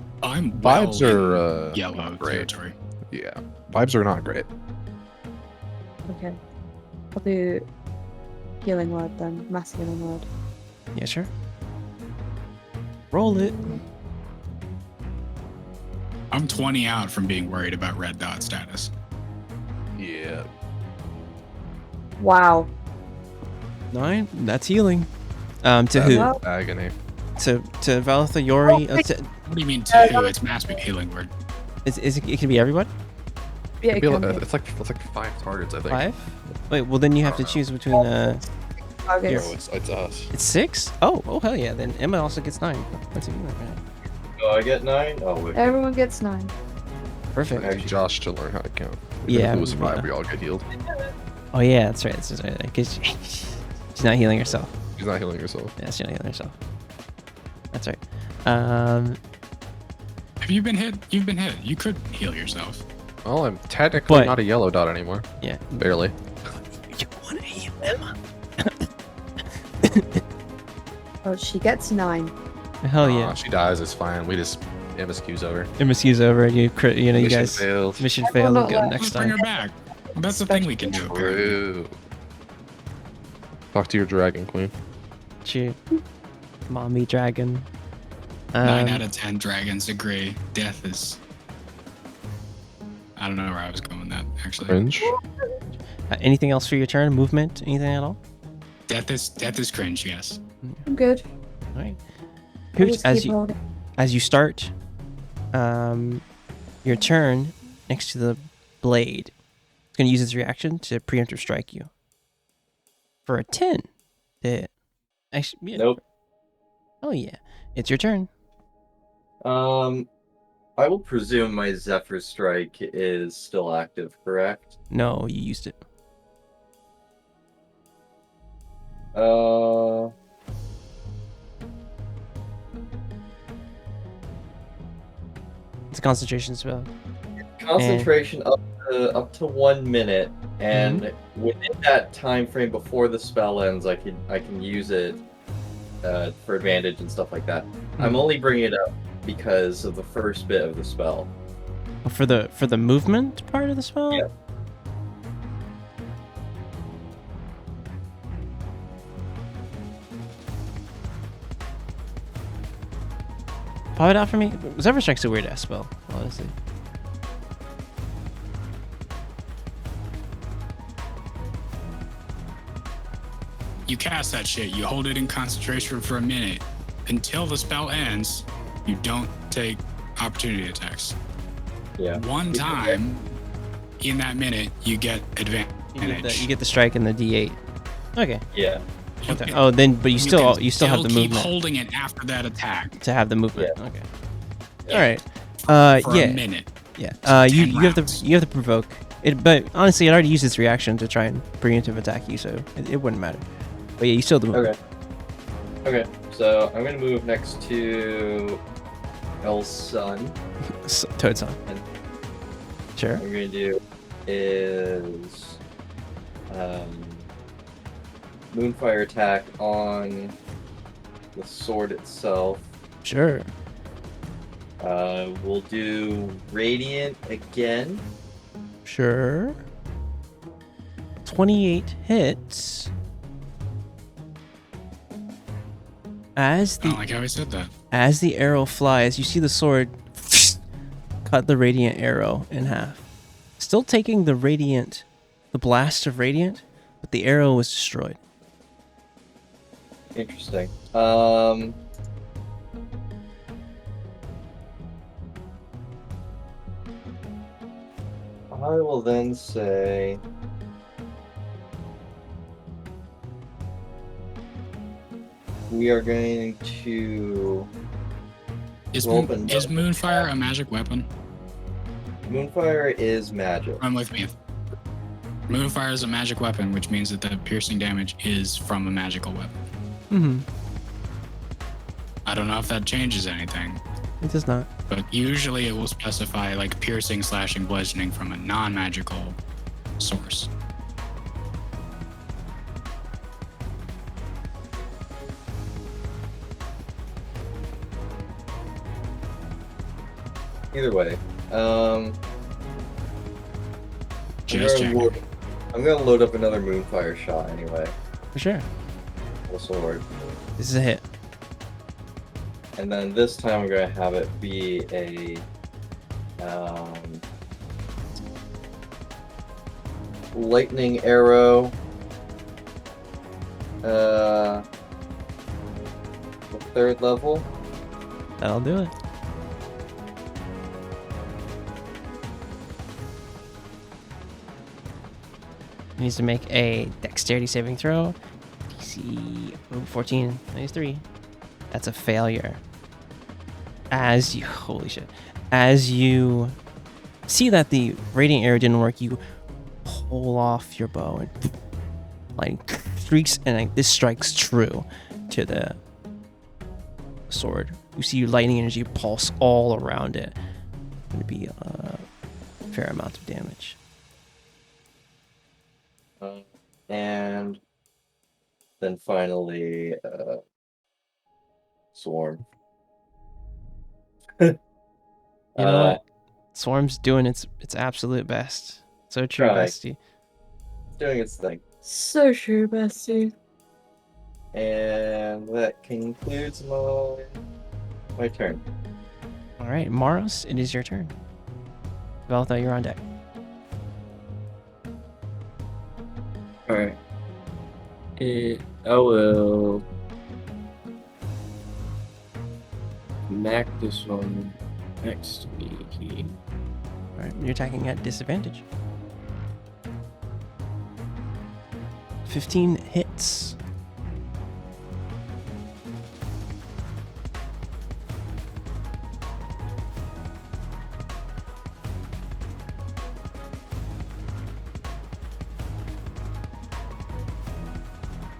Vibes well are in yellow not great. territory. Yeah, vibes are not great. Okay. I'll do healing word then. Mass healing word. Yeah, sure. Roll it. I'm 20 out from being worried about red dot status. Yeah. Wow. 9. That's healing. To who? Well- Agony. To Velitha, Yori. Oh, What do you mean two? It's mass healing word. Is it can be everybody? Yeah, It'd it be can like- be. it's like 5 targets, I think. 5? Wait, well then you have to choose between Targets. No, it's us. it's 6? Oh hell yeah, then Emma also gets 9. That's even better. Oh, I get 9? Oh, wait. Everyone gets 9. Perfect. I need Josh to learn how to count. Yeah, If it was 5, yeah. we all get healed. Oh yeah, that's right. That's right. Because she's not healing herself. She's not healing herself. Yeah, she's not healing herself. That's right. Have you been hit? You've been hit. You could heal yourself. Well, I'm technically But- not a yellow dot anymore. Yeah. Barely. You want to heal Emma? Oh, she gets 9. Hell yeah. She dies, it's fine. We just MSQ's over. MSQ's over. You Mission guys. failed. Mission I will failed. not Go let- next Let's bring time. her back. Well, that's the thing we can do. apparently. True. Talk to your dragon queen. Shoot. Mommy dragon. 9 out of 10 dragons agree. Death is. I don't know where I was going with that actually. Cringe. Anything else for your turn? Movement? Anything at all? Death is cringe. Yes. I'm good. All right. I'll Hooch, just as keep you holding. as you start your turn next to the blade, it's going to use its reaction to preemptive strike you for a 10 to hit. Actually, yeah. Nope. Oh yeah, it's your turn. I will presume my Zephyr Strike is still active, correct? No, you used it. It's a concentration spell. Concentration up to 1 minute, and within that time frame before the spell ends, I can use it for advantage and stuff like that. I'm only bringing it up because of the first bit of the spell. For the movement part of the spell? Yeah. Pop it out for me. Zephyr Strike's a weird ass spell, honestly. You cast that shit, you hold it in concentration for a minute. Until the spell ends, you don't take opportunity attacks. Yeah. One time in that minute, you get advantage. You get the strike and the D8. Okay. Yeah. Okay. Oh, then, but you still have the keep movement holding it after that attack to have the movement. Yeah. Okay. Yeah. All right. for Yeah. a minute. Yeah. You 10 have to rounds. you have to provoke it, but honestly, it already used its reaction to try and preemptive attack you, so it wouldn't matter. But yeah, you still have the movement. Okay. So I'm gonna move next to El's son. Toad's on. And Sure. what I'm gonna do is Moonfire attack on the sword itself. Sure. We'll do Radiant again. Sure. 28 hits. As I don't the like how I said that. as the arrow flies, you see the sword cut the radiant arrow in half. Still taking the blast of radiant, but the arrow was destroyed. Interesting. I will then say we are going to Is roll up another Moonfire a magic weapon? Moonfire is magic. Run with me. Moonfire is a magic weapon, which means that the piercing damage is from a magical weapon. Mm-hmm. I don't know if that changes anything, It does not. but usually it will specify like piercing, slashing, bludgeoning from a non-magical source. Either way, Just checking. I'm gonna load up another Moonfire shot anyway. For sure. The sword. This is a hit. And then this time I'm gonna have it be a lightning arrow. The 3rd level. That'll do it. He needs to make a dexterity saving throw. DC 14, 93. That's a failure. As you see that the radiant arrow didn't work, you pull off your bow and like streaks, and like this strikes true to the sword. You see lightning energy pulse all around it. Going to be a fair amount of damage. And then finally, Swarm. You know what? Swarm's doing its absolute best. So true, Try. bestie. Doing its thing. So true, bestie. And that concludes my turn. All right, Maros, it is your turn. Veltha, you're on deck. Alright. I will smack this one next to me. All right, you're attacking at disadvantage. 15 hits.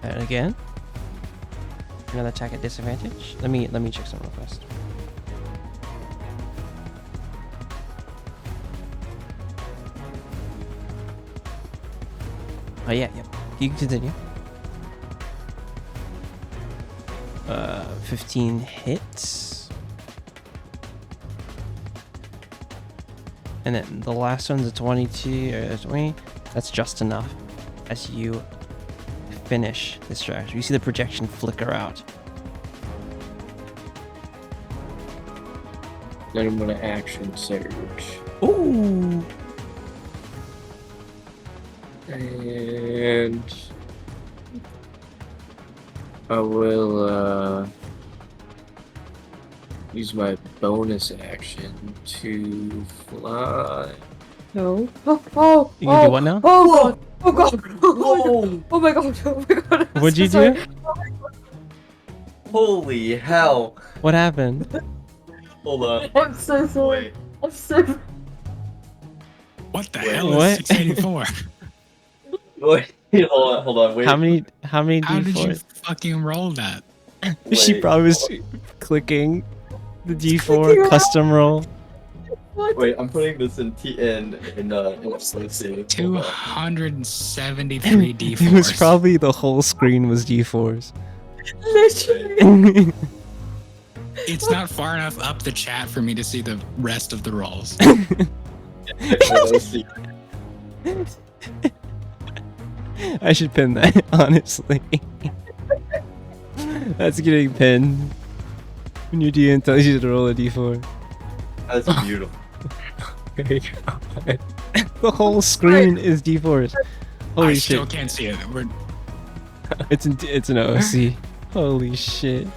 And again, another attack at disadvantage. Let me check some real fast. Oh yeah, yep. You can continue. 15 hits. And then the last one's a 22 or 20. That's just enough as you finish this strategy. You see the projection flicker out. Then I'm gonna action surge. Ooh! And I will use my bonus action to fly. No. Oh, You can do what now? Oh god. Oh god. Whoa. Oh my god. Oh my god. I'm What'd so you sorry. do? Holy hell! What happened? Hold on. I'm so sorry. Wait. I'm so. What the Wait, hell what? is 684? Wait. Hold on. Wait. How many How did you D4s? fucking roll that? She Wait. probably was clicking the D4 custom roll. What? Wait, I'm putting this in let's see. Hold on. 273 D4s. It was probably the whole screen was D4s. Literally. It's not far enough up the chat for me to see the rest of the rolls. Let's see. I should pin that, honestly. That's getting pinned. When your DM tells you to roll a D4. That's beautiful. The whole screen is D4s. Holy I shit. still can't see it. It's an OC. Holy shit.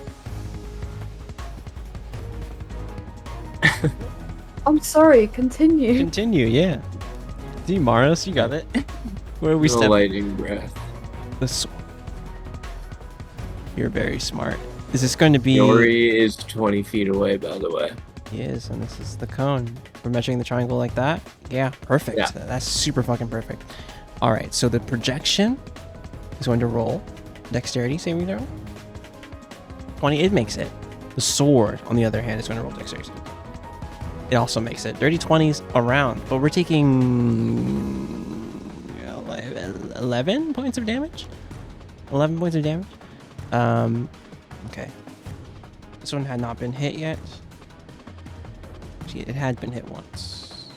I'm sorry. Continue. Continue, yeah. See, Maros, you got it. Where are we No stepping? lightning breath. The sword. You're very smart. Is this going to be... Yori is 20 feet away, by the way. He is, and this is the cone. We're measuring the triangle like that? Yeah, perfect. Yeah. That's super fucking perfect. All right, so the projection is going to roll. Dexterity saving throw. 20, it makes it. The sword, on the other hand, is going to roll dexterity. It also makes it. Dirty 20s around, but we're taking 11 points of damage? 11 points of damage? Okay. This one had not been hit yet. See, it had been hit once.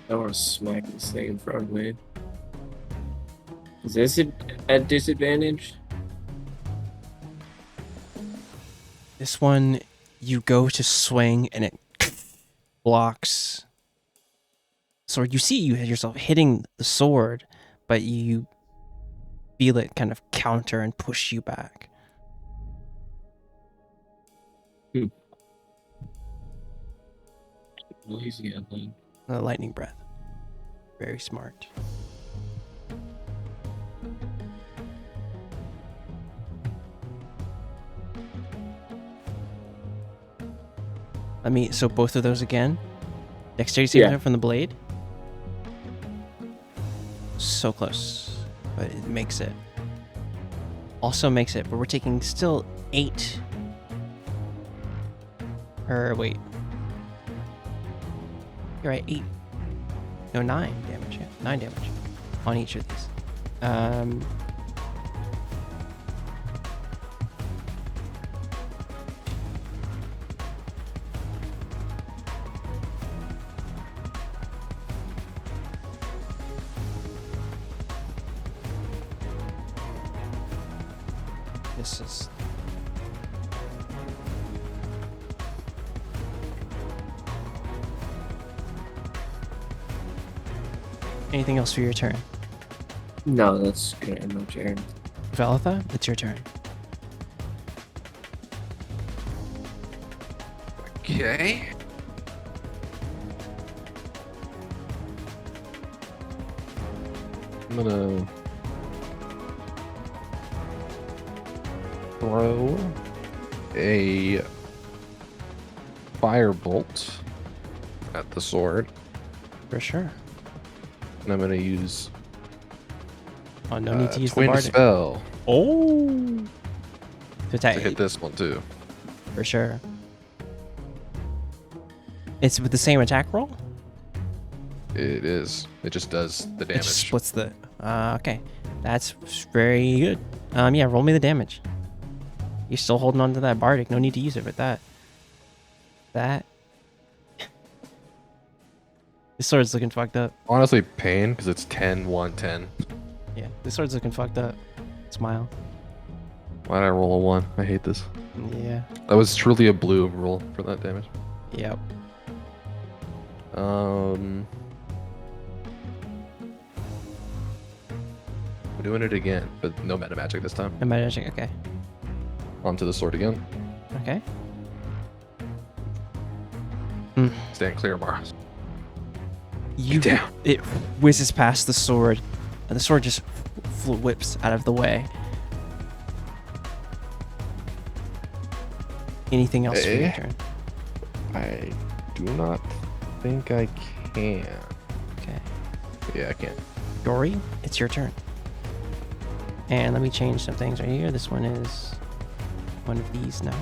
I want to smack this thing in front of me. Is this at disadvantage? This one, you go to swing and it blocks. Sword, you see you had yourself hitting the sword, but you feel it kind of counter and push you back. Lazy Atlan. A lightning breath. Very smart. So both of those again. Dexterity saving throw from the blade. So close, but it makes it. Also makes it, but we're taking still 8. Or wait. You're right, 8. No, 9 damage. Yeah, 9 damage on each of these. This is... Anything else for your turn? No, that's gonna end my turn. Velitha, it's your turn. Okay. I'm gonna throw a firebolt at the sword, For sure. and I'm gonna use Oh, no need to use the twin bardic. spell Oh! To attack to hit this one too. for sure. It's with the same attack roll? It is. It just does the It damage. just splits the... okay. That's very good. Yeah, roll me the damage. You're still holding on to that bardic. No need to use it, but that... This sword's looking fucked up. Honestly, pain, because it's 10, 1, 10. Yeah, this sword's looking fucked up. Smile. Why did I roll a 1? I hate this. Yeah. That was truly a blue roll for that damage. Yep. We're doing it again, but no meta magic this time. No magic, okay. Onto the sword again. Okay. Stand clear, Mars. You, down. It whizzes past the sword, and the sword just whips out of the way. Anything else for your turn? I do not think I can. Okay. Yeah, I can. Dory, it's your turn. And let me change some things right here. This one is one of these now.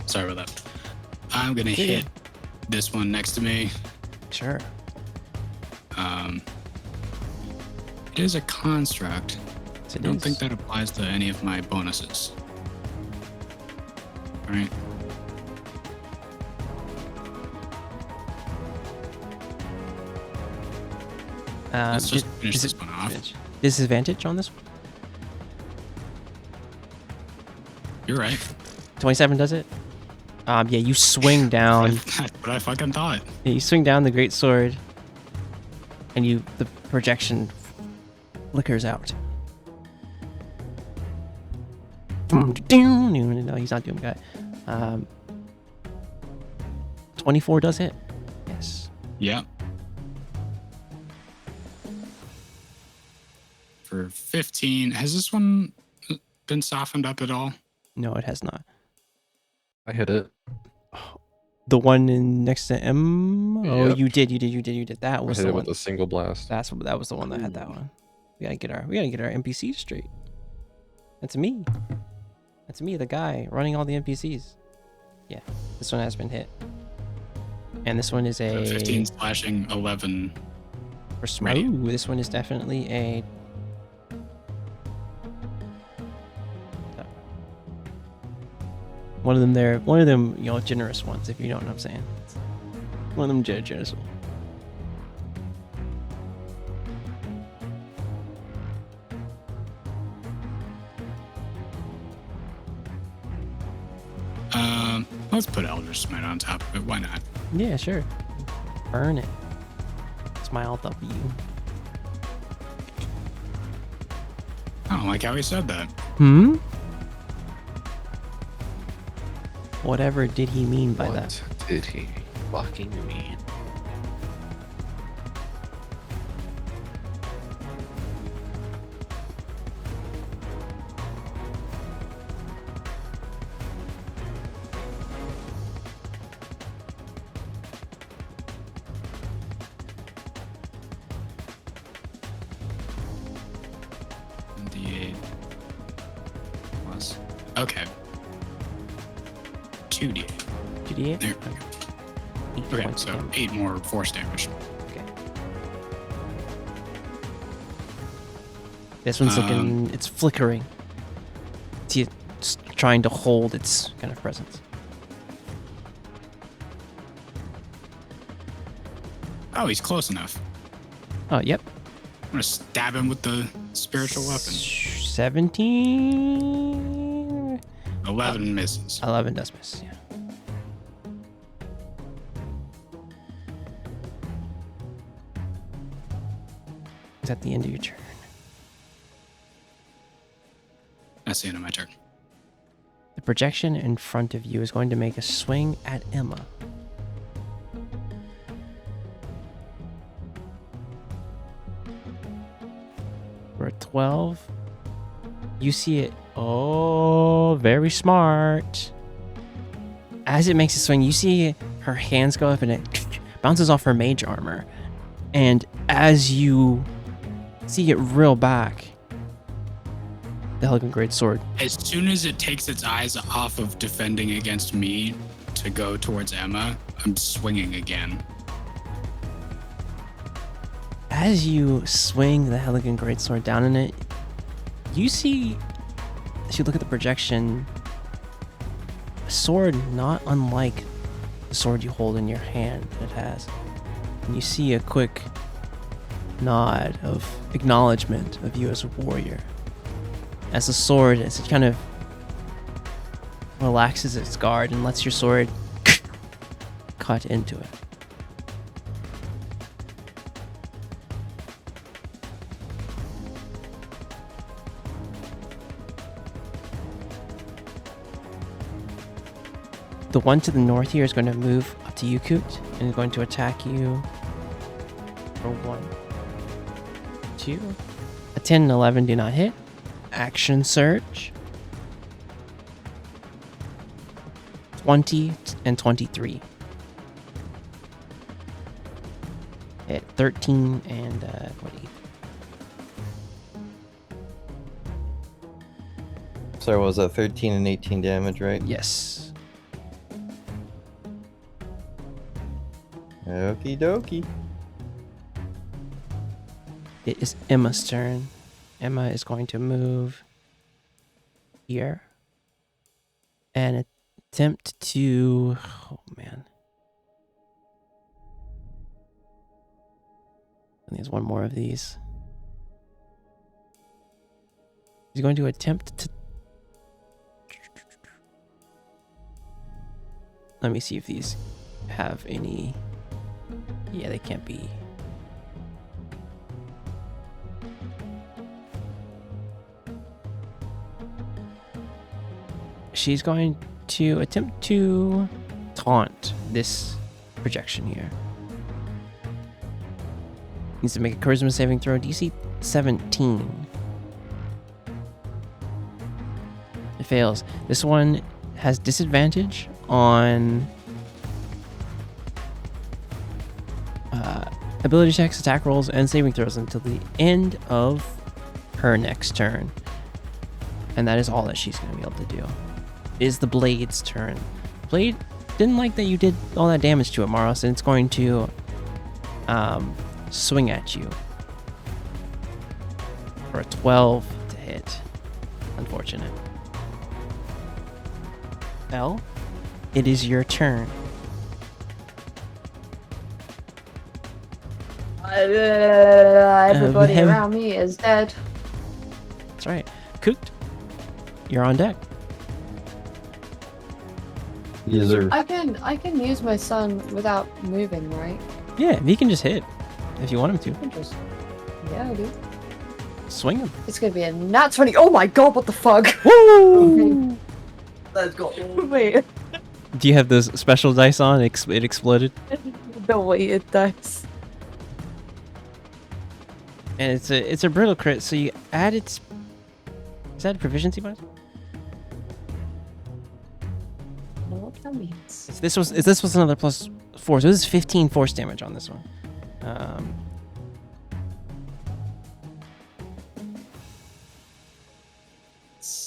Sorry about that. I'm gonna hit this one next to me. Sure. It is a construct. Yes, I it don't is. think that applies to any of my bonuses. All right. Let's just finish this one off. Disadvantage on this one? You're right. 27 does it? Yeah, you swing down. That's what I fucking thought. Yeah, you swing down the great sword, and the projection flickers out. No, he's not doing that. 24 does hit. Yes. Yep. For 15, has this one been softened up at all? No, it has not. I hit it. The one in next to M. Oh, Yep. you did. That I was hit the it one. with a single blast. That was the one that had that one. We gotta get our NPCs straight. That's me. That's me, the guy running all the NPCs. Yeah, this one has been hit. And this one is a 15 slashing, 11. for smite. Ready. Ooh, this one is definitely a. One of them, generous ones, if you know what I'm saying. One of them generous ones. Let's put Audioscribe on top of it. Why not? Yeah, sure. Burn it. Smile W. I don't like how he said that. Hmm? Whatever did he mean by that? What did he fucking mean? D8 plus. Okay. 2d8. 2d8? There. 8 Okay, points so of damage. 8 more force damage. Okay. This one's looking. It's flickering. It's trying to hold its kind of presence. Oh, he's close enough. Oh, yep. I'm gonna stab him with the spiritual weapon. 17. 11 misses. 11 does miss. Yeah. Is that the end of your turn? That's the end of my turn. The projection in front of you is going to make a swing at Emma. For a 12, you see it. Oh, very smart. As it makes a swing, you see her hands go up and it bounces off her mage armor. And as you see it reel back, the Helgen Greatsword. As soon as it takes its eyes off of defending against me to go towards Emma, I'm swinging again. As you swing the Helgen Greatsword down in it, you see, as you look at the projection, a sword not unlike the sword you hold in your hand it has. And you see a quick nod of acknowledgement of you as a warrior. As the sword, as it kind of relaxes its guard and lets your sword cut into it. The one to the north here is going to move up to you, Coot, and is going to attack you for 1, 2. A 10 and 11 do not hit. Action surge. 20 and 23. Hit 13 and 20. Sorry, what was that 13 and 18 damage, right? Yes. Okie dokie. It is Emma's turn. Emma is going to move here and attempt to... Oh, man. And there's one more of these. He's going to attempt to... Let me see if these have any... Yeah, they can't be. She's going to attempt to taunt this projection here. Needs to make a charisma saving throw, DC 17. It fails. This one has disadvantage on ability checks, attack rolls, and saving throws until the end of her next turn. And that is all that she's going to be able to do. It is the Blade's turn. Blade didn't like that you did all that damage to it, Maros, and it's going to swing at you for a 12 to hit. Unfortunate. Elle, it is your turn. Everybody around me is dead. That's right. Cooked, you're on deck. Yes, sir. I can use my son without moving, right? Yeah, he can just hit if you want him to. Interesting. Yeah, I do. Swing him. It's gonna be a nat 20. Oh my god, what the fuck? Woo! Let's go. Wait, Do you have those special dice on? It exploded. the weighted dice. And it's a brittle crit, so you add its... Is that a proficiency bonus? I don't know what that means. This was another +4, so this is 15 force damage on this one.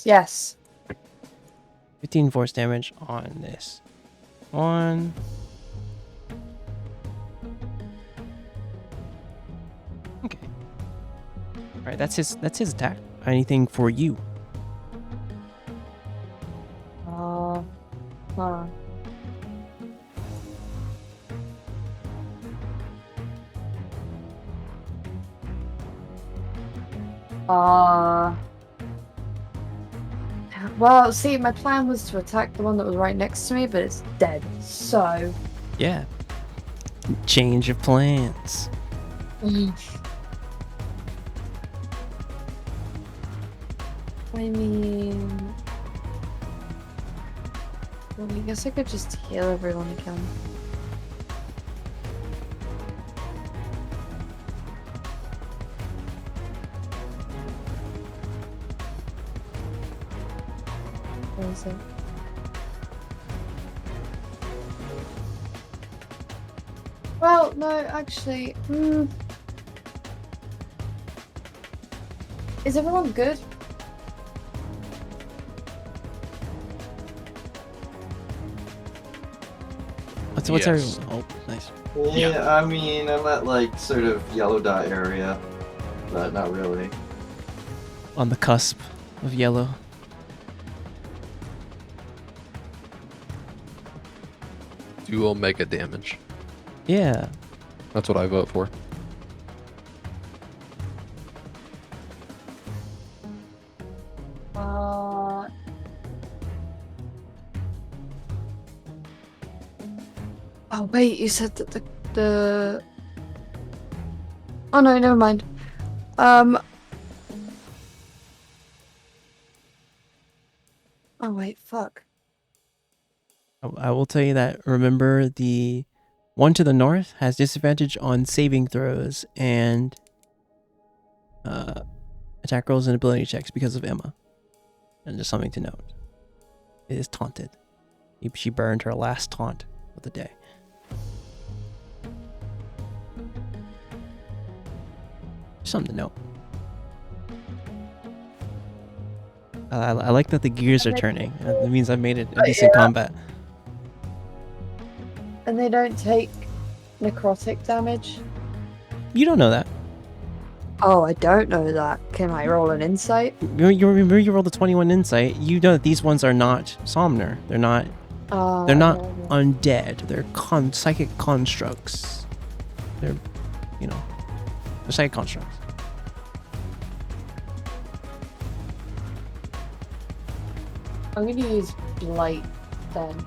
Yes. 15 force damage on this one. Okay. All right, that's his attack. Anything for you? Huh. Well, see, my plan was to attack the one that was right next to me, but it's dead. So. Yeah. Change of plans. I mean, well, I guess I could just heal everyone again. Where is it? Well, no, actually, is everyone good? What's Yes. our? Oh, nice. Yeah, I mean, I'm at like sort of yellow dot area, but not really. On the cusp of yellow. Do omega damage. Yeah. That's what I vote for. Oh wait, you said that the. Oh no, never mind. Oh wait, fuck. I will tell you that. Remember, the one to the north has disadvantage on saving throws and attack rolls and ability checks because of Emma. And just something to note. It is taunted. She burned her last taunt of the day. Something to note. I like that the gears are turning. That means I've made it a decent combat. And they don't take necrotic damage? You don't know that. Oh, I don't know that. Can I roll an insight? Remember you rolled a 21 insight. You know that these ones are not Somner. They're not undead. They're psychic constructs. They're, they're psychic constructs. I'm gonna use Blight then.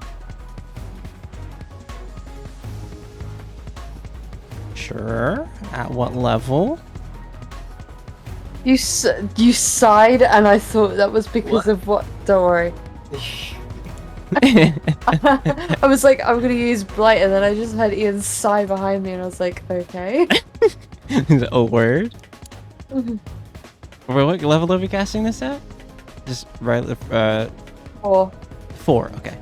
Sure. At what level? You sighed, and I thought that was because of what? Don't worry. I was like, I'm gonna use Blight, and then I just had Ian sigh behind me, and I was like, okay. A word? What level are we casting this at? Just right. 4. 4. Okay.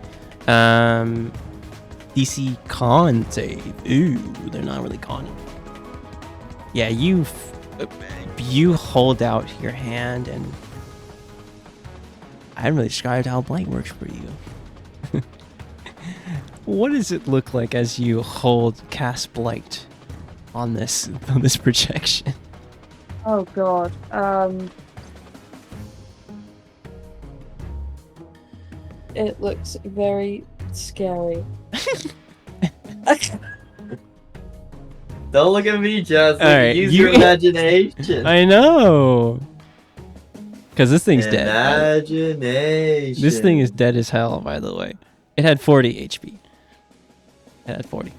DC con save. Ooh, they're not really con. Yeah, you hold out your hand, and I haven't really described how Blight works for you. What does it look like as you cast Blight on this projection? Oh god. It looks very scary. Don't look at me, Jasmine. Alright, Use your imagination. I know. Because this thing's dead. Imagination. This thing is dead as hell, by the way. It had 40 HP. It had 40.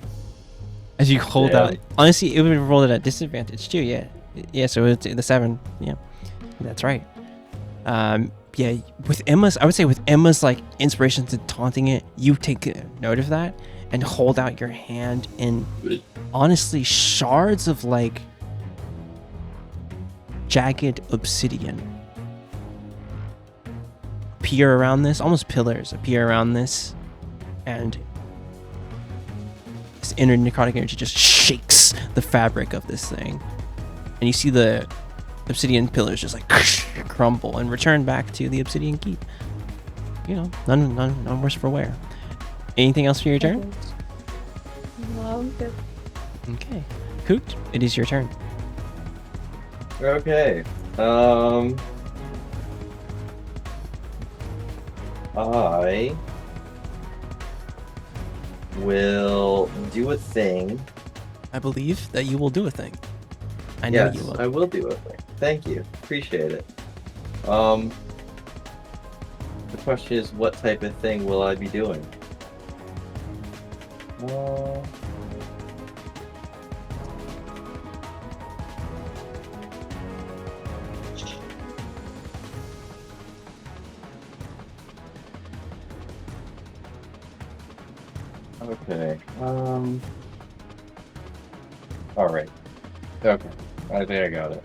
As you hold out. Honestly, it would have rolled it at disadvantage too, yeah. Yeah, so it's the 7. Yeah. That's right. Yeah, with Emma's, I would say with Emma's like inspiration to taunting it, you take note of that and hold out your hand, and honestly, shards of like jagged obsidian appear around this, almost pillars appear around this, and this inner necrotic energy just shakes the fabric of this thing, and you see the obsidian pillars just like crumble and return back to the obsidian keep. None worse for wear. Anything else for your turn? No, I'm good. Okay. Hoot, it is your turn. Okay. I will do a thing. I believe that you will do a thing. I know Yes, you will. I will do a thing. Thank you. Appreciate it. The question is, what type of thing will I be doing? Okay. All right. Okay. I think I got it.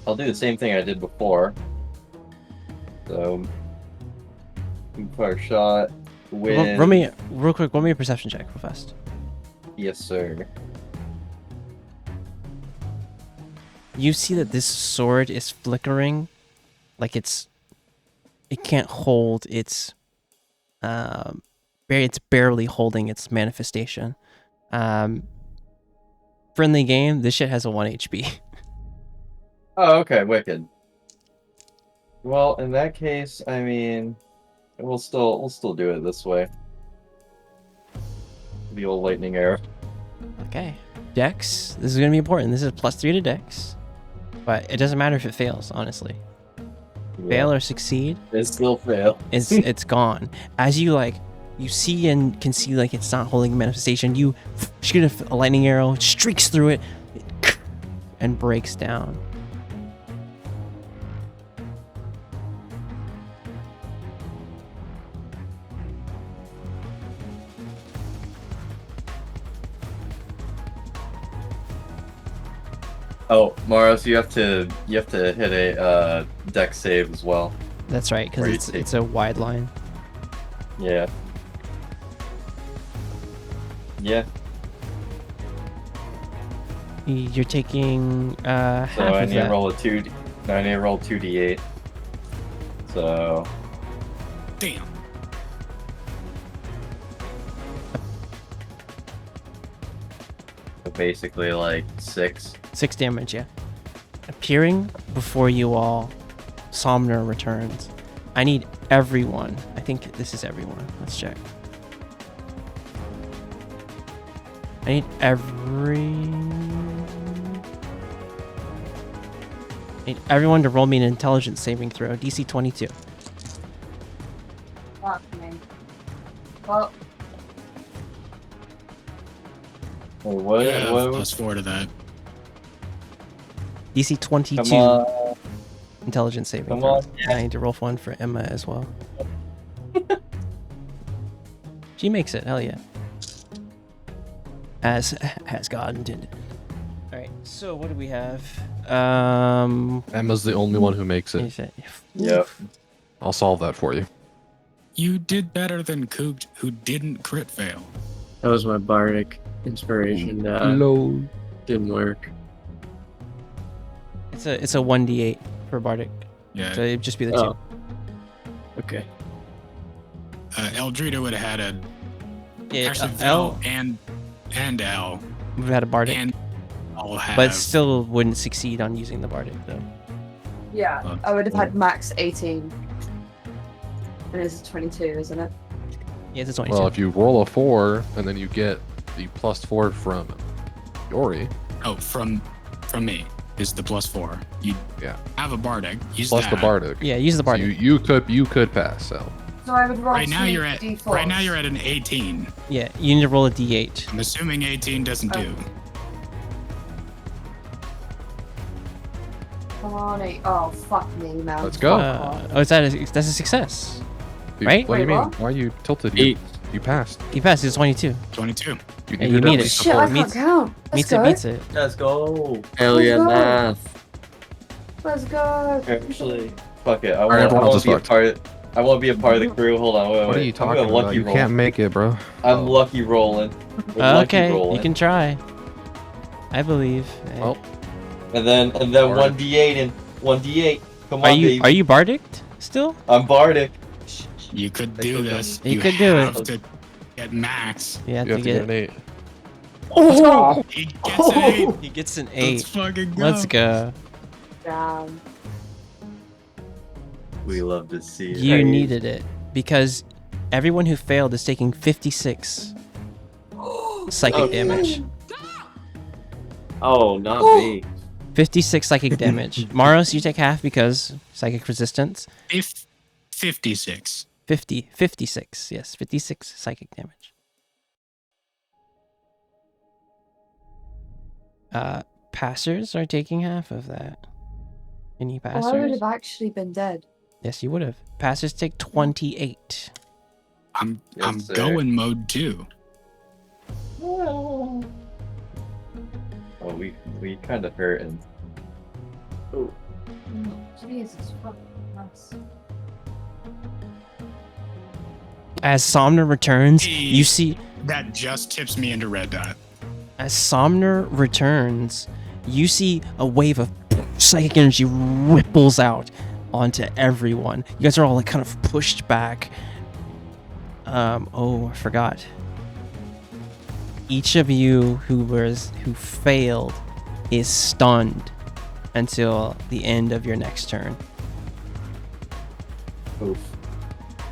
I'll do the same thing I did before. So, fire shot. With... Roll me real quick. Roll me a perception check real fast. Yes, sir. You see that this sword is flickering, like it can't hold its it's barely holding its manifestation. Friendly game. This shit has a 1 HP. Oh, okay, wicked. Well, in that case, I mean, we'll still do it this way. The old lightning arrow. Okay. Dex. This is gonna be important. This is +3 to Dex, but it doesn't matter if it fails. Honestly, fail or succeed, it still fail. it's gone. As you see and can see it's not holding a manifestation. You shoot a lightning arrow, streaks through it, and breaks down. Oh, Maros, you have to hit a dex save as well. That's right, because it's a wide line. Yeah. Yeah. You're taking half So I of need to that. roll I need to roll 2d8. So Damn. basically like 6. 6 damage, yeah. Appearing before you all, Somner returns. I need everyone. I think this is everyone. Let's check. I need everyone to roll me an intelligence saving throw. DC 22. Fuck me. Well, What? Yeah, what? +4 to that. DC 22. Come on. Intelligence saving Come throw. on. I need to roll one for Emma as well. She makes it. Hell yeah. As God intended. All right. So what do we have? Emma's the only one who makes it. Yep. I'll solve that for you. You did better than Cooked, who didn't crit fail. That was my bardic inspiration. Low. Didn't work. It's a 1d8 for Bardic. Yeah. So it'd just be the Oh. 2. Okay. Eldrita would have had a Yeah, actually L Vel and L would have had a Bardic, and all have. but still wouldn't succeed on using the Bardic though. yeah, I would have had max 18. And it's 22, isn't it? Yeah, it's a 22. Well, if you roll a 4 and then you get the +4 from Yori, Oh, from me is the +4. You have a Bardic. Use plus that. the Bardic. Yeah, use the So Bardic. you could pass. So So I would roll Right now you're at D4s. right now you're at an 18. Yeah, you need to roll a d8. I'm assuming 18 doesn't do. Come on, 8. Oh, fuck me, man. Let's go. That's a success. Dude, Right? What do you Wait, mean? what? Why are you tilted? 8. You passed. You passed. It's 22. 22. You Yeah, needed you at meet it. least a Shit, I 4. can't Meets- count. Let's Meets go. it. Meets it. Let's go. Hell yeah, Let's go. math. Let's go. Actually, fuck it. I Alright, want everyone to just be a fucked. part. I want to be a part of the crew. Hold on, wait. What are you I'm talking gonna about? lucky You roll. can't make it, bro. I'm lucky rolling. We're lucky Okay, rolling. you can try. I believe. Well, And then Bardic. 1d8 and 1d8. Come Are on, you baby. are you Bardic still? I'm Bardic. You could do this. You could do it. have to get max. You have you to have to get an 8. Oh! He gets an 8. He gets an Let's 8. fucking go. Let's go. Damn. We love to see it. You needed it because everyone who failed is taking 56 psychic damage. Oh, not me. 56 psychic damage. Maros, you take half because psychic resistance. 56. 56. Yes, 56 psychic damage. Passers are taking half of that. Any Oh, I would passers? have actually been dead. Yes, you would have. Passers take 28. I'm Yes, sir. going mode 2. Oh, we kind of hurting. Jesus fucking Christ. As Somner returns, you see. That just tips me into red dot. As Somner returns, you see a wave of psychic energy ripples out onto everyone. You guys are all kind of pushed back. Oh, I forgot. Each of you who failed is stunned until the end of your next turn. Oof.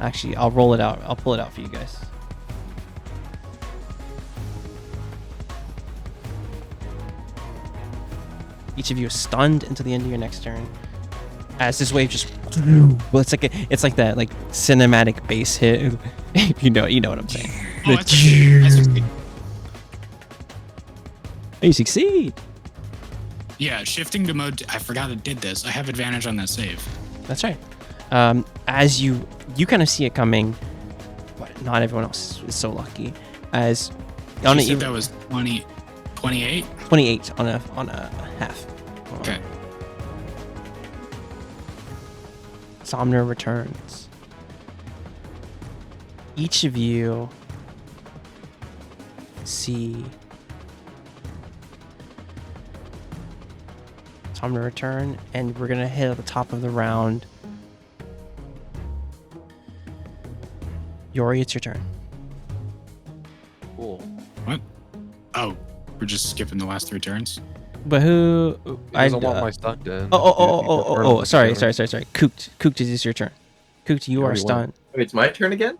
Actually, I'll roll it out. I'll pull it out for you guys. Each of you is stunned until the end of your next turn. As this wave just, well, it's like that like cinematic bass hit. you know what I'm saying. Oh, I succeed. You succeed. Yeah, shifting to mode. I forgot it did this. I have advantage on that save. That's right. As you kind of see it coming, but not everyone else is so lucky. As You said that was 20, 28? 28 on a half. Okay. Somner returns. Each of you see Somner return, and we're gonna hit at the top of the round. Yori, it's your turn. Cool. What? Oh, we're just skipping the last 3 turns? But who? I don't want my stunt to end. Oh! Sorry. Kooked, is this your turn? Kooked, you are already stunned. Wait, it's my turn again?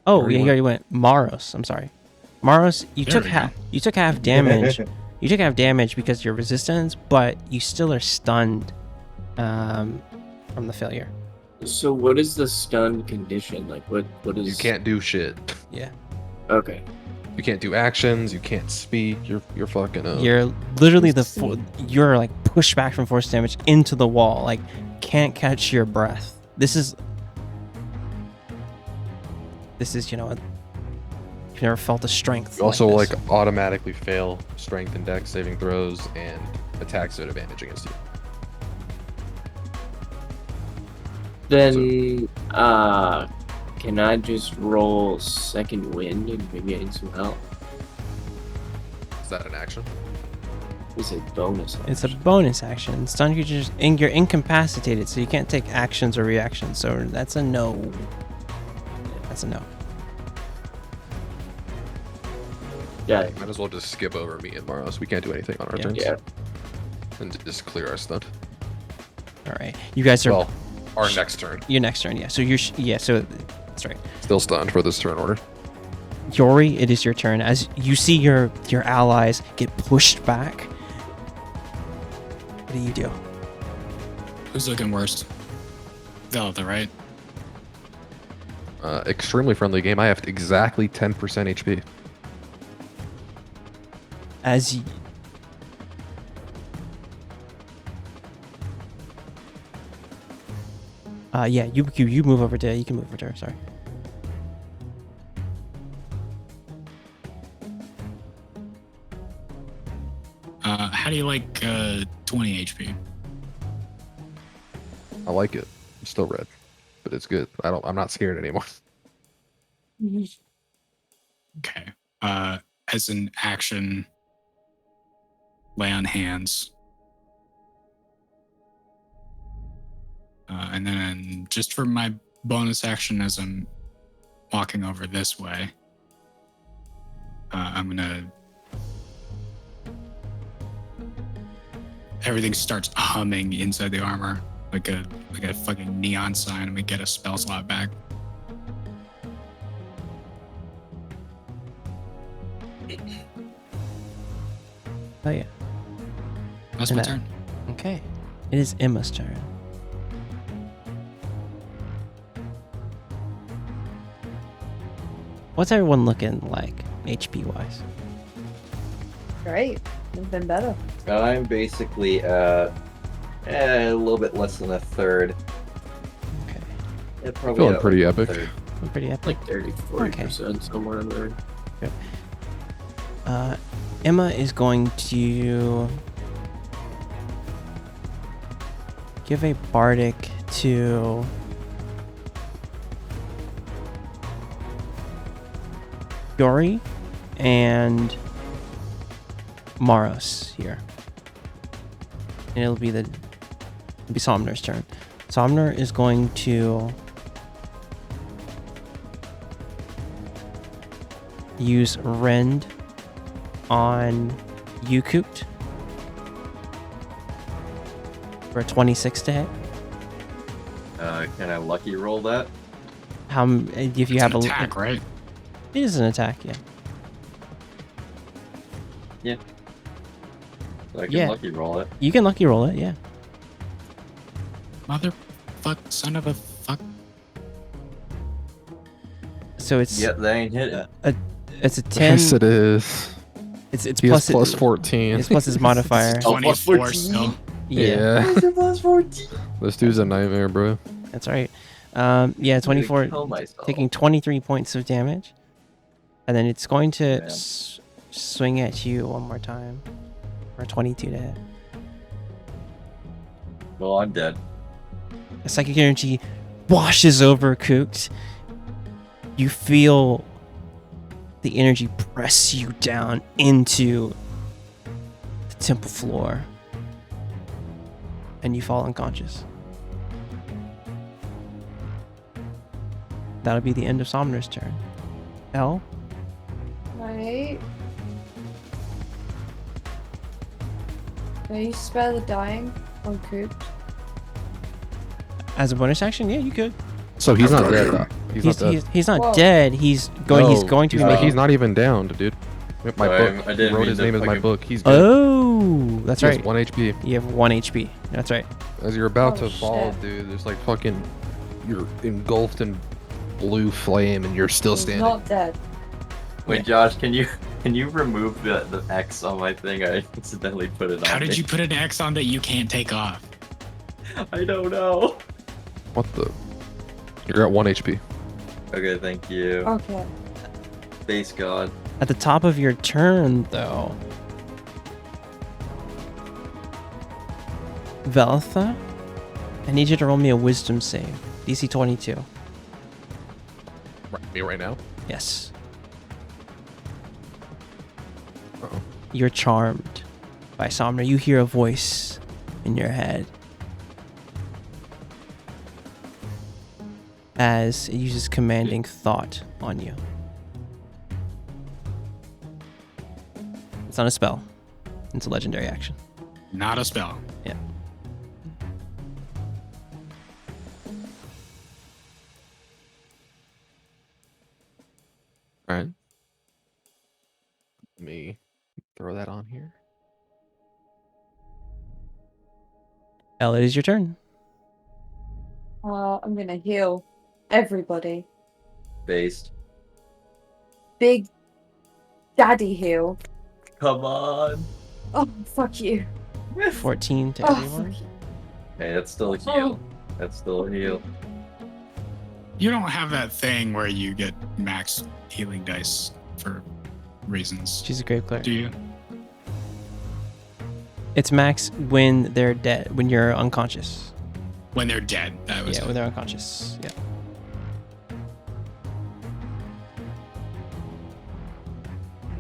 Oh, Already yeah, you went. already went. Maros, I'm sorry. Maros, you There took we half. You took half damage. You took half damage because of your resistance, but you still are stunned from the failure. So what is the stun condition? Like what is You can't do shit. Yeah. Okay. You can't do actions. You can't speak. You're fucking up. You're literally you're like pushed back from force damage into the wall. Like can't catch your breath. This is you've never felt the strength. You also this. automatically fail strength and dex saving throws and attacks at advantage against you. Then can I just roll second wind and maybe gain some health? Is that an action? It's a bonus. It's a bonus action. Stun creatures, you're incapacitated, so you can't take actions or reactions. So that's a no. That's a no. Yeah. Might as well just skip over me and Maros. We can't do anything on our turns. Yeah. And just clear our stunt. All right, you guys are. Well, our next turn. Your next turn, yeah. So so that's right. Still stunned for this turn order. Yori, it is your turn. As you see your allies get pushed back, what do you do? Who's looking worst? Velda, right? Extremely friendly game. I have exactly 10% HP. As you, yeah, you move over to. You can move over to her. Sorry. How do you like 20 HP? I like it. I'm still red, but it's good. I'm not scared anymore. Okay. As an action, lay on hands. And then just for my bonus action as I'm walking over this way, I'm gonna... Everything starts humming inside the armor like a fucking neon sign, and we get a spell slot back. Oh yeah. That's my And turn. Okay. It is Emma's turn. What's everyone looking like, HP wise? Great. It's been better. I'm basically at a little bit less than a third. Okay. Yeah, probably Feeling at pretty like a epic. third. I'm pretty epic. Like 30-40%, somewhere in there. Emma is going to give a bardic to Yori and Maros here. And it'll be Somner's turn. Somner is going to use Rend on you, Coot. For a 26 to hit. Can I lucky roll that? If you It's have an a attack, right? It is an attack, yeah. So I can Yeah. lucky roll it. You can lucky roll it, yeah. Motherfuck, son of a fuck. So it's Yep, that ain't hit it. it's a 10. Yes, it is. It's He has plus plus 14. It's plus his modifier. Oh, plus 24 14. still. Yeah, Why is it plus 14? This dude's a nightmare, bro. that's right. Yeah, 24, Kill myself. taking 23 points of damage, and then it's going to Man. swing at you one more time for 22 to hit. Well, I'm dead. A psychic energy washes over Kooks. You feel the energy press you down into the temple floor, and you fall unconscious. That'll be the end of Somner's turn. Elle? Right. Can you spare the dying on Coop? As a bonus action, yeah, you could. So he's not dead. Though. He's not dead. He's not Whoa. dead. He's going to be making. He's not even downed, dude. My Sorry, book. I didn't wrote mean his to name as my fucking- book. He's dead. Oh, that's He has right. 1 HP. You have 1 HP. That's right. As you're about Oh, to fall, shit. dude, there's like fucking, you're engulfed in blue flame and you're still He's standing. not dead. Wait, Josh, can you remove the X on my thing? I accidentally put it on. How did me. you put an X on that you can't take off? I don't know. What the? You're at 1 HP. Okay, thank you. Okay. Base God. At the top of your turn, though, Veltha, I need you to roll me a Wisdom save. DC 22. Me right now? Yes. Uh-oh. You're charmed by Somner. You hear a voice in your head as it uses commanding thought on you. It's not a spell. It's a legendary action. Not a spell. Yeah. All right. Let me throw that on here. Elle, it is your turn. I'm gonna heal everybody. Based. Big daddy heal. Come on. Oh, fuck you. 14 to Oh, everyone. fuck you. Hey, that's still a heal. That's still a heal. You don't have that thing where you get max healing dice for reasons, She's a grave cleric. do you? It's max when they're dead, when you're unconscious. When they're dead. That was Yeah, it. when they're unconscious. Yeah.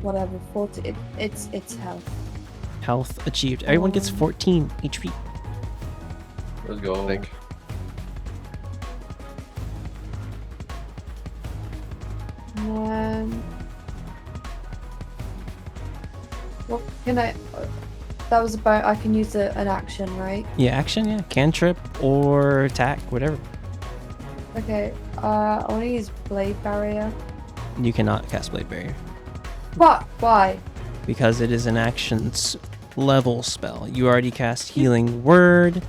Whatever. 40. It's health. Health achieved. Everyone gets 14 HP. Let's go. I think. What can I? That was about. I can use an action, right? Yeah, action, yeah. Cantrip or attack, whatever. Okay. I want to use blade barrier. You cannot cast Blade Barrier What? Why? because it is an actions level spell. You already cast Healing Word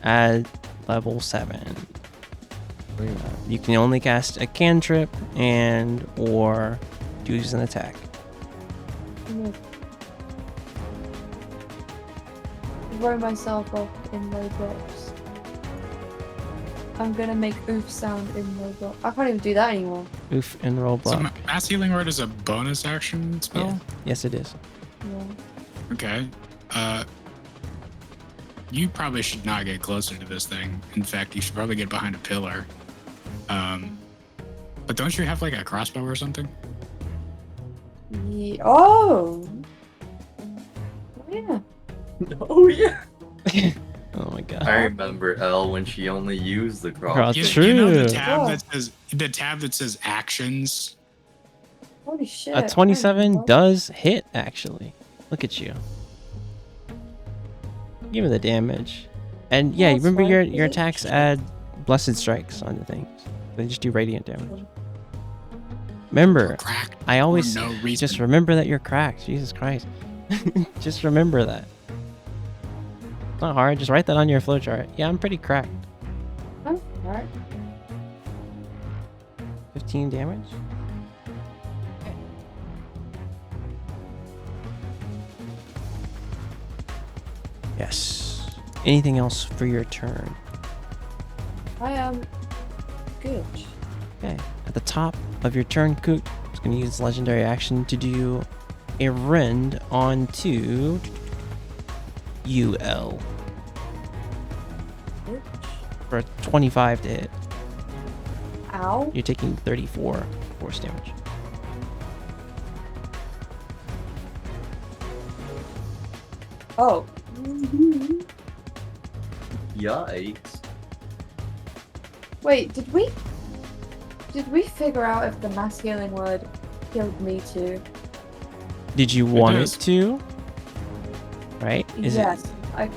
at level 7. You can only cast a cantrip and or use an attack. I'm gonna throw myself off in Roblox. I'm gonna make oof sound in Roblox. I can't even do that anymore. Oof and roll So block. mass healing word is a bonus action spell? Yeah. Yes, it is. Yeah. Okay. You probably should not get closer to this thing. In fact, you should probably get behind a pillar. But don't you have like a crossbow or something? Oh. Yeah. Oh yeah. Oh my god. I remember Elle when she only used the cross. Cross- You know the True. tab Oh. that says actions. Holy shit. A 27 does hit, actually. Look at you. Give me the damage. And yeah, Yeah, you it's remember fine. your attacks add blessed strikes on the things. They just do radiant damage. Remember, Cracked I always for no reason. just remember that you're cracked. Jesus Christ. Just remember that. It's not hard. Just write that on your flowchart. Yeah, I'm pretty cracked. Oh, alright. 15 damage. Yes. Anything else for your turn? I am good. Okay. At the top of your turn, Coot is going to use legendary action to do a rend onto UL Bitch. for a 25 to hit. Ow. You're taking 34 force damage. Oh. Yikes. Wait, did we figure out if the mass healing word killed me too? Did you want it does. to? Right? Is yes. it?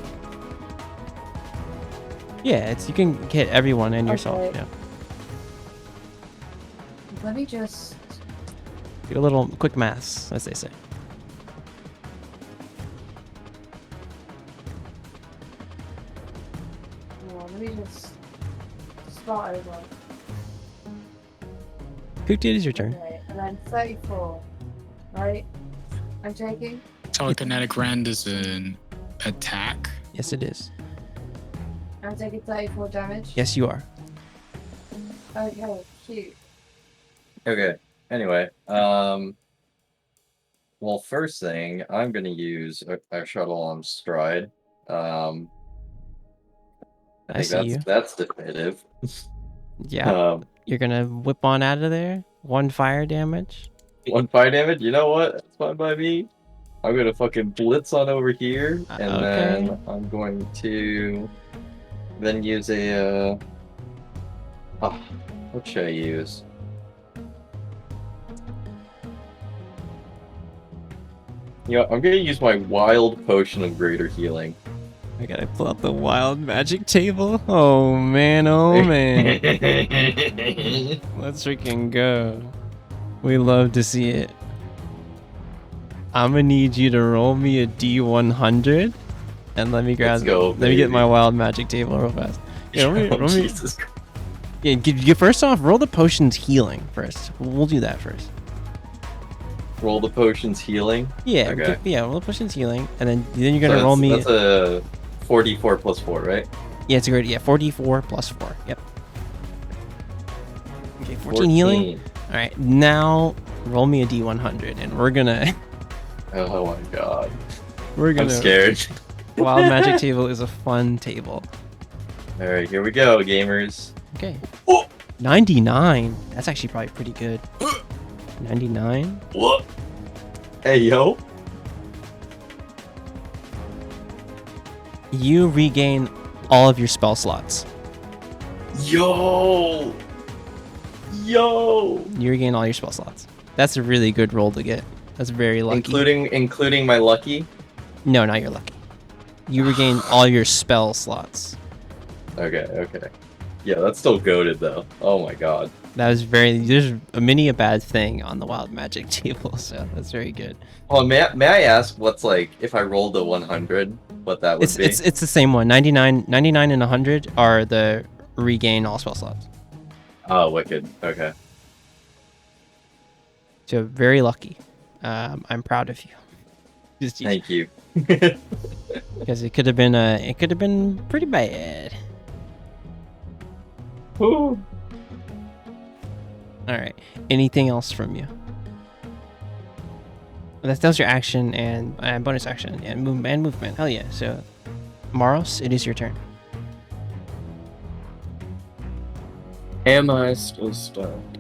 Yeah, it's you can hit everyone and yourself. Okay. Yeah. Let me just. Do a little quick maths, as they say. Hold on, let me just start over. Coot, it is your turn. Okay, and then 34. Right? I'm taking. Telekinetic rend is an attack. Yes, it is. I'm taking 34 damage. Yes, you are. Okay, cute. Okay. Anyway, well, first thing, I'm gonna use a shuttle on stride. I think see you. that's definitive. Yeah. You're gonna whip on out of there. 1 fire damage. 1 fire damage. You know what? That's fine by me. I'm gonna fucking blitz on over here, and Okay. then I'm going to then use a. What should I use? You know, I'm gonna use my wild potion of greater healing. I gotta pull out the wild magic table. Oh man, oh man. Let's freaking go. We love to see it. I'm gonna need you to roll me a D100 and let me grab. Let's go, let me get my baby. wild magic table real fast. Yeah, roll me, Oh, roll me- Jesus Christ. yeah, first off, roll the potion's healing first. We'll do that first. Roll the potion's healing. Yeah, Okay. yeah, roll the potion's healing, and then you're gonna So roll me. That's a 4d4 plus 4, right? Yeah, it's a great. Yeah, 4d4 plus 4. Yep. Okay, 14 healing. All right, now roll me a D100, and we're gonna. Oh my god. We're gonna. I'm scared. Wild magic table is a fun table. Alright, here we go, gamers. Okay. Oh! 99. That's actually probably pretty good. 99. What? Hey, yo. You regain all of your spell slots. Yo! Yo! You regain all your spell slots. That's a really good roll to get. That's very lucky. Including my lucky? No, not your lucky. You regain all your spell slots. Okay. Yeah, that's still goated though. Oh my god. That was there's a bad thing on the wild magic table, so that's very good. Well, may I ask what's like if I rolled a 100, what that would be? It's the same one. 99 and 100 are the regain all spell slots. Oh, wicked. Okay. So very lucky. I'm proud of you. Thank you. Because it could have been pretty bad. Ooh. All right. Anything else from you? That was your action and bonus action and movement. Hell yeah. So, Maros, it is your turn. Am I still stunned?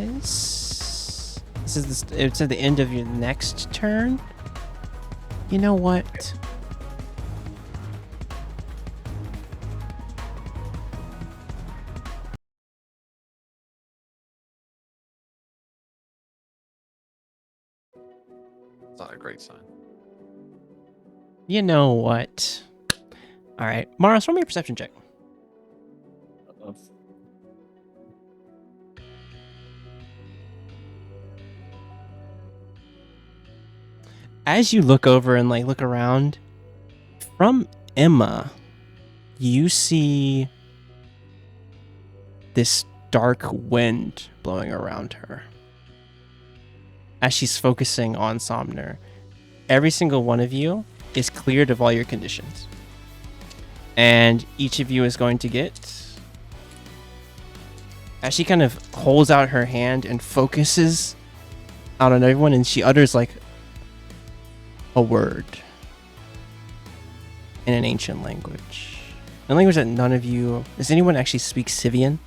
Yes. It's at the end of your next turn. You know what? It's not a great sign. You know what? All right, Mara, show me your perception check. As you look over and like look around, from Emma, you see this dark wind blowing around her as she's focusing on Somner. Every single one of you is cleared of all your conditions. And each of you is going to get, as she kind of holds out her hand and focuses out on everyone, and she utters like a word in an ancient language. A language that none of you... Does anyone actually speak Sivian?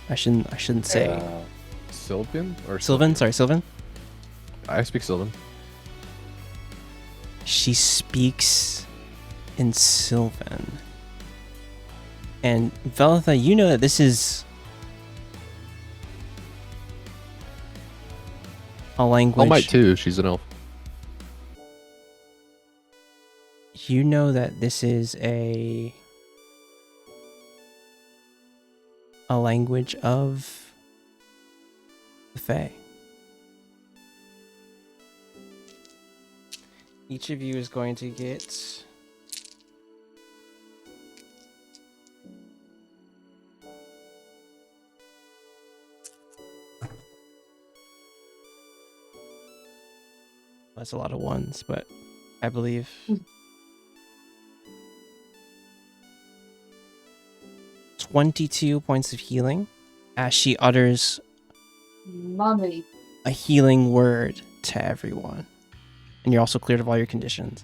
I shouldn't say. Sylvan or Sylvan? Sorry, Sylvan. I speak Sylvan. She speaks in Sylvan. And Velitha, you know that this is a language. I might too. She's an elf. You know that this is a language of the Fae. Each of you is going to get that's a lot of ones, but I believe 22 points of healing as she utters Mummy. a healing word to everyone. And you're also cleared of all your conditions.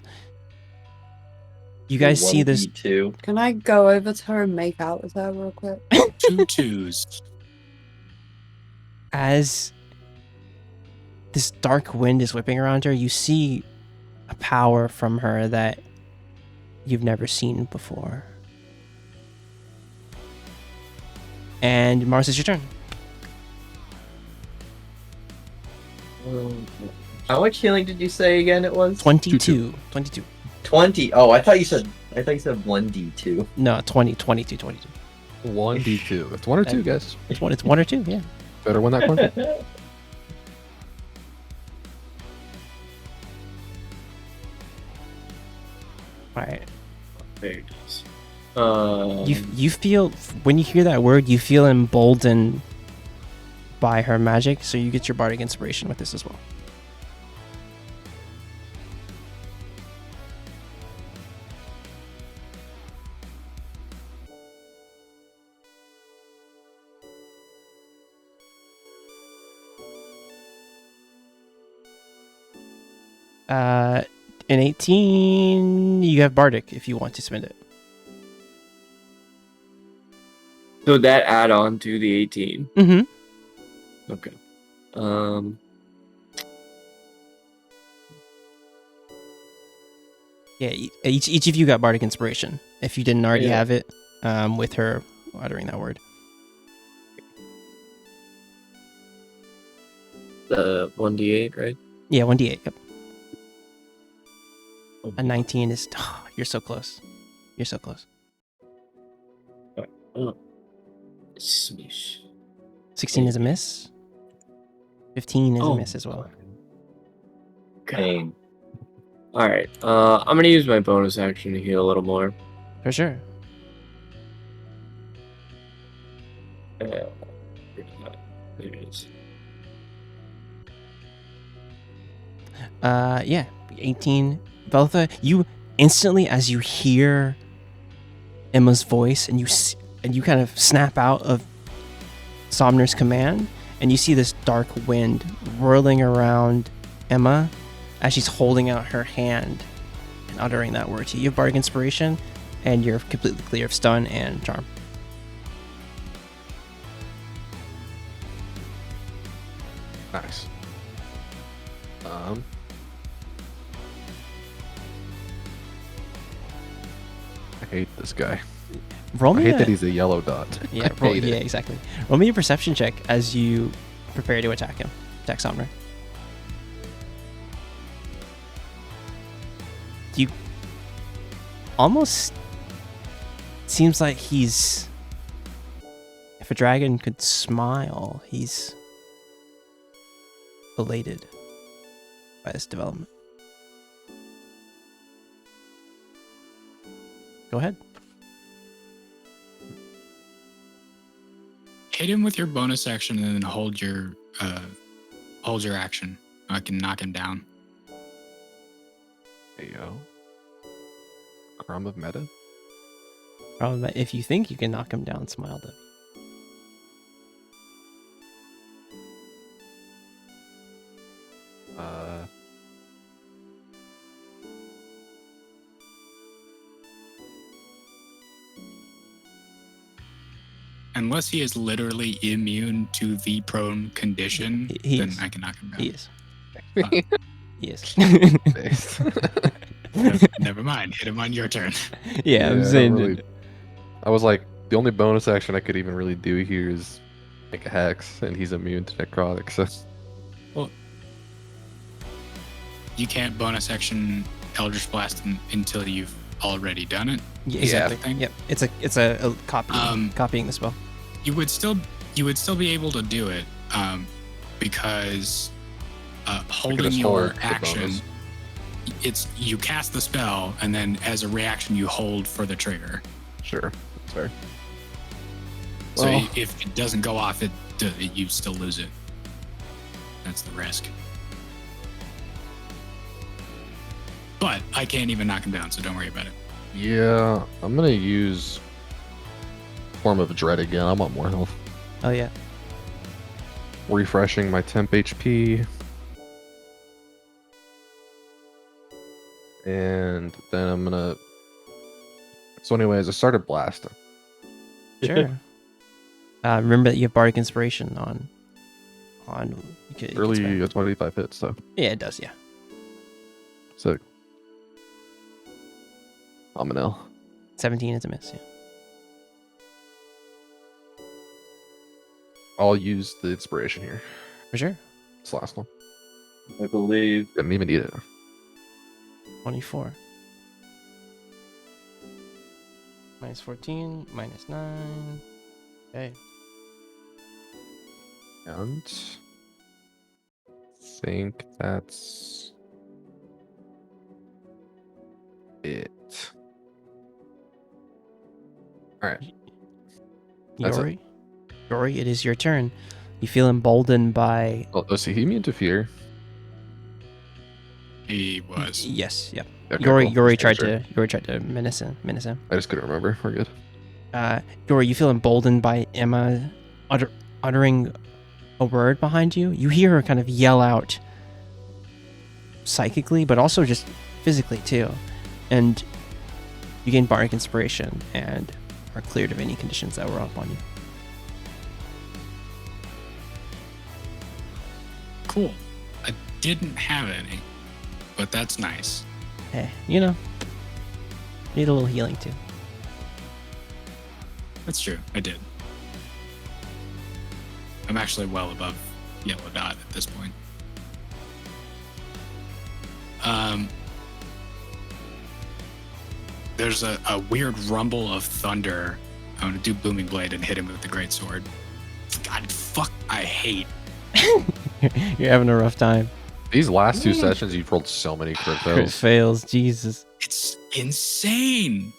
You guys see this? 1d2. Can I go over to her and make out with her real quick? 2 2s. As this dark wind is whipping around her, you see a power from her that you've never seen before. And Mars, it's your turn. How much healing did you say again it was? 22. 20. Oh, I thought you said 1d2. No, 22. 1d2. It's 1 or 2, guys. It's one or two, yeah. Better win that coin. Alright. There it is. You feel, when you hear that word, you feel emboldened by her magic, so you get your bardic inspiration with this as well. In 18, you have bardic if you want to spend it. So that add on to the 18. Mm-hmm. Okay. Yeah, each of you got bardic inspiration if you didn't already Yeah. have it with her uttering that word. The 1d8, right? Yeah, 1d8. Yep. A 19 is... you're so close. You're so close. Smish. 16 is a miss. 15 is a miss as well. Okay. All right. I'm gonna use my bonus action to heal a little more. For sure. There it is. Yeah, 18. Velitha, you instantly, as you hear Emma's voice, and you kind of snap out of Somner's command, and you see this dark wind whirling around Emma as she's holding out her hand and uttering that word to you. You have bardic inspiration, and you're completely clear of stun and charm. Nice. I hate this guy. Roll I me hate a- that he's a yellow dot. Yeah, I hate yeah, it. exactly. Roll me a perception check as you prepare to attack him. Attack Somner. you almost seems like he's, if a dragon could smile, he's elated by this development. Go ahead. Hit him with your bonus action and then hold your action. I can knock him down. There you go. Crumb of meta. Probably, if you think you can knock him down, smile though. Unless he is literally immune to the prone condition, He then is. I can knock him down. He is. He is. Based. Never mind. Hit him on your turn. Yeah, I'm I saying. really- I was like, the only bonus action I could even really do here is make a hex, and he's immune to necrotic. So Well, you can't bonus action Eldritch Blast until you've already done it. Yeah, Is that the exactly. thing? Yep. It's a copy. Copying the spell. You would still be able to do it because holding just your hold the action, bonus. it's you cast the spell and then as a reaction you hold for the trigger. sure, that's fair. So Well- if it doesn't go off, you still lose it. That's the risk. But I can't even knock him down, so don't worry about it. Yeah, I'm gonna use Form of Dread again. I want more health. Oh yeah. Refreshing my temp HP. And then I'm gonna. So, anyways, I started blasting. Sure. Remember that you have Bardic Inspiration on. You can Early spend- 25 hits, so. Yeah, it does. Yeah. So. I'm an L. 17 is a miss. Yeah. I'll use the inspiration here. For sure. This last one. I believe. Didn't even need it. 24. Minus 14. Minus 9. Okay. And think that's it. All right. That's it. Yori, it is your turn. You feel emboldened by. Oh, is he immune to fear? He was. Yes. Yep. Okay, Yori cool. tried Sure. to menace him. I just couldn't remember. We're good. Yori, you feel emboldened by Emma uttering a word behind you. You hear her kind of yell out psychically, but also just physically too. And you gain Bardic Inspiration and are cleared of any conditions that were up on you. Cool. I didn't have any, but that's nice. Hey, need a little healing too. That's true. I did. I'm actually well above yellow dot at this point. There's a weird rumble of thunder. I'm gonna do Booming Blade and hit him with the great sword. God, fuck! I hate. You're having a rough time. These last two sessions, you've rolled so many crit Crit fails. fails, Jesus. It's insane.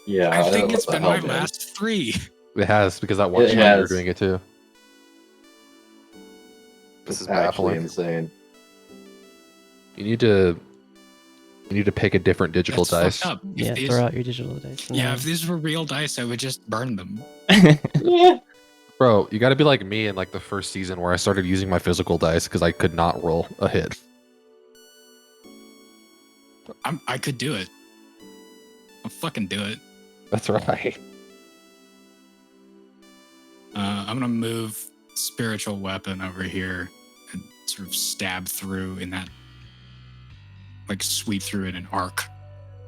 Yeah, I think don't it's know been what my the hell, man. last 3. It has, because that one It shot you were has. doing it too. This It's is actually baffling. insane. You need to pick a different digital That's dice. fucked up. Yeah, If these, throw out your digital dice. yeah, if these were real dice, I would just burn them. Yeah. Bro, you got to be like me in like the first season where I started using my physical dice because I could not roll a hit. I could do it. I'll fucking do it. That's right. I'm gonna move spiritual weapon over here and sort of stab through in that, like sweep through in an arc,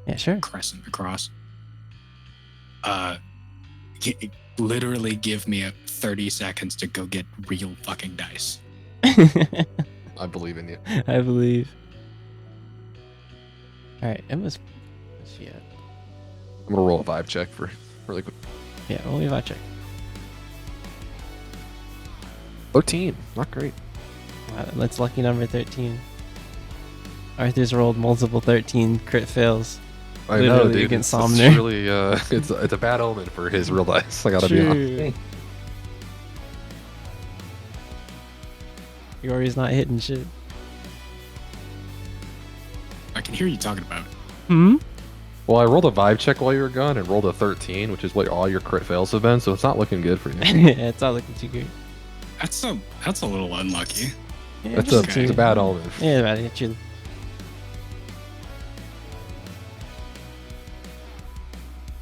Yeah, sure. crescent across. Literally give me 30 seconds to go get real fucking dice. I believe in you. I believe. All right, Emma's. Yeah, I'm gonna roll a vibe check for really quick. yeah. Only if I check. 13, not great. That's lucky number 13. Arthur's rolled multiple 13 crit fails. I know, Literally dude. against It's Somner. really it's a bad omen for his real dice. I gotta be honest. Yori's not hitting shit. I can hear you talking about. Hmm. Well, I rolled a vibe check while you were gone and rolled a 13, which is what all your crit fails have been. So it's not looking good for you. Yeah, it's not looking too good. That's a little unlucky. Yeah, That's just it's a bad omen. Yeah, about to hit you.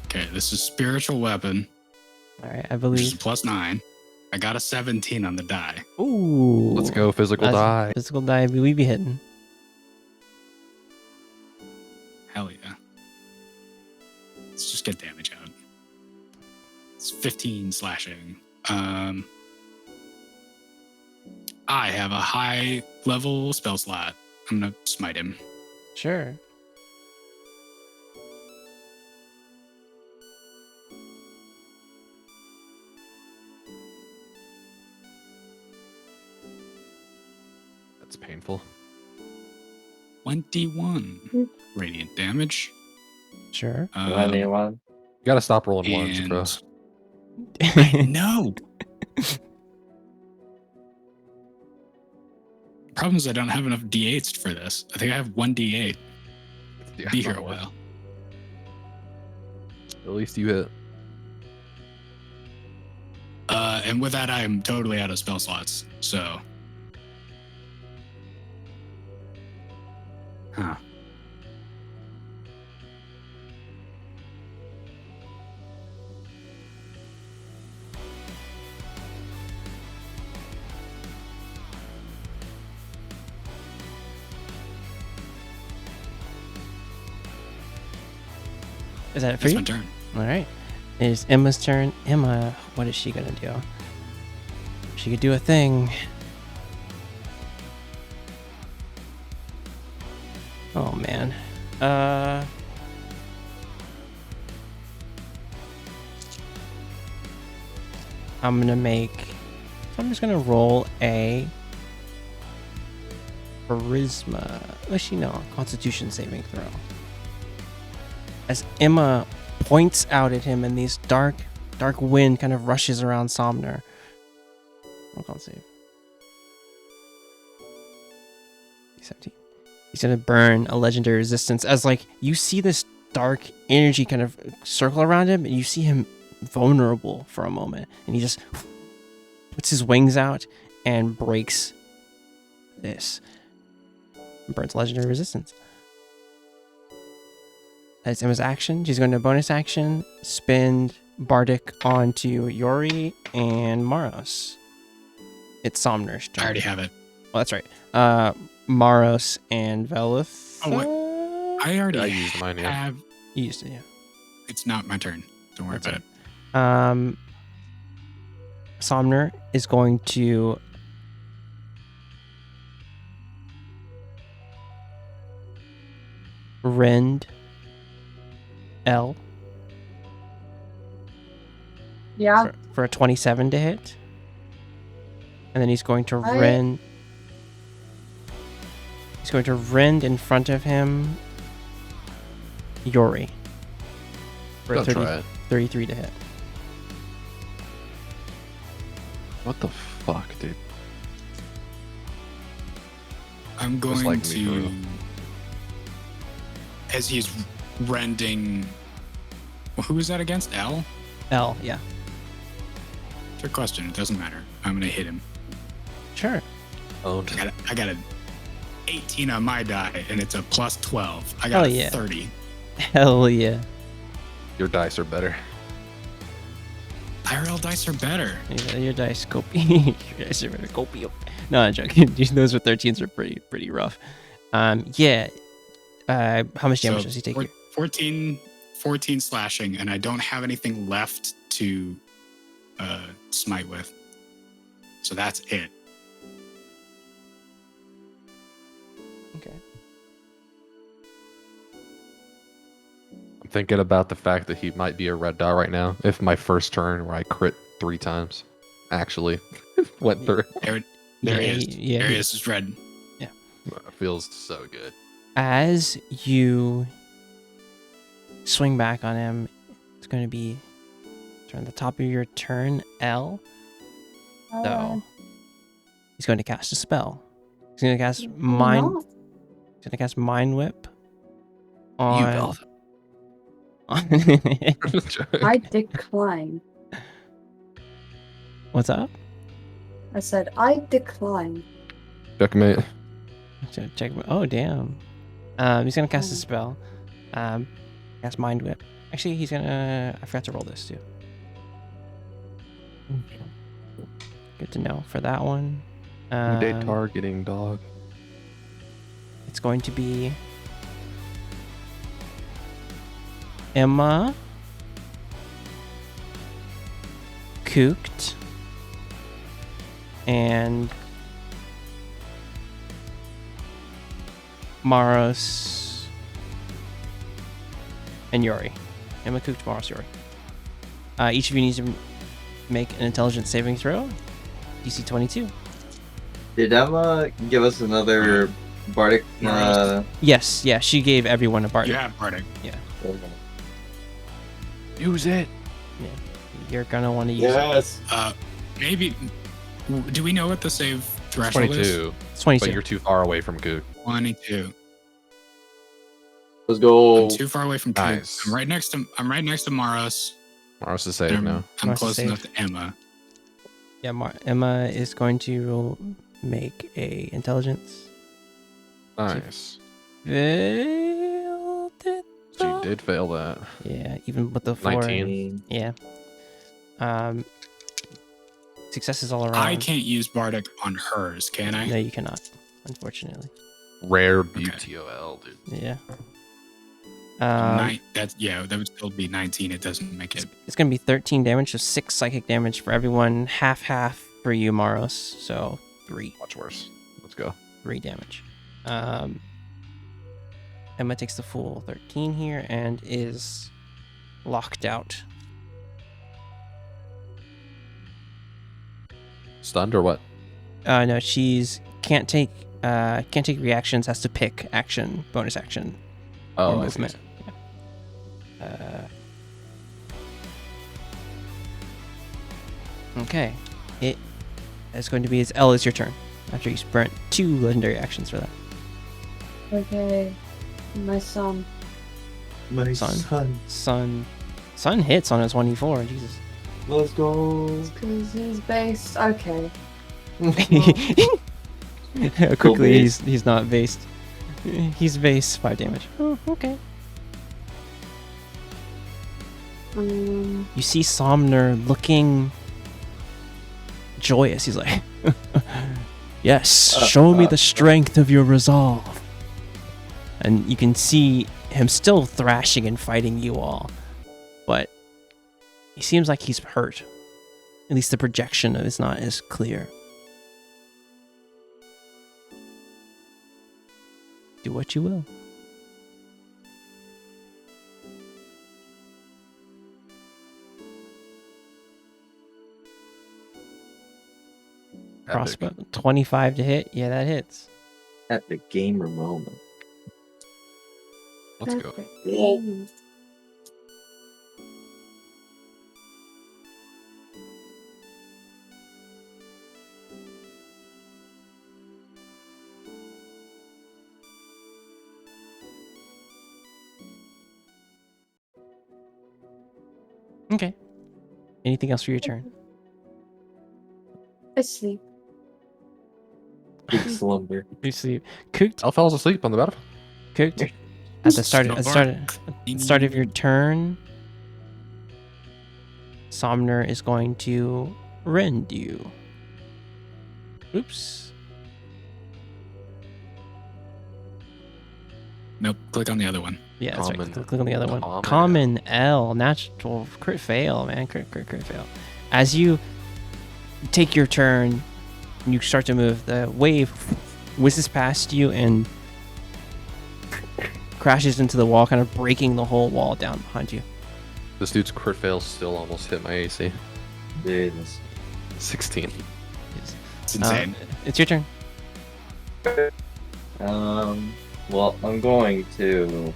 Okay, this is spiritual weapon, All right, I which is believe. +9. I got a 17 on the die. Ooh. Let's go physical That's die. Physical die. We be hitting. Hell yeah. Let's just get damage out. It's 15 slashing. I have a high level spell slot. I'm gonna smite him. Sure. That's painful. 21 radiant damage. Sure. Anyone? You gotta stop rolling ones, bro. No. Problem is I don't have enough d8s for this. I think I have 1 d8. Yeah, Be here a not worth while. it. At least you hit. And with that, I am totally out of spell slots. So. Huh. Is that it for That's you? my turn. All right. It is Emma's turn. Emma, what is she gonna do? She could do a thing. Oh man. I'm gonna make. I'm just gonna roll a charisma. Actually, no, Constitution saving throw. As Emma points out at him, and these dark wind kind of rushes around Somner. I'll con save. 17. He's gonna burn a legendary resistance as like you see this dark energy kind of circle around him, and you see him vulnerable for a moment, and he just puts his wings out and breaks this. And burns legendary resistance. That's Emma's action. She's going to bonus action, spend Bardic onto Yori and Maros. It's Somner's turn. I already have it. Oh, that's right. Maros and Velith. Oh, wait. I already I used mine, yeah. have. You used it, yeah. It's not my turn. Don't worry That's about it. Somner is going to rend L Yeah. for a 27 to hit. And then he's going to I- rend. He's going to rend in front of him Yori for a Don't try it. 33 to hit. What the fuck, dude? I'm Just going like me, for to. real. As he's rending. Well, who is that against? L? L, yeah. Trick question. It doesn't matter. I'm going to hit him. Sure. Owned. I got an 18 on my die, and it's a plus 12. I got Oh, a yeah. 30. Hell yeah. Your dice are better. IRL dice are better. Yeah, your dice copy. Your dice are better. Copy. No, I'm joking. Those with 13s are pretty rough. Yeah. How much damage does he take? Here? 14 slashing, and I don't have anything left to smite with. So that's it. Okay. thinking about the fact that he might be a red dot right now. If my first turn where I crit 3 times actually went through. There Yeah, he is. yeah, there he- he is. It's red. It feels so good. As you swing back on him, it's going to be turn the top of your turn, L. So he's going to cast a spell. He's going to cast mind. not? He's going to cast Mind Whip You on. Velvet. I decline. What's up? I said I decline. Checkmate. Check. Oh damn. He's going to cast a spell. Cast Mind Whip. Actually, he's gonna. I forgot to roll this too. Good to know for that one. Who they targeting, dog? It's going to be Emma, Kooked, and Maros and Yori. Emma, Kooked, Maros, Yori. Each of you needs to make an intelligence saving throw. DC 22. Did Emma give us another bardic? Yes, yeah, she gave everyone a bardic. Yeah, Bardic. Use it. You're gonna want to use it. Yes. Maybe. Do we know what the save threshold is? 22. It's 22. But you're too far away from Goot. 22. Let's go. I'm too far away from Coop. Nice. I'm right next to Maros. Maros is and safe now. I'm Maros is close safe. enough to Emma. Yeah, Emma is going to make a intelligence. Nice. Failed it. She did fail that. Yeah, even with the 4. 19. Yeah. Successes all around. I can't use Bardic on hers, can I? No, you cannot, unfortunately. Rare BTOL, dude. Yeah. That would still be 19. It doesn't make it. It's gonna be 13 damage, so 6 psychic damage for everyone. Half for you, Maros. So 3. Much worse. Let's go. 3 damage. Emma takes the full 13 here and is locked out. Stunned or what? No, she's can't take reactions. Has to pick action, bonus action, Oh, or I see. movement. Yeah. Okay, it is going to be L. Is your turn after you sprint 2 legendary actions for that. Okay. My son. My Son. Sun hits on his 1d4. Jesus. Let's go. Because he's based. Okay. Quickly, based. he's not based. He's base 5 damage. Oh, okay. You see Somner looking joyous. He's like, yes, show me the strength of your resolve. And you can see him still thrashing and fighting you all. But he seems like he's hurt. At least the projection is not as clear. Do what you will. Crossbow, 25 to hit. Yeah, that hits. Epic gamer moment. Let's go. go. Okay. Anything else for your turn? I sleep. Big slumber. You sleep. Cooked. Elle falls asleep on the battlefield. Cooked. At the start of your turn, Somner is going to rend you. Oops. Nope. Click on the other one. Yeah, that's right. Common. Click on the other one. Common Common L. Natural crit fail, man. Crit fail. As you take your turn, you start to move. The wave whizzes past you and crashes into the wall, kind of breaking the whole wall down behind you. This dude's crit fail still almost hit my AC. Jesus. 16. It's insane. It's your turn. Well, I'm going to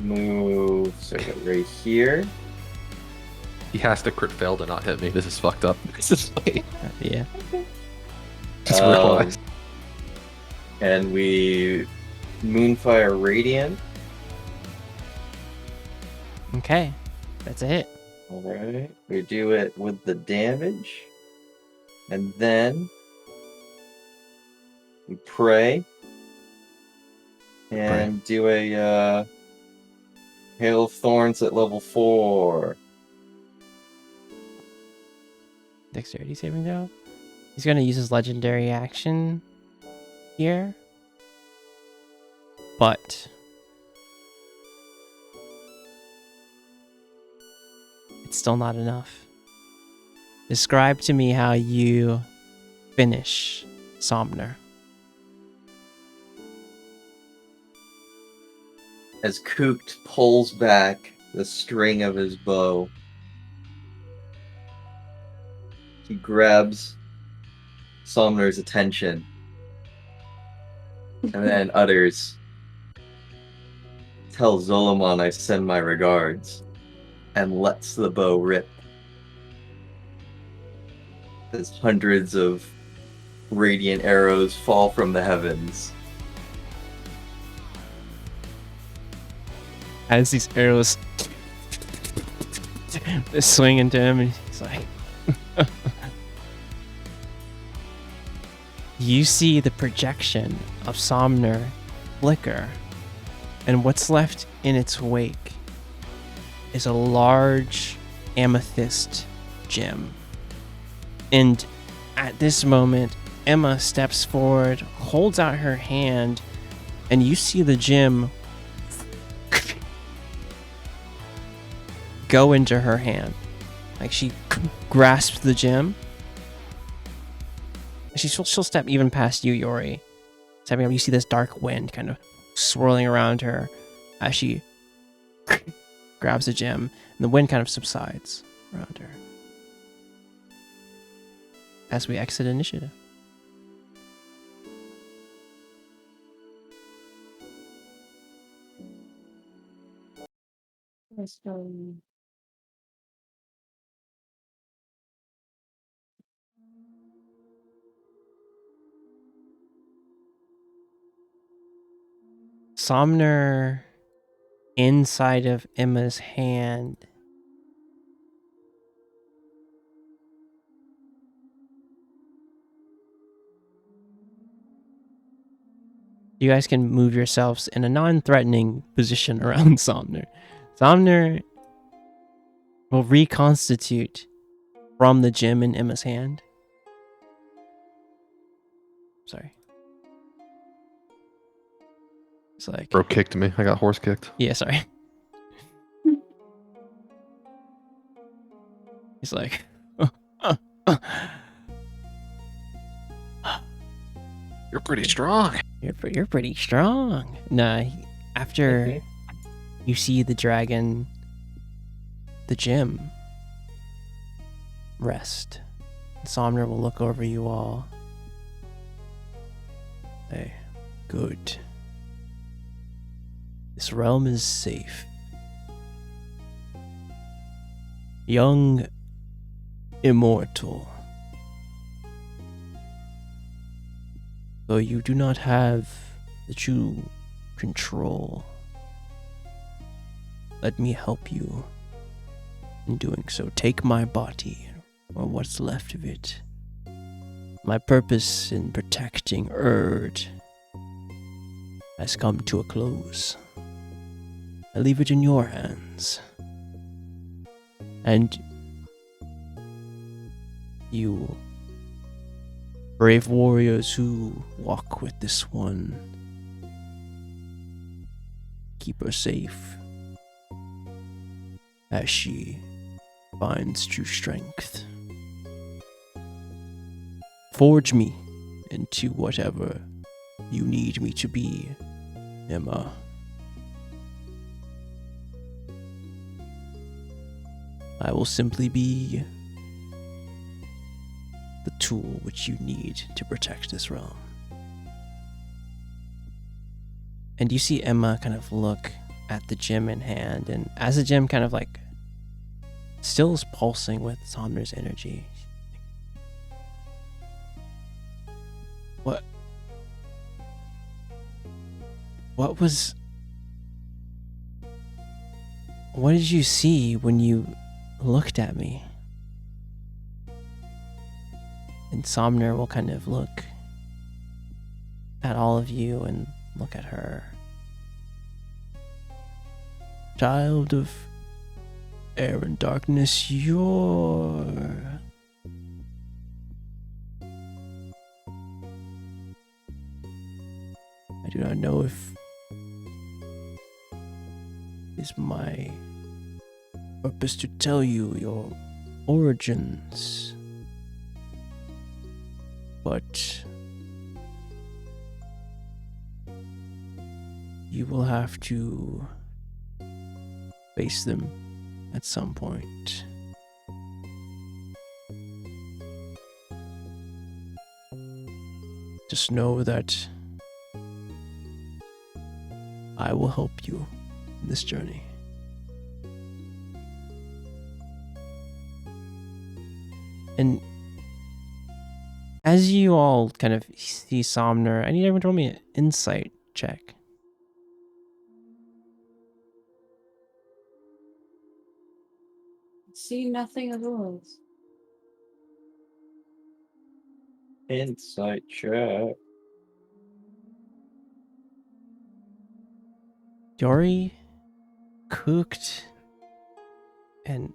move right here. He has to crit fail to not hit me. This is fucked up. This is funny. Yeah. Just realized. And we Moonfire Radiant. Okay. That's a hit. Alright. We do it with the damage. And then we pray. And do a Hail of Thorns at level 4. Dexterity saving throw. He's going to use his legendary action here. But it's still not enough. Describe to me how you finish Somner. As Kooked pulls back the string of his bow, he grabs Somner's attention and then utters, "Tell Zolomon I send my regards," and lets the bow rip. As hundreds of radiant arrows fall from the heavens. As these arrows swing into him, and he's like, you see the projection of Somner flicker, and what's left in its wake is a large amethyst gem. And at this moment, Emma steps forward, holds out her hand, and you see the gem go into her hand. Like she grasps the gem. She'll step even past you, Yori. Stepping up, you see this dark wind kind of swirling around her as she grabs the gem, and the wind kind of subsides around her. As we exit initiative. Somner, inside of Emma's hand, you guys can move yourselves in a non-threatening position around Somner. Somner will reconstitute from the gem in Emma's hand. Sorry. It's like... Bro kicked me. I got horse kicked. Yeah, sorry. He's like... You're pretty strong. You're pretty strong. Nah, after you see the dragon, the gem, rest, Somner will look over you all. Hey, good. This realm is safe. Young, immortal. Though you do not have the true control, let me help you in doing so. Take my body, or what's left of it. My purpose in protecting Erd has come to a close. I leave it in your hands. And you brave warriors who walk with this one, keep her safe as she finds true strength. Forge me into whatever you need me to be, Emma. I will simply be the tool which you need to protect this realm. And you see Emma kind of look at the gem in hand, and as the gem kind of like still is pulsing with Somner's energy. What did you see when you looked at me? And Somner will kind of look at all of you and look at her. Child of air and darkness, you're... I do not know if it's my purpose to tell you your origins, but you will have to face them at some point. Just know that I will help you in this journey. And as you all kind of see Somner, I need everyone to roll me an insight check. See nothing of yours. Insight check. Yori, Cooked, and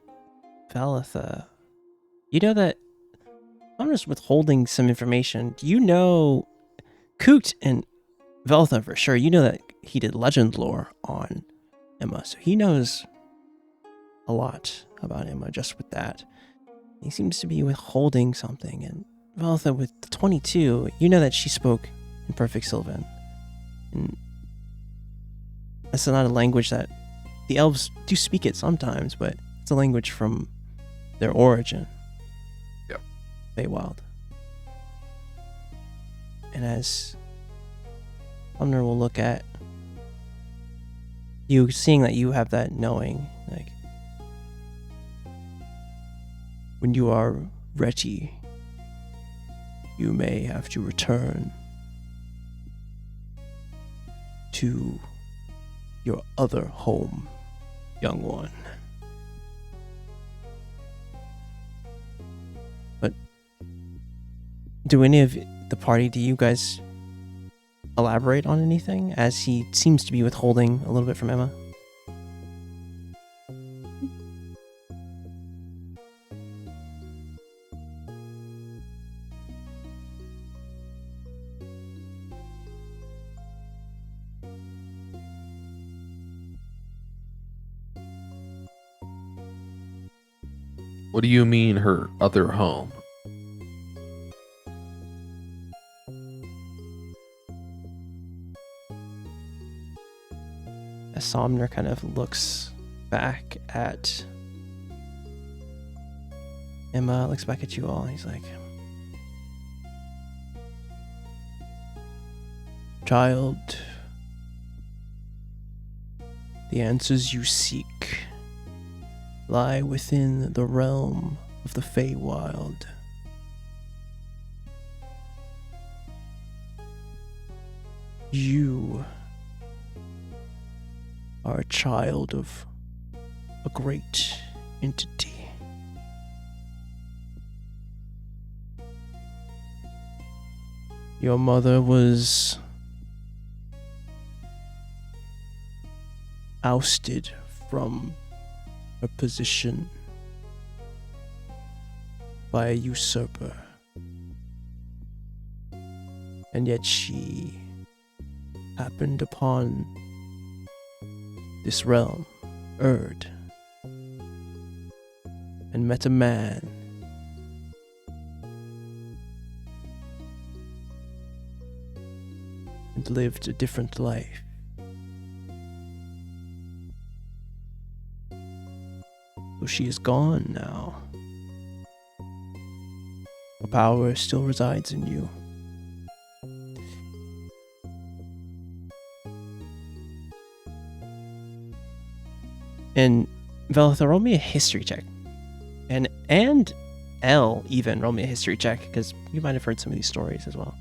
Velitha. You know that I'm just withholding some information. You know Cooked and Velitha for sure. You know that he did legend lore on Emma, so he knows a lot about Emma just with that. He seems to be withholding something. And Velitha, with the 22, you know that she spoke in perfect Sylvan. And that's not a language that the elves do speak it sometimes, but it's a language from their origin. Yep. Feywild. And as Sumner will look at you, seeing that you have that knowing, like, when you are ready, you may have to return to your other home, young one. But do any of the party, do you guys elaborate on anything, as he seems to be withholding a little bit from Emma? What do you mean, her other home? As Somner kind of looks back at Emma, looks back at you all, and he's like, child, the answers you seek lie within the realm of the Feywild. You are a child of a great entity. Your mother was ousted from her position by a usurper, and yet she happened upon this realm, Erd, and met a man and lived a different life. So she is gone now. The power still resides in you. And Velitha, roll me a history check. And Elle even roll me a history check, because you might have heard some of these stories as well.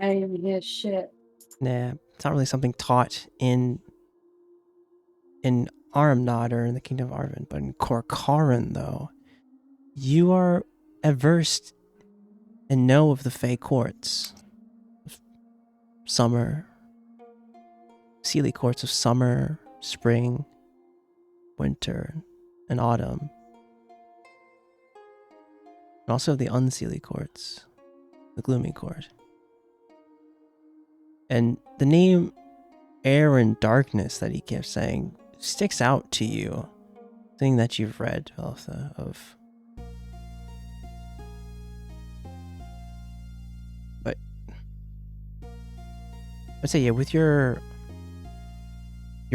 I didn't even hear shit. Nah, it's not really something taught in Armnod or in the Kingdom of Arvin, but in Korkaran, though, you are averse and know of the Fey courts. Summer, Seelie courts of summer, spring, winter, and autumn. And also the Unseelie courts, the Gloomy court. And the name Air and Darkness that he kept saying sticks out to you. Something that you've read, Velitha, of. But I'd say, yeah, with your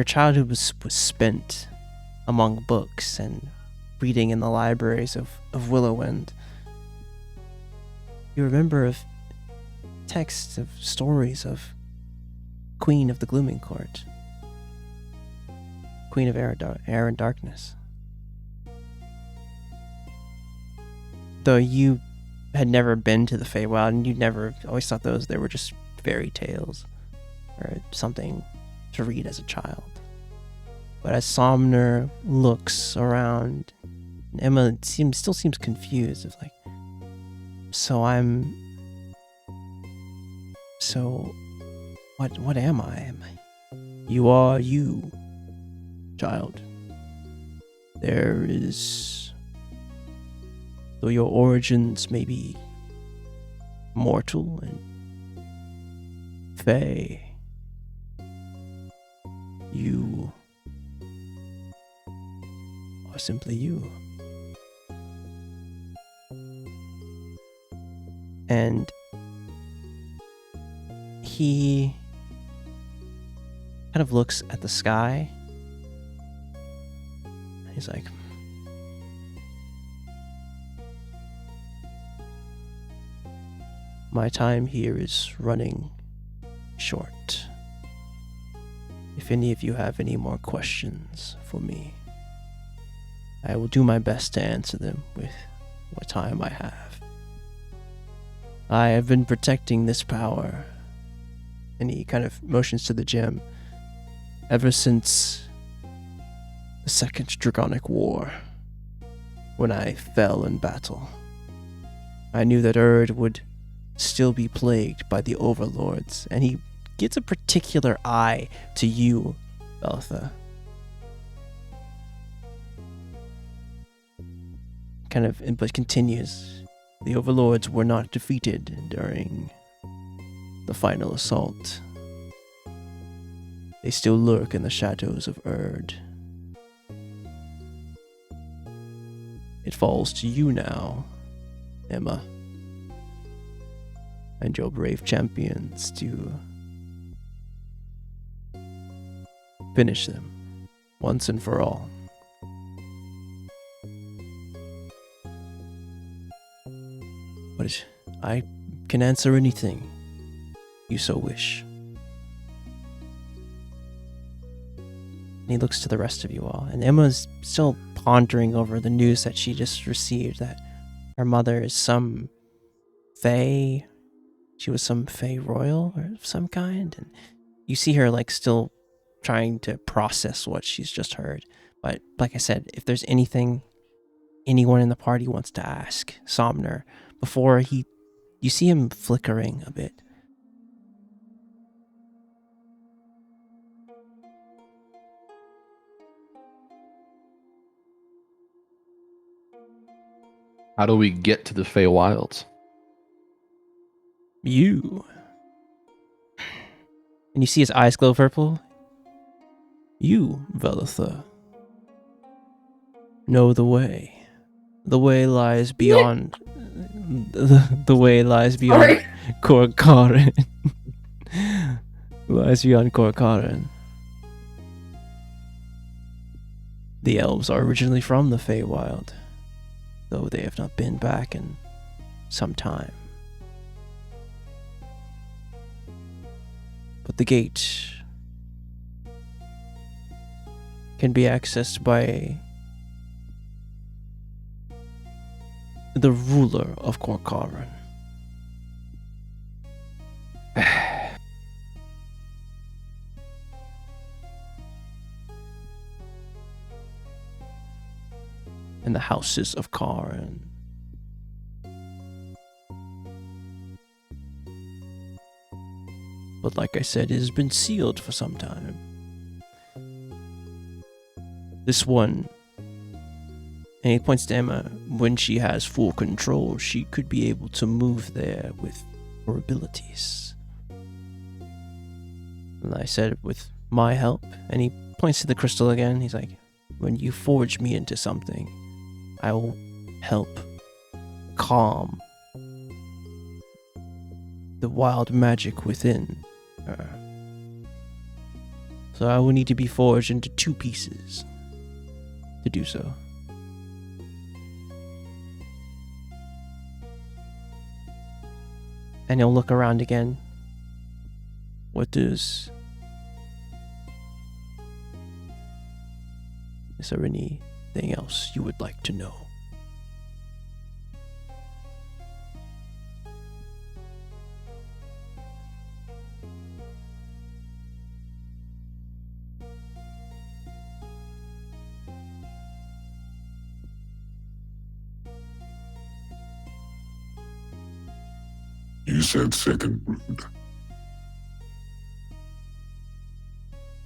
childhood was spent among books and reading in the libraries of Willowwind. You remember of texts of stories of Queen of the Glooming Court, Queen of Air and Darkness. Though you had never been to the Feywild, and you never always thought they were just fairy tales or something to read as a child. But as Somner looks around, Emma still seems confused. Of like, what am I? You are you, child. There is, though your origins may be mortal and fey, you are simply you. And he kind of looks at the sky. He's like, my time here is running short. If any of you have any more questions for me, I will do my best to answer them with what time I have. I have been protecting this power, and he kind of motions to the gem, ever since the Second Draconic War, when I fell in battle. I knew that Erd would still be plagued by the overlords, and he gets a particular eye to you, Velitha. But continues. The overlords were not defeated during the final assault. They still lurk in the shadows of Erd. It falls to you now, Emma, and your brave champions to finish them once and for all. But I can answer anything you so wish. And he looks to the rest of you all, and Emma's still pondering over the news that she just received, that her mother is some Fey. She was some Fey royal or of some kind, and you see her like still trying to process what she's just heard. But like I said, if there's anything anyone in the party wants to ask Somner before you see him flickering a bit. How do we get to the Feywilds? You. And you see his eyes glow purple. You, Velitha, know the way. The way lies beyond. The way lies beyond Korkaran. Lies beyond Korkaran. The elves are originally from the Feywild, though they have not been back in some time. But the gate can be accessed by the ruler of Korkaran. And the houses of Karan. But like I said, it has been sealed for some time. This one, and he points to Emma, when she has full control, she could be able to move there with her abilities. And I said, with my help, and he points to the crystal again, he's like, when you forge me into something, I will help calm the wild magic within her. So I will need to be forged into 2 pieces to do so. And he'll look around again. Is there anything else you would like to know? You said second brood.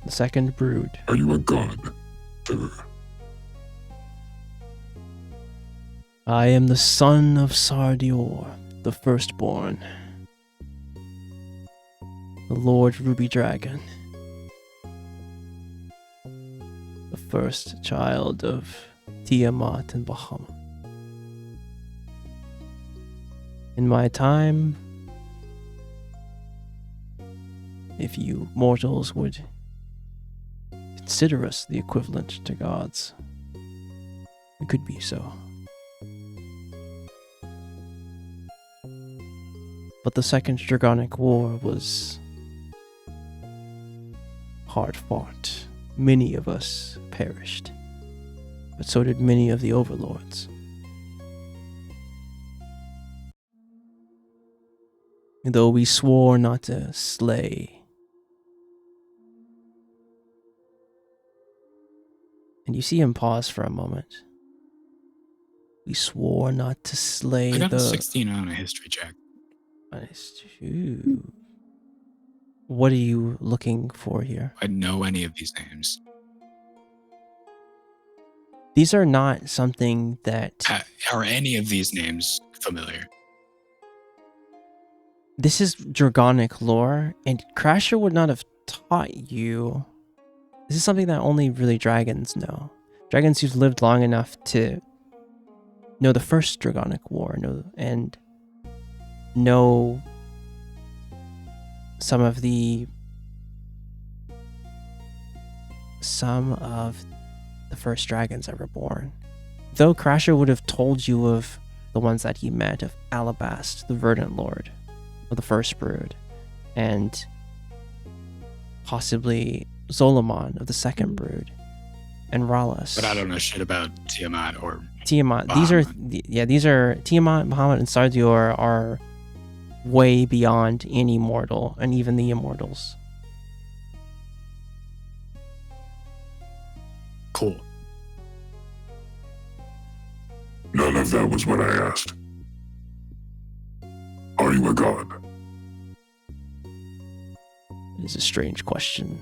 The second brood. Are you a god, sir? I am the son of Sardior, the firstborn. The Lord Ruby Dragon. The first child of Tiamat and Bahamut. In my time, if you mortals would consider us the equivalent to gods, we could be so. But the Second Dragonic War was hard fought. Many of us perished, but so did many of the overlords. And though we swore not to slay, and you see him pause for a moment. We swore not to slay I got the... a 16 on a history check. Ooh. What are you looking for here? I know any of these names. These are not something that... Are any of these names familiar? This is Dragonic lore, and Crasher would not have taught you. This is something that only really dragons know. Dragons who've lived long enough to know the first Dragonic War, know some of the first dragons ever born. Though Crasher would have told you of the ones that he met, of Alabast, the Verdant Lord, of the First Brood, and possibly Zolomon of the Second Brood, and Rallis. But I don't know shit about Tiamat or Tiamat. Bahamut. These are Tiamat, Bahamut, and Sardior are way beyond any mortal, and even the immortals. Cool. None of that was what I asked. Are you a god? It is a strange question.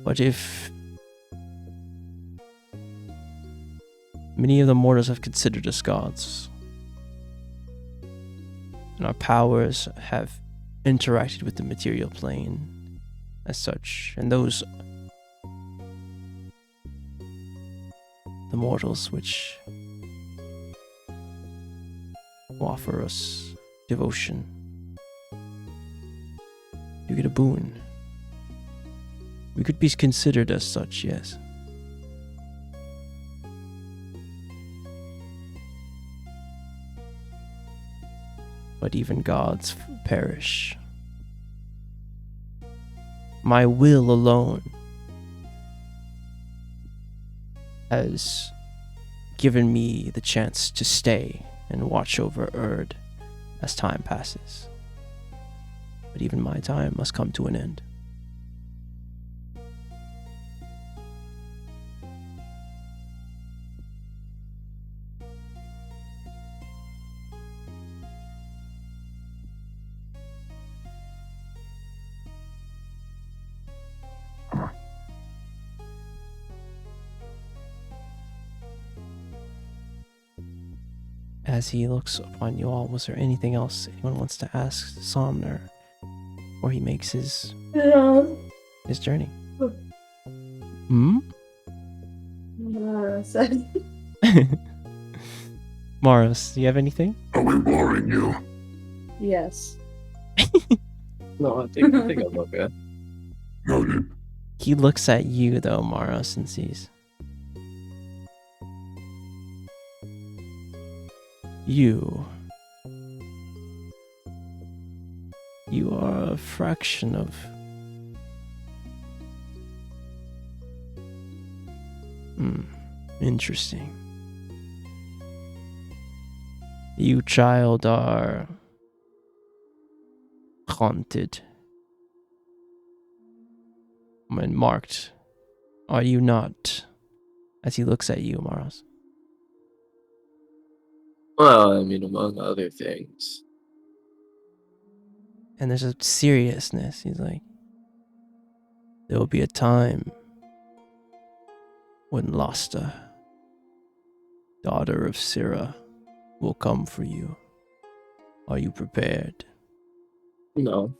But if many of the mortals have considered us gods, and our powers have interacted with the material plane as such, and those the mortals which offer us devotion, you get a boon. We could be considered as such, yes. But even gods perish. My will alone has given me the chance to stay and watch over Erd as time passes. But even my time must come to an end. As he looks upon you all, was there anything else anyone wants to ask Somner before he makes his journey? Hmm? Maros, do you have anything? Are we boring you? Yes. No, I think I'm okay. Noted. He looks at you though, Maros, and sees you are a fraction of interesting. You, child, are haunted and marked, are you not? As he looks at you, Maros. Well, I mean, among other things. And there's a seriousness. He's like, there will be a time when Losta, daughter of Syrah, will come for you. Are you prepared? No.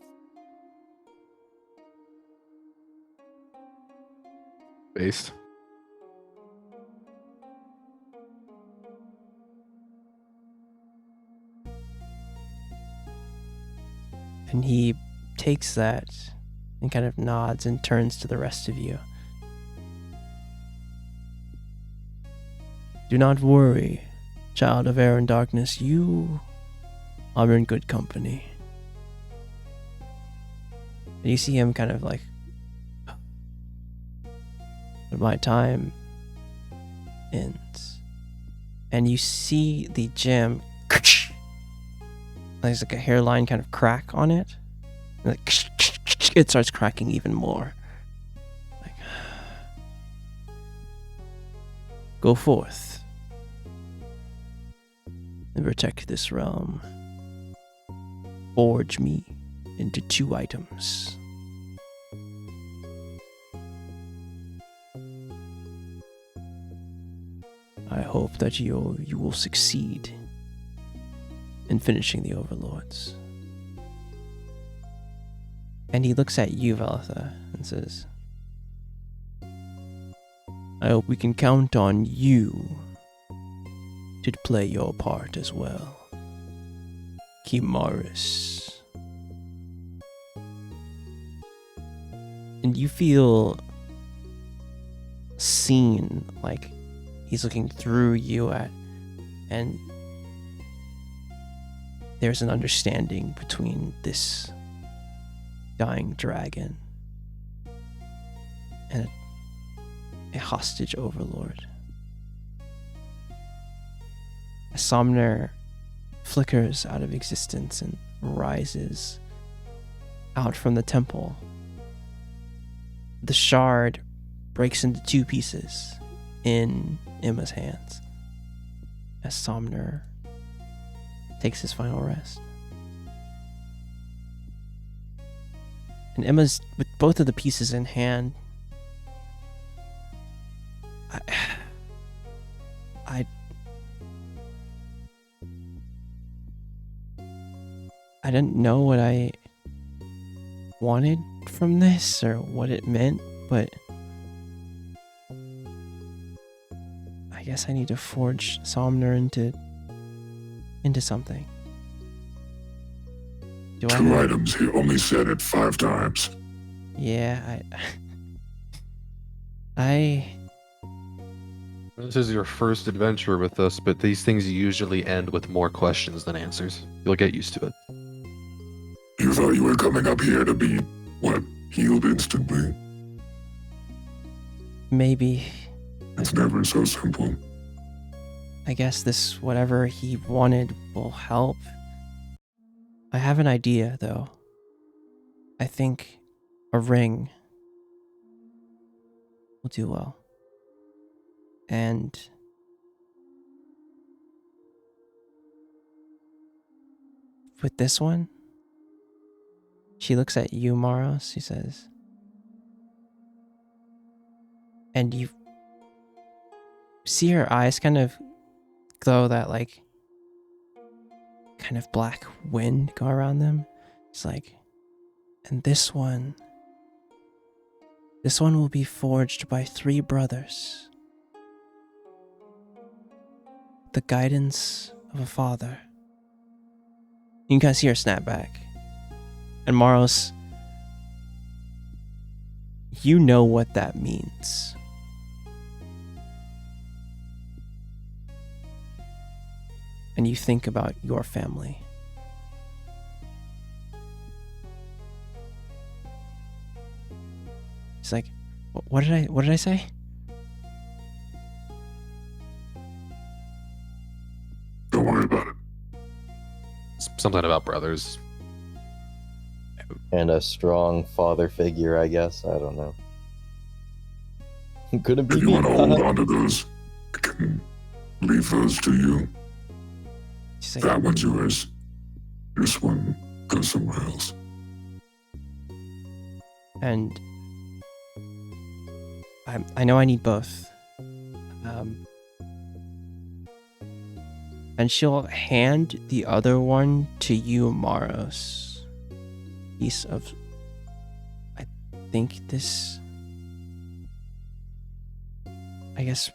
Based. And he takes that and kind of nods and turns to the rest of you. Do not worry, child of air and darkness. You are in good company. And you see him kind of like, but my time ends. And you see the gem, there's like a hairline kind of crack on it. And like, it starts cracking even more. Like, go forth and protect this realm. Forge me into 2 items. I hope that you will succeed in finishing the overlords. And he looks at you, Veletha, and says, I hope we can count on you to play your part as well. Kimaris. And you feel seen, like he's looking through you and there's an understanding between this dying dragon and a hostage overlord. As Somner flickers out of existence and rises out from the temple, the shard breaks into 2 pieces in Emma's hands as Somner takes his final rest. And Emma's, with both of the pieces in hand, I didn't know what I wanted from this or what it meant, but I guess I need to forge Somner into something. Do 2 items. He only said it 5 times. Yeah, This is your first adventure with us, but these things usually end with more questions than answers. You'll get used to it. You thought you were coming up here to be, what, healed instantly? Maybe. It's never so simple. I guess this whatever he wanted will help. I have an idea, though. I think a ring will do well. And with this one, she looks at you, Maros. She says, and you see her eyes kind of glow, that like kind of black wind go around them. It's like, and this one will be forged by 3 brothers. The guidance of a father. You can kind of see her snap back. And Maros, you know what that means. And you think about your family. It's like, what did I say? Don't worry about it. Something about brothers. And a strong father figure, I guess. I don't know. Couldn't be If you want to me. hold on to those, I can leave those to you. She's like, That one's yours. This one goes somewhere else. and I know I need both. And she'll hand the other one to you, Maros. Piece of, I think this, I guess,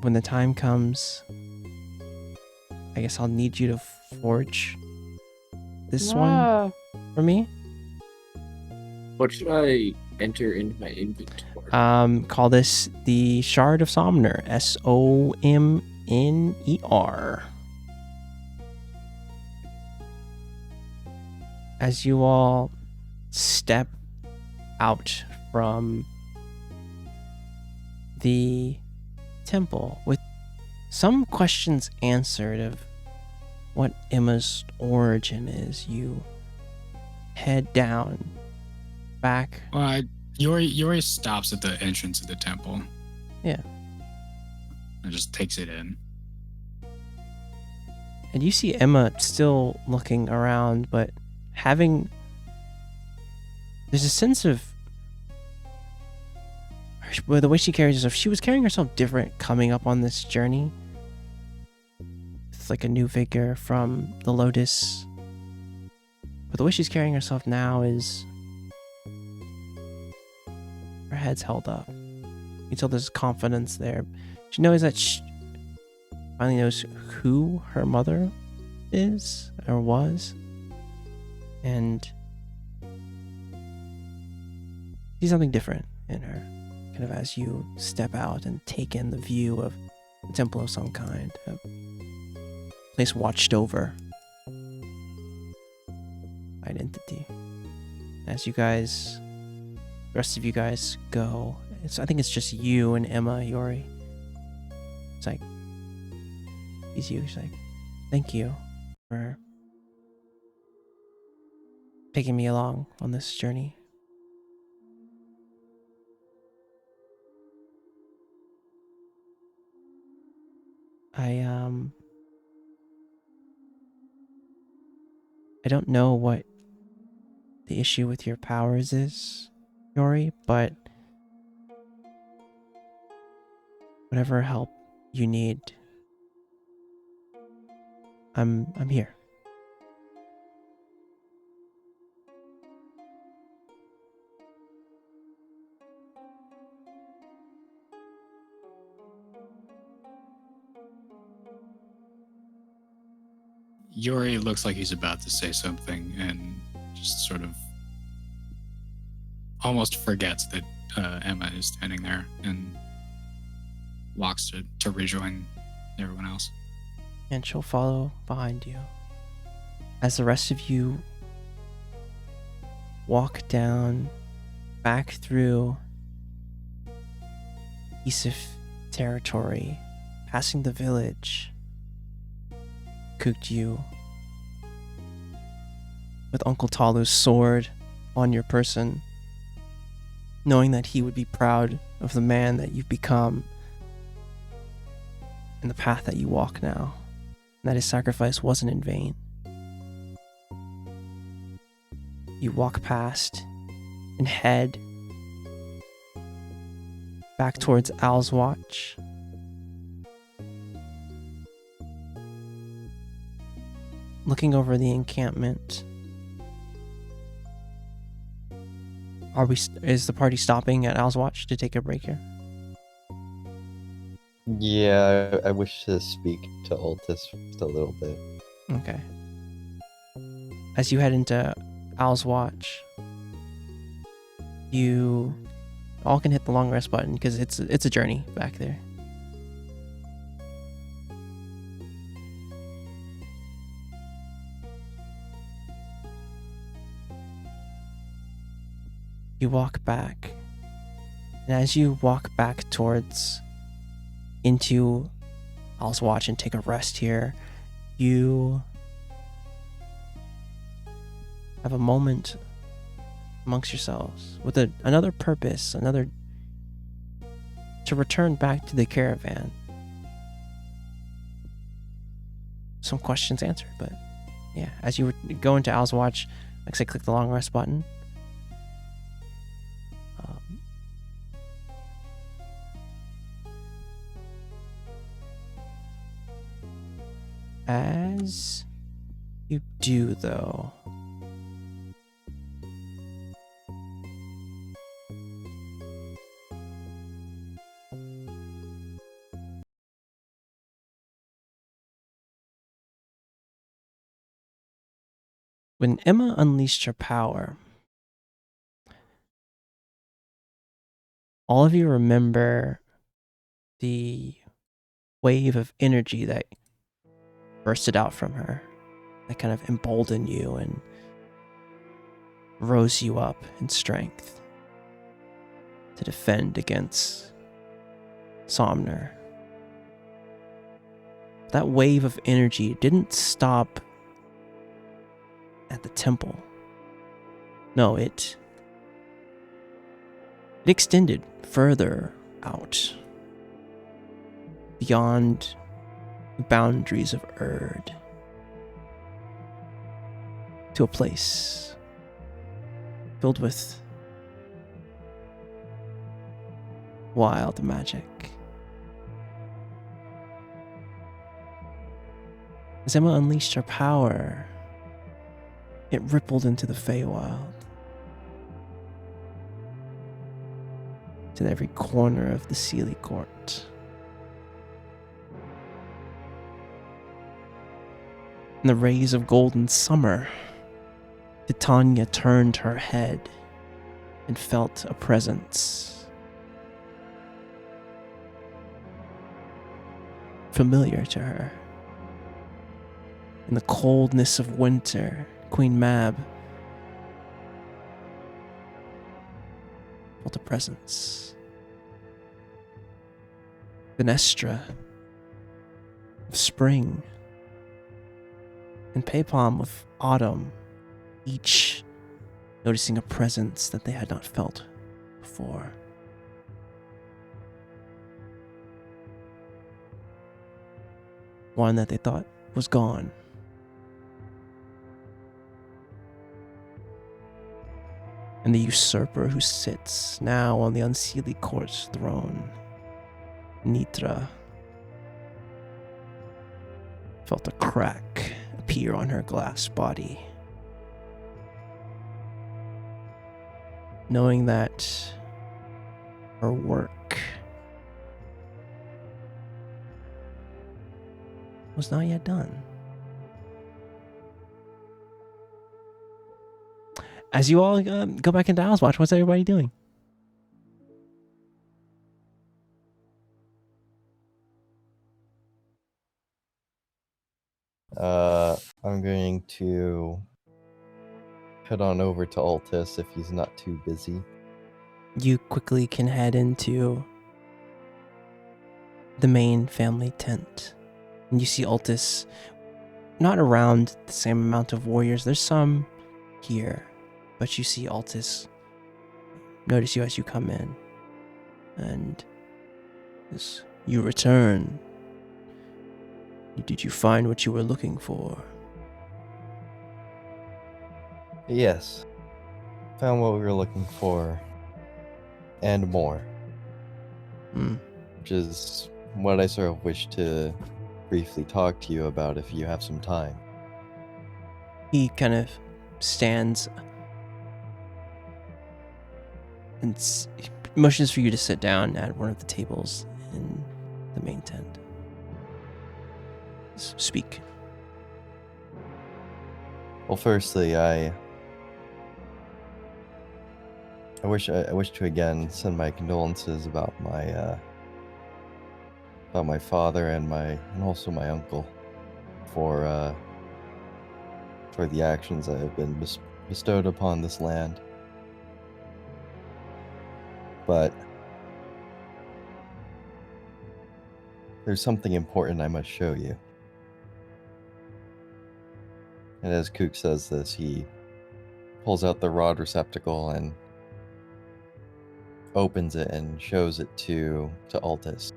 when the time comes, I guess I'll need you to forge this one for me. What should I enter into my inventory? Call this the Shard of Somner. Somner. As you all step out from the temple with some questions answered of what Emma's origin is, you head down back. Well, Yuri stops at the entrance of the temple. Yeah. And just takes it in. And you see Emma still looking around, but there's a sense of, well, the way she carries herself, she was carrying herself different coming up on this journey. It's like a new vigor from the Lotus. But the way she's carrying herself now is, her head's held up. You can tell there's confidence there. She knows that she finally knows who her mother is or was. And see something different in her, kind of as you step out and take in the view of a temple of some kind, a place watched over by an entity. As you guys, the rest of you guys go, I think it's just you and Emma, Yuri. It's like, he's you. She's like, thank you for taking me along on this journey. I don't know what the issue with your powers is, Yuri, but whatever help you need, I'm here. Yuri looks like he's about to say something and just sort of almost forgets that Emma is standing there and walks to rejoin everyone else. And she'll follow behind you. As the rest of you walk down back through Isif territory, passing the village, Kukju, with Uncle Talu's sword on your person, knowing that he would be proud of the man that you've become and the path that you walk now, and that his sacrifice wasn't in vain. You walk past and head back towards Owl's Watch. Looking over the encampment. Is the party stopping at Owl's Watch to take a break here? Yeah, I wish to speak to Altus just a little bit. Okay. As you head into Owl's Watch, you all can hit the long rest button because it's a journey back there. You walk back, and as you walk back towards into Owl's Watch and take a rest here, you have a moment amongst yourselves with another purpose, to return back to the caravan. Some questions answered, but yeah, as you go into Owl's Watch, like I said, click the long rest button. As you do, though, when Emma unleashed her power, all of you remember the wave of energy that bursted out from her, that kind of emboldened you and rose you up in strength to defend against Somner. That wave of energy didn't stop at the temple. No, it extended further out beyond the boundaries of Erd to a place filled with wild magic. As Emma unleashed her power, it rippled into the Feywild, to every corner of the Sealy Court. In the rays of golden summer, Titania turned her head and felt a presence familiar to her. In the coldness of winter, Queen Mab felt a presence. Venestra of spring, and Paypalm of autumn, each noticing a presence that they had not felt before. One that they thought was gone. And the usurper who sits now on the Unseelie Court's throne, Nitra, felt a crack appear on her glass body, knowing that her work was not yet done. As you all go back into Owl's Watch, what's everybody doing? I'm going to head on over to Altus if he's not too busy. You quickly can head into the main family tent. And you see Altus not around the same amount of warriors. There's some here, but you see Altus notice you as you come in. And this, you return. Did you find what you were looking for? Yes. Found what we were looking for. And more. Which is what I sort of wish to briefly talk to you about if you have some time. He kind of stands and motions for you to sit down at one of the tables in the main tent. Speak. Well, firstly, I wish to again send my condolences about my father and also my uncle for the actions that have been bestowed upon this land. But there's something important I must show you. And as Kook says this, he pulls out the rod receptacle and opens it and shows it to Altus.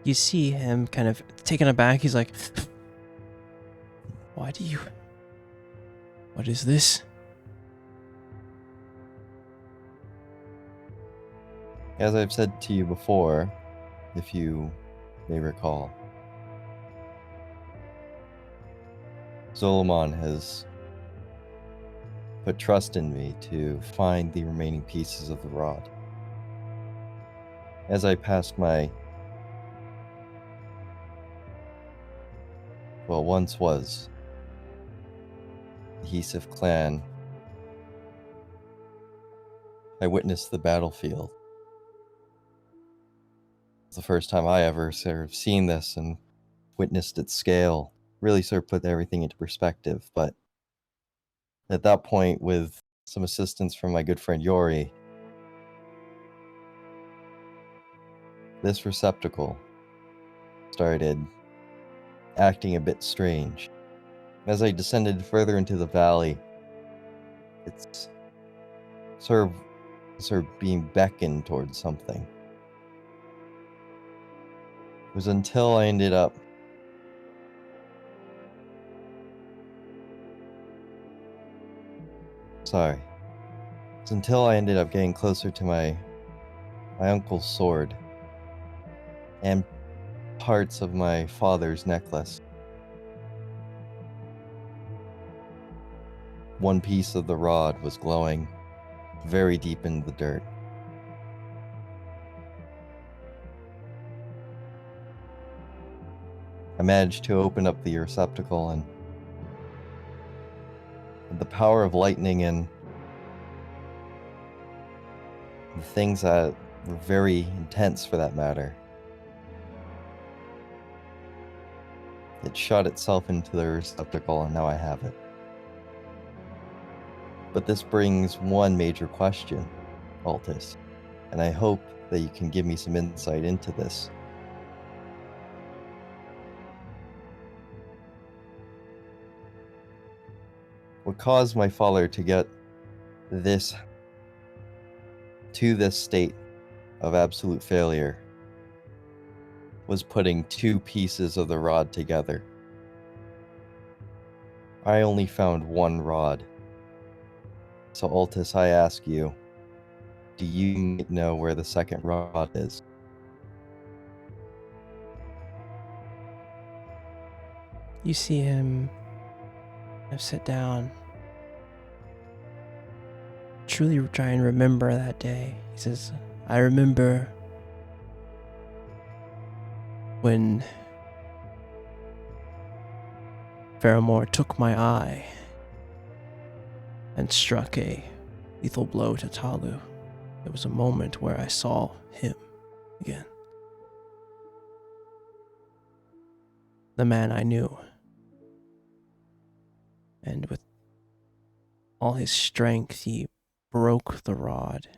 You see him kind of taken aback. He's like, what is this? As I've said to you before, if you may recall, Zolomon has put trust in me to find the remaining pieces of the rod. As I passed my, once was, Heathsif clan, I witnessed the battlefield. It's the first time I ever sort of seen this and witnessed its scale. Really sort of put everything into perspective, but at that point, with some assistance from my good friend Yori, this receptacle started acting a bit strange. As I descended further into the valley, it's sort of being beckoned towards something. It was until I ended up It's until I ended up getting closer to my uncle's sword and parts of my father's necklace. One piece of the rod was glowing very deep in the dirt. I managed to open up the receptacle, and the power of lightning and the things that were very intense for that matter, it shot itself into the receptacle, and now I have it. But this brings one major question, Altus, and I hope that you can give me some insight into this. What caused my father to get this state of absolute failure was putting two pieces of the rod together. I only found one rod. So Altus, I ask you, do you know where the second rod is? You see him sit down, truly try and remember that day. He says, I remember when Faramore took my eye. and struck a lethal blow to Talu. There was a moment where I saw him again. The man I knew. And with all his strength, he broke the rod,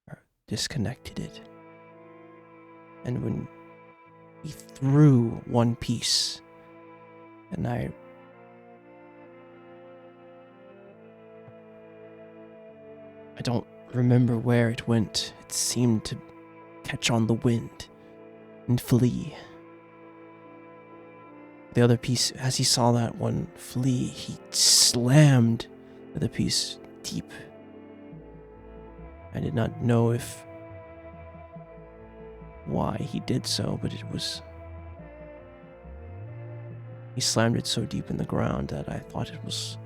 or disconnected it. And when he threw one piece, and I don't remember where it went. It seemed to catch on the wind and flee. The other piece, as he saw that one flee, he slammed the piece deep. I did not know why he did so, but he slammed it so deep in the ground that I thought it was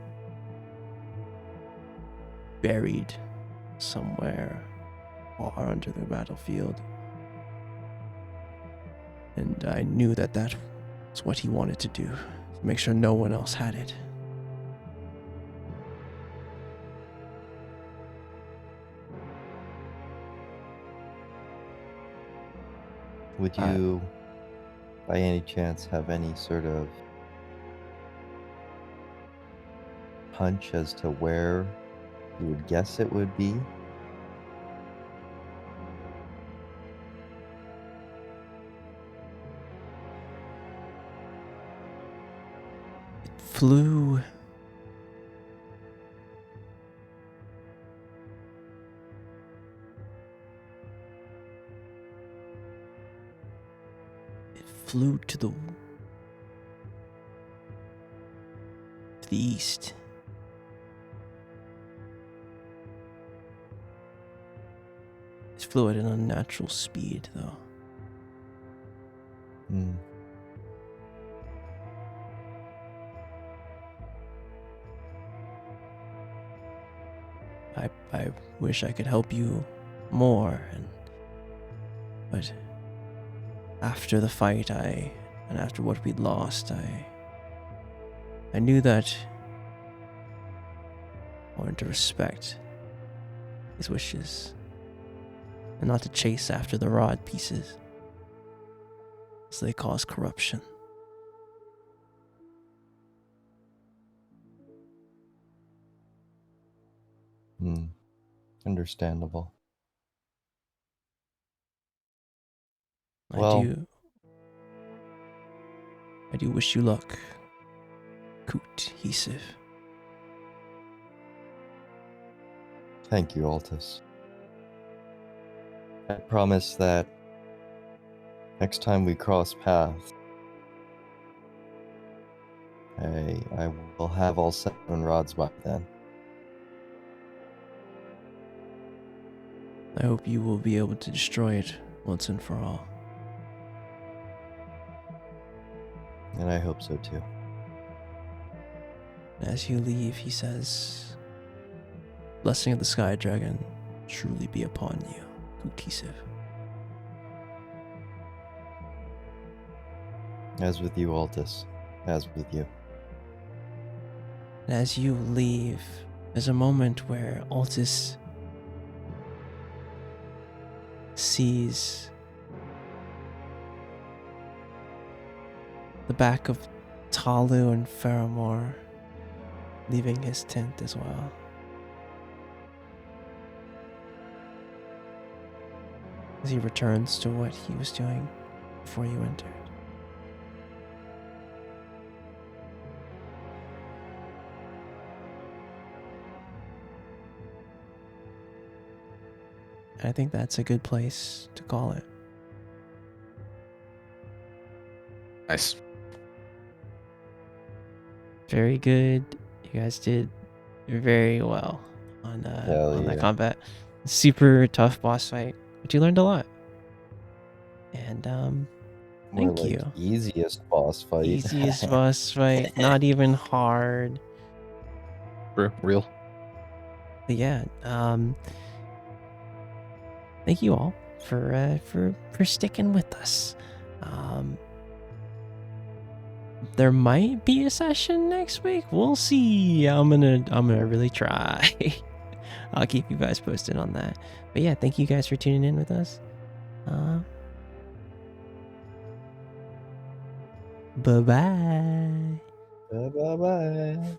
buried somewhere far under the battlefield. And I knew that was what he wanted to do, to make sure no one else had it. Would you, by any chance, have any sort of hunch as to where you would guess it would be? It flew to the east. It flew at an unnatural speed, though. Hmm. I wish I could help you more, but after the fight, and after what we'd lost, I knew that I wanted to respect his wishes and not to chase after the rod pieces, as they cause corruption. Understandable. I Well, do wish you luck, Cohesive. thank you, Altus. I promise that next time we cross paths, I will have all 7 rods by then. I hope you will be able to destroy it once and for all. And I hope so too. As you leave, he says, "Blessing of the Sky Dragon truly be upon you, Cohesive." As with you, Altus. As with you. And as you leave, there's a moment where Altus sees the back of Talu and Faramore leaving his tent as well. As he returns to what he was doing before you entered. I think that's a good place to call it. Nice. Very good. You guys did very well on that combat. Super tough boss fight, but you learned a lot. And More thank like you. Easiest boss fight. Easiest boss fight, not even hard. Real. But yeah, thank you all for sticking with us. there might be a session next week. We'll see. I'm gonna really try. I'll keep you guys posted on that. But yeah, thank you guys for tuning in with us. Bye-bye. Bye bye.